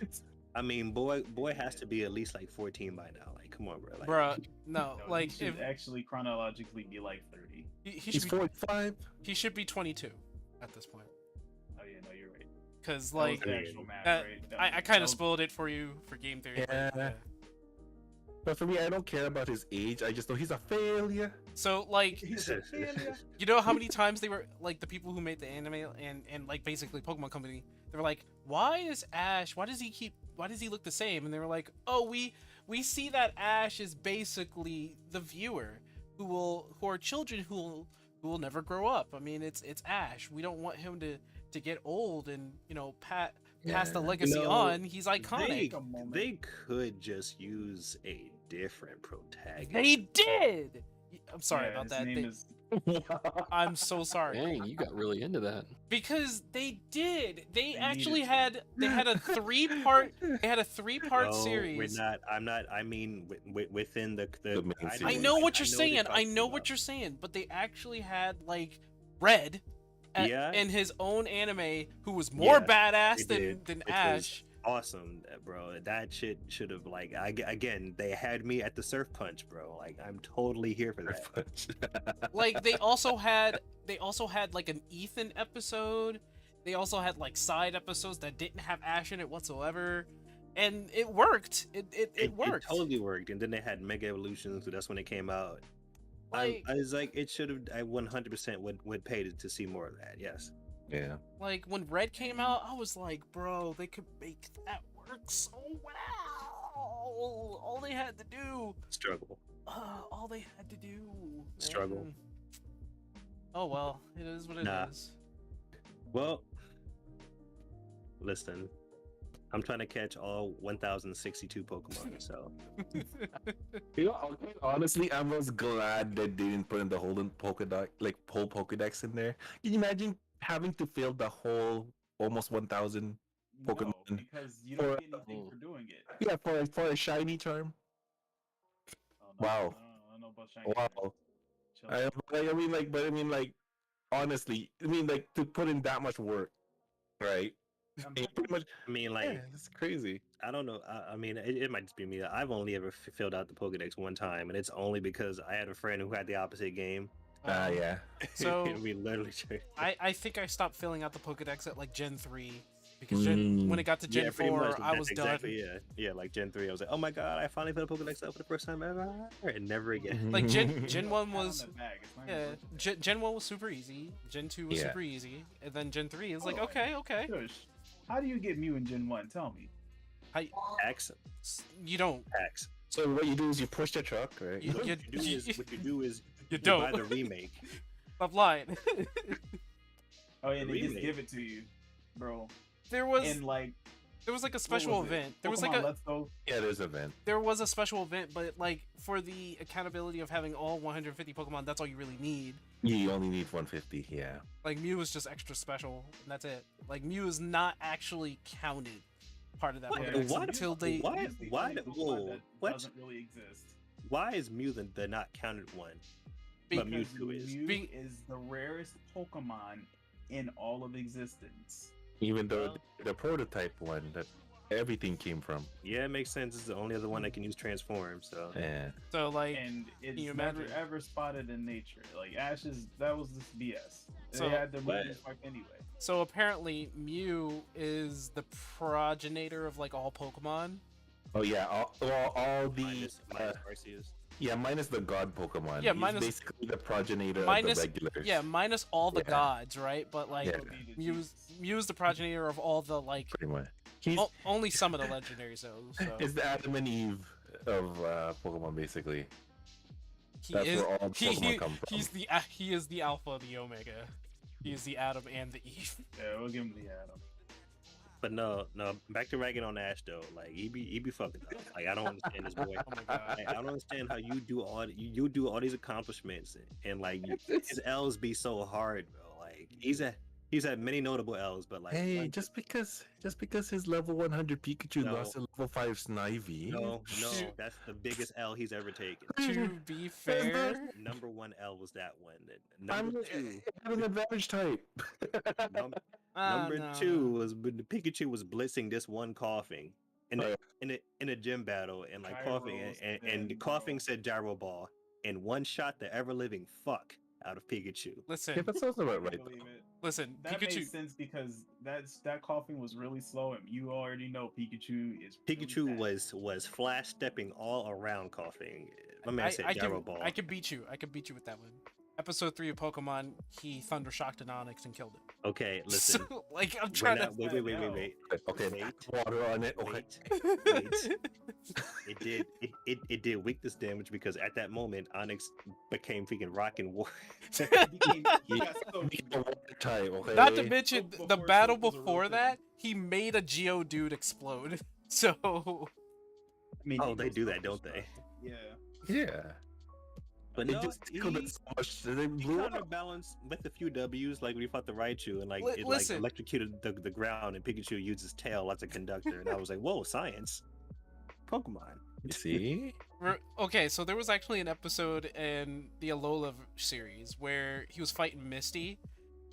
I mean, boy has to be at least like 14 by now. Like, come on, bro. Like, bruh, no, No, like he should if actually chronologically be like 30. he He's should be 45. he should be 22 at this point, Oh yeah, no, you're right. because That was like the actual math, that- right? I kind of spoiled it for you for game theory. but, Yeah. But for me, I don't care about his age. I just know he's a failure. So like, He's a failure. you know how many times they were like the people who made the anime and like basically Pokemon Company, they were like, why is Ash? Why does he look the same? And they were like, oh, we see that Ash is basically the viewer who are children who will never grow up. I mean, it's Ash. We don't want him to get old and pass the Yeah. legacy No, on. He's iconic. Take a moment. They could just use a different protagonist. They did. I'm sorry Yeah, about his that. name They- is I'm so sorry. Dang, you got really into that. Because they did. They They actually needed had a three-part No, series. We're not. I'm not. I mean, within the The main I series. I I know what you're know saying. you're I know talking what about. you're saying, but they actually had like Red Yeah. in his own anime who was more Yeah, badass they than did, than which was Ash. Awesome, bro. That shit should have like. Again, they had me at the surf punch, bro. Like, I'm totally here for that. Like they also had like an Ethan episode. They also had like side episodes that didn't have Ash in it whatsoever. And it worked. It worked. It totally worked. And then they had Mega Evolutions, so that's when it came out. Like- I was like, it should have. I 100% would pay to see more of that. Yes. Yeah. Like when Red came out, I was like, bro, they could make that work so well. All they had to do, Struggle. all they had to do. Struggle. man. Oh well, it is what it is. Nah. Well, listen. I'm trying to catch all 1,062 Pokemon. So You know, okay, honestly, I was glad that they didn't put in the whole whole Pokedex in there. Can you imagine having to fill the whole almost 1,000? no, Pokemon. because you don't Or- get anything for doing it. Yeah, for a shiny charm. Oh, no, Wow. I don't know about shiny. Wow. Chill. I mean, like, honestly, I mean, like, to put in that much work, right? I'm And pretty much, I mean, like, yeah, it's crazy. I don't know. I mean, it might just be me. I've only ever filled out the Pokedex one time, and it's only because I had a friend who had the opposite game. Yeah. So- And we literally. I think I stopped filling out the Pokedex at like Gen 3 because when it got to Gen Yeah, pretty 4, much, I that's was exactly, done. Yeah, like Gen 3, I was like, oh my god, I finally put a Pokedex out for the first time ever, and never again. Like Gen 1 Pat on was the back, it's not yeah, important. Gen 1 was super easy. Gen 2 was Yeah. super easy, and then Gen 3 is like Oh, okay. Shush. How do you get Mew in Gen 1? Tell me. How Axe, you don't. axe. So what you do is you push the truck, right? You- What you do is You you buy don't. the remake. Stop lying. Oh yeah, they just Remake. give it to you, bro. there was And like, like a what special was it? event. There was Pokemon like a Let's Go. Yeah, there's an event. there was a special event, but like for the accountability of having all 150 Pokemon, that's all you really need. You only need 150. Yeah. Like Mew is just extra special, and that's it. Like Mew is not actually counted part of that What? Pokedex What? until they. Why- It's the why only the- Pokemon whoa, that what? doesn't really exist. Why is Mew the not counted one? But Because Mewtwo is. Mew is the rarest Pokemon in all of existence. Even though Well- the prototype one that everything came from. Yeah, it makes sense. It's the only other one that can use transform. So Yeah. So like, And it's you never imagine? ever spotted in nature. Like Ash's, that was just BS. So- They had the What? movie park anyway. so apparently Mew is the progenitor of like all Pokemon. Oh yeah. All the minus Arceus. yeah, minus the god Pokemon. Yeah, He's minus- basically the progenitor minus- of the regulars. Yeah, minus all the Yeah. gods, right? But like Yeah. Mew's the progenitor of all the like Pretty much. He's only some of the legendaries though. So is the Adam and Eve of Pokemon basically. he That's is where all the Pokemon come from. he is the alpha, the omega. He is the Adam and the Eve. Yeah, we'll give him the Adam. But no. Back to ragging on Ash though. Like he be fucking up. Like I don't understand this boy. Oh my god. Like, I don't understand how you do all these accomplishments and like his L's be so hard, bro. Like he's had many notable L's, but like Hey, just because his level 100 Pikachu No. lost a level 5 Snivy. no, Shoot. that's the biggest L he's ever taken. To be fair, Number one L was that one. I'm Number two, an advantage type. num- ah, number no. two was when the Pikachu was blitzing this one coughing in Oh, in a gym battle and like coughing Gyros and the and, coughing bro. said gyro ball and one shot the ever living fuck out of Pikachu. Yeah, Listen, that sounds about I right. believe it. listen. That Pikachu. made sense because that coughing was really slow, and you already know Pikachu is. really Pikachu fast. was flash stepping all around coughing. My man said I gyro can ball. I can beat you. I can beat you with that one. Episode 3 of Pokemon, he Thunder Shocked an Onyx and killed it. Okay, listen. So, like I'm We're trying not- to. wait. Okay, Wait. water on it. Okay. Wait. It did weakness damage because at that moment Onyx became freaking rock and war. He became- he Yeah. got so Be a water type, okay? Not to mention Before the battle Silk was a real before thing. that, he made a Geodude explode. So I mean, Oh, he they goes do that, for don't stuff. they? Yeah. Yeah. But They no, just killed it so much that they he blew up. counterbalanced with a few W's, like when he fought the Raichu and like Li- it listen. like electrocuted the ground, and Pikachu used his tail as a conductor, and I was like, whoa, science, Pokemon. You see? okay, so there was actually an episode in the Alola series where he was fighting Misty.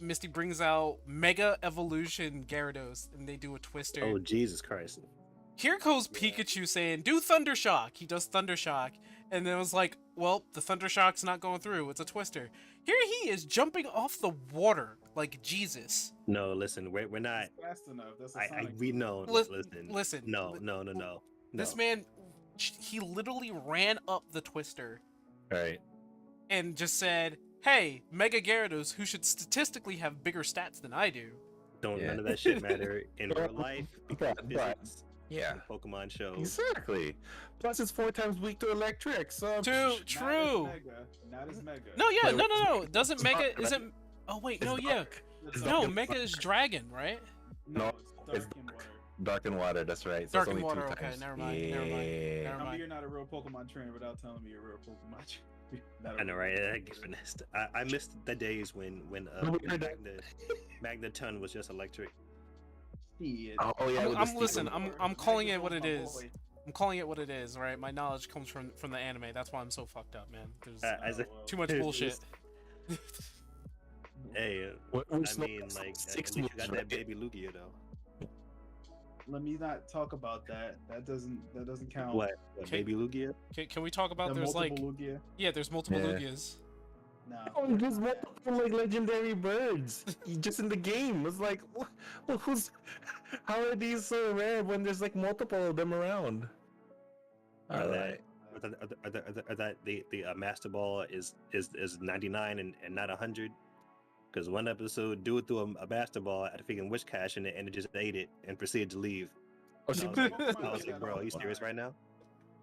Misty brings out Mega Evolution Gyarados, and they do a Twister. Oh Jesus Christ! Here goes Pikachu saying, "Do Thunder Shock." He does Thunder Shock, and then it was like, "Well, the Thunder Shock's not going through. It's a Twister." Here he is jumping off the water like Jesus. No, listen, we're not. It's fast enough. That's a I Sonic we move. know. Lis- Listen, listen, No, li- no, no, no. This no. man, he literally ran up the Twister Right. and just said, "Hey, Mega Gyarados, who should statistically have bigger stats than I do." Don't Yeah. none of that shit matter in real life because But- physics Yeah. and Pokemon shows. Exactly. Plus, it's 4 times weak to electric. So Too Not as true. Mega. Not as Mega. No, yeah, Wait, no. Doesn't it's Mega not- isn't? Oh wait, It's no, yeah, dark. It's It's no. dark. Mega is Dragon, right? No, it's it's dark and water. Dark and water. That's right. So Dark it's and only water, 2 okay, times. never mind, never mind, Yeah. never Tell me mind. you're not a real Pokemon trainer without telling me you're a real Pokemon trainer. Not a I know, real right? Pokemon I get trainer. finessed. I missed the days when No, we heard that. Magneton was just electric. Shit. Oh, yeah. with the I'm steel- listen. I'm calling it what it Mega's is. my boy. I'm calling it what it is. Right, my knowledge comes from the anime. That's why I'm so fucked up, man. There's As a, Oh, well. too much it bullshit. hey, We're I snow- mean, like, 6 at least you moves, got right? that baby Lugia though. Let me not talk about that. That doesn't count. What? Okay. Baby Lugia? Can we talk about The there's like multiple Lugia? there's multiple Yeah. Lugias. Nah. Oh, there's multiple like legendary birds just in the game. It's like, who's? How are these so rare when there's like multiple of them around? Are All that- right. Are that the Master Ball is 99 and not 100? Because one episode, dude threw a Master Ball at a freaking Witch Cache and it just ate it and proceeded to leave. Oh, No, she I was the like, Pokemon I was do like, that bro, all are the you serious time. right now?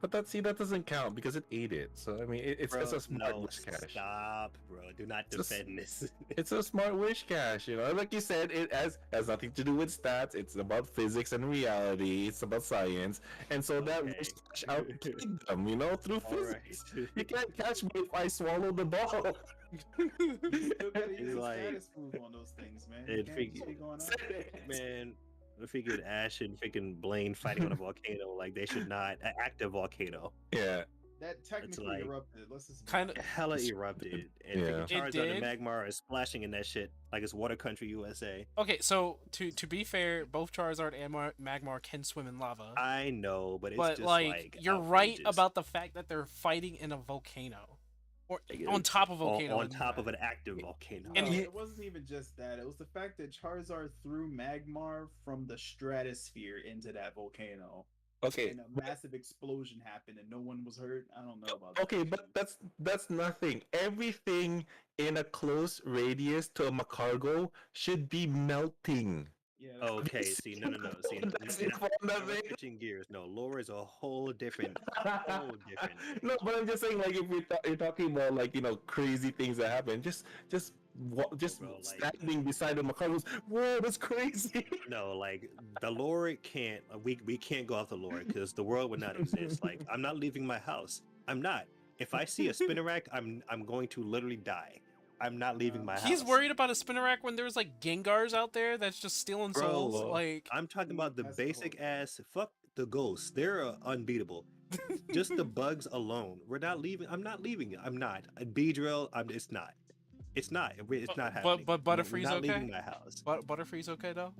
but that doesn't count because it ate it. So I mean, it's Bro, a smart no, wish cache. stop, bro. Do not It's a s- defend this. It's a smart wish cache, you know. Like you said, it has nothing to do with stats. It's about physics and reality. It's about science, and so that Okay. wish cache outplayed them, you know, through All right. physics. You can't catch me if I swallow the ball. You still gotta use the Like, status move on those things, man. You it can't fig- just be going up. Man, I figured Ash and freaking Blaine fighting on a volcano, like they should not an active volcano. Yeah, That technically like- erupted. Let's just be Kind of. honest. Hella erupted, and Yeah. freaking It Charizard and did. Magmar is splashing in that shit like it's water country USA. Okay, so to be fair, both Charizard and Magmar can swim in lava. I know, but it's But just like, you're right outrageous. about the fact that they're fighting in a volcano, or Like, on top of a volcano. on top of an active volcano. No, And he- it wasn't even just that. It was the fact that Charizard threw Magmar from the stratosphere into that volcano. okay. And a massive explosion happened and no one was hurt. I don't know about that. Okay, but that's nothing. Everything in a close radius to a Macargo should be melting. Yeah, that's- Okay, see, no. See, That's now- the fun now of we're it. switching gears. No, lore is a whole different. No, but I'm just saying, like, if you're talking about, like, you know, crazy things that happen, just bro, like- standing beside the Macargos, whoa, that's crazy. No, like the lore can't. We can't go off the lore because the world would not exist. Like I'm not leaving my house. I'm not. If I see a Spinarak, I'm going to literally die. I'm not leaving my house. He's worried about a Spinarak when there's like Gengars out there that's just stealing Bro, souls. Like, I'm talking about the That's the whole basic thing. ass. Fuck the ghosts. They're unbeatable. Just the bugs alone. We're not leaving. I'm not leaving. I'm not. A Beedrill. It's not. It's not. It's not happening. but We're Butterfree's not okay? leaving my house. Butterfree's okay though,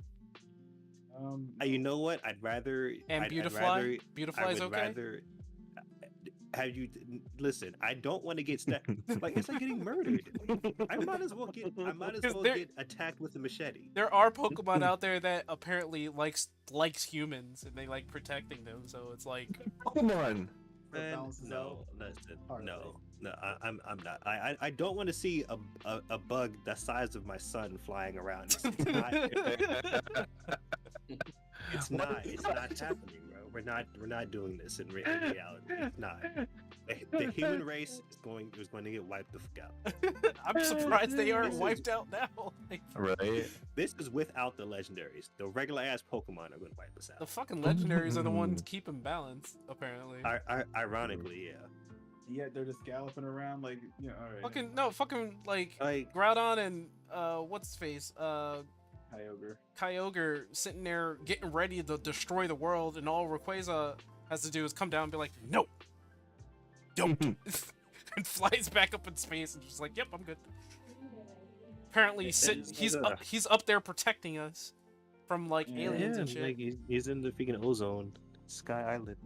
You know what? I'd rather. and I'd Beautifly, I Beautifly's would okay. rather have you listen. I don't want to get stuck. Like it's like getting murdered. I might as well get. I might as 'Cause well there- get attacked with a machete. There are Pokemon out there that apparently likes humans and they like protecting them. So it's like, Come on. Man, balances no, out. listen, Hardly. no. I'm not. I don't want to see a bug the size of my son flying around. It's not. It's not happening, bro. We're not doing this in reality. It's not. The human race is going to get wiped the fuck out. I'm surprised they aren't This is- wiped out now. Like, Right. This is without the legendaries. The regular ass Pokemon are going to wipe us the out. fucking legendaries are the ones keeping balance, apparently. Ironically, yeah. Yet they're just galloping around like, you know, all right. Fucking like Like Groudon and what's his face, Kyogre. Kyogre sitting there getting ready to destroy the world, and all Rayquaza has to do is come down and be like, no, don't, and flies back up in space and just like, yep, I'm good. Apparently, he's up there protecting us from like aliens and shit. like he's in the freaking ozone Sky Island.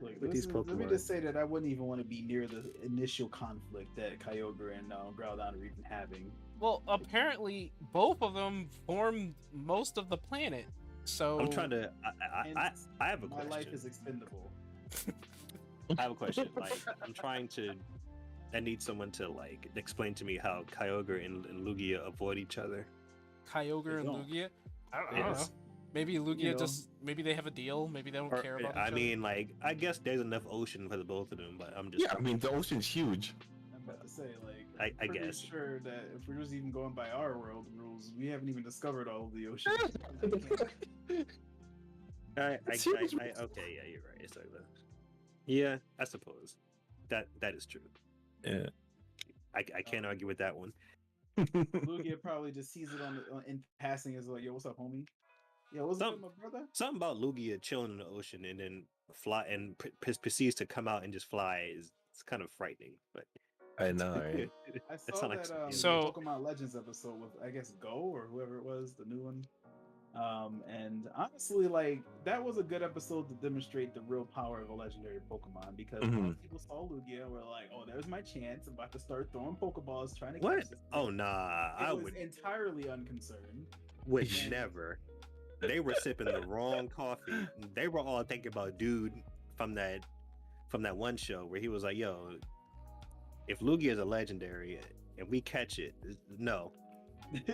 Like, With these let me Pokemon. just say that I wouldn't even want to be near the initial conflict that Kyogre and Groudon are even having. Well, apparently, both of them formed most of the planet. So I'm trying to. And I have a my question. life is expendable. I have a question. Like, I'm trying to. I need someone to like explain to me how Kyogre and Lugia avoid each other. Kyogre and don't. Lugia. I don't know. Yes. Maybe Lugia You know. just maybe they have a deal. Maybe they don't Or, care about each I other. mean, like, I guess there's enough ocean for the both of them, but I'm just. Yeah, I mean the ocean's huge. I'm about to say, like, I I'm pretty guess. sure that if we're just even going by our world rules, we haven't even discovered all of the ocean. It's huge. Okay, yeah, you're right. It's like that. Yeah, I suppose that is true. Yeah. I can't argue with that one. Lugia probably just sees it in passing as like, yo, what's up, homie? Yo, what's up, Some- my brother? Something about Lugia chilling in the ocean and then fly and proceeds to come out and just fly is it's kind of frightening. But I know, right? I That saw sound like that something. So- Pokemon Legends episode with I guess Go or whoever it was, the new one. And honestly, like that was a good episode to demonstrate the real power of a legendary Pokemon because a lot Mhm. of people saw Lugia and were like, "Oh, there's my chance! I'm about to start throwing Pokeballs, trying to what? catch this Oh thing." nah, I It was would entirely unconcerned. would never. They were sipping the wrong coffee. They were all thinking about dude from that one show where he was like, "Yo, if Lugia is a legendary and we catch it, no,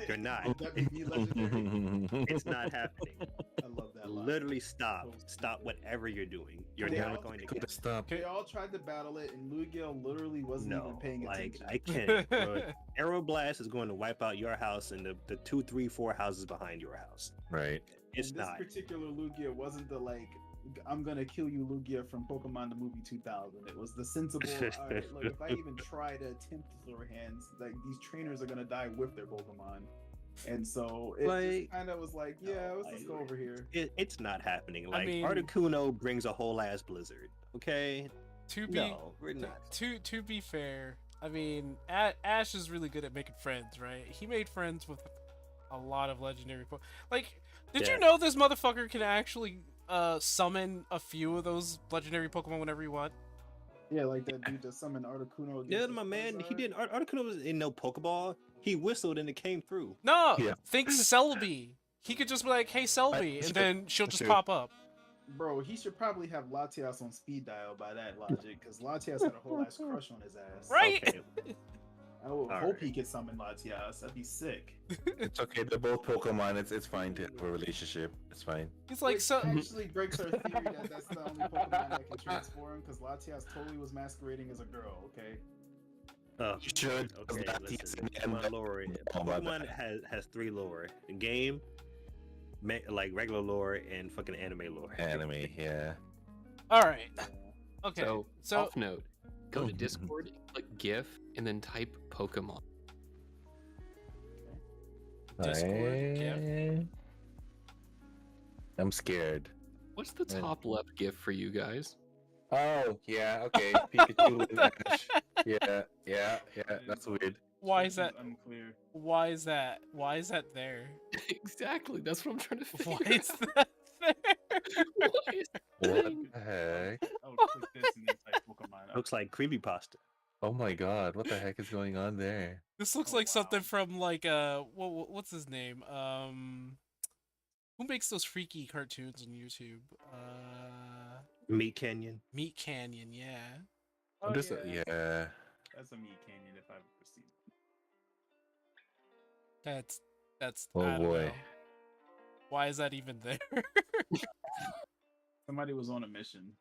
you're not. That would be legendary. It's not happening." I love that. literally stop whatever you're doing. You're They never all going to Could get have stopped. They all tried to battle it, and Lugia literally wasn't even no. paying Like attention. I can't. Bro. Aeroblast is going to wipe out your house and the 2, 3, 4 houses behind your house. Right. It's and this not. particular Lugia wasn't the like, I'm gonna kill you Lugia from Pokemon the movie 2000. It was the sensible. All right, look, if I even try to attempt to throw hands, like these trainers are gonna die with their Pokemon. And so it Like, just kind of was like, yeah, let's just go over here. It's not happening. Like mean- Articuno brings a whole ass blizzard. Okay. To be No, we're not. to be fair, I mean, Ash is really good at making friends, right? He made friends with a lot of legendary Like, did Yeah. you know this motherfucker can actually summon a few of those legendary Pokemon whenever you want? Yeah, like that dude just summoned Articuno. Yeah, against my man, he Charizard. didn't. Articuno was in no Pokeball. He whistled and it came through. No, Yeah. think Celebi. He could just be like, "Hey, Celebi," and then she'll just pop up. Bro, he should probably have Latias on speed dial by that logic, because Latias had a whole ass crush on his ass. Right? Okay. I would All hope right. he could summon Latias. That'd be sick. It's okay. They're both Pokemon. It's fine to have a relationship. It's fine. He's like, Which so. actually breaks our theory that that's the only Pokemon that can transform, because Latias totally was masquerading as a girl. Okay. Oh, You should. okay, Latias listen. in the Pokemon end- lore. Oh, my Pokemon bad. has 3 lore: in game, like regular lore, and fucking anime lore. Anime, yeah. All right. Okay. So, So, off note, go to Discord, click GIF, and then type Pokemon. Discord, yeah. Alright. I'm scared. What's the Yeah. top left GIF for you guys? Oh, yeah, okay. Pikachu and Ash. Yeah. That's weird. why is that? unclear? Why is that? Why is that there? Exactly, that's what I'm trying to figure Why is that there? Why is What the heck? Oh, click this and then type Pokemon. Looks like creepypasta. Oh my god, what the heck is going on there? This looks Oh, like something wow. from like what's his name? Who makes those freaky cartoons on YouTube? Meat Canyon. Meat Canyon, yeah. Oh, This, yeah. yeah. That's a Meat Canyon if I've ever seen it. That's Oh, I don't boy. know. Why is that even there? Somebody was on a mission.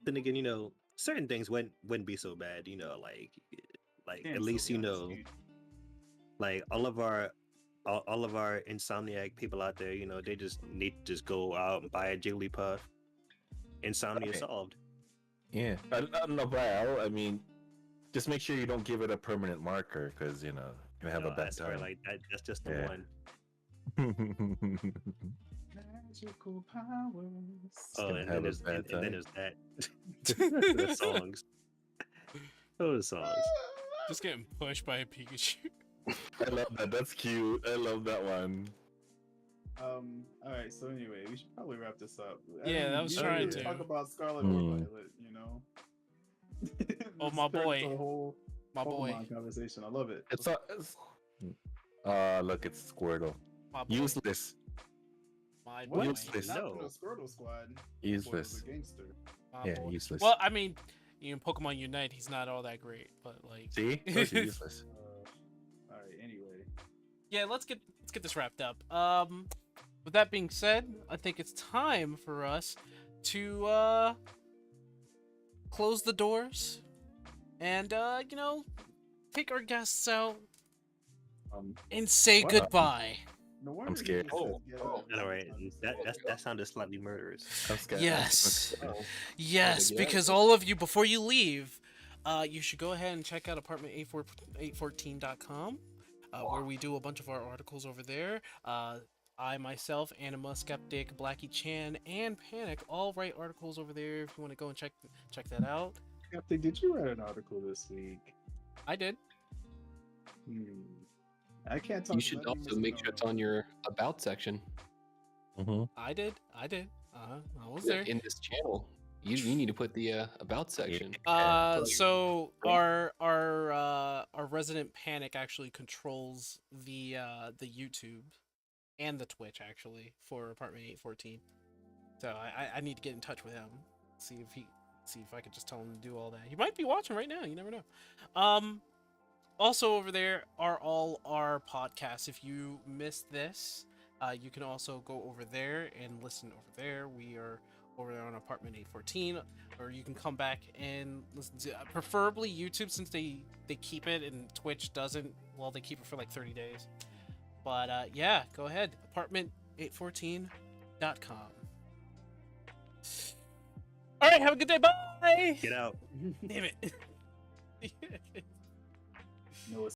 Then again, certain things wouldn't be so bad. Like Damn, at least Sylveon, dude. like all of our insomniac people out there, they just need to just go out and buy a Jigglypuff. Insomnia Okay. solved. Yeah. I don't know, Brian. I mean, just make sure you don't give it a permanent marker, because, you're going to have a No, bad I swear, time. like that's just the Yeah. one. Magical powers. Oh, gonna and have then a there's bad and then time. there's that. The songs. Those songs. Just getting pushed by a Pikachu. I love that. That's cute. I love that one. All right. So anyway, we should probably wrap this up. Yeah, I was we didn't trying even to. talk about Scarlet Hmm. or Violet. Oh, This my turned boy. into a whole My boy. Pokemon conversation. I love it. It's look, it's Squirtle. My boy. Useless. My What? boy. Useless. Not No. from the Squirtle Squad. Useless. Was a gangster. My Yeah, boy. useless. Well, I mean, in Pokemon Unite, he's not all that great, but like. See? Those are useless. All right. Anyway. Yeah, let's get this wrapped up. With that being said, I think it's time for us to close the doors and take our guests out and say What? goodbye. No wonder he scared. just said Oh, get oh. out. All right, that sounded slightly murderous. I'm scared. Yes. I'm scared. Yes, Yeah. because all of you, before you leave, you should go ahead and check out apartment814.com, where we do a bunch of our articles over there. I myself, Anima, Skeptic, Blackie Chan, and Panic all write articles over there. If you want to go and check that out, Captain, did you write an article this week? I did. I can't talk. You should about also make sure it's on your about section Mhm. I did. I was there. in this channel. You need to put the about section. So our resident Panic actually controls the YouTube and the Twitch actually for Apartment 814. So I need to get in touch with him, see if I could just tell him to do all that. He might be watching right now. You never know. Also over there are all our podcasts. If you missed this, You can also go over there and listen over there. We are over there on Apartment 814, or you can come back and listen to preferably YouTube, since they keep it and Twitch doesn't. Well, they keep it for like 30 days. But yeah, go ahead, apartment814.com. All right, have a good day. Bye. Get out. Damn it.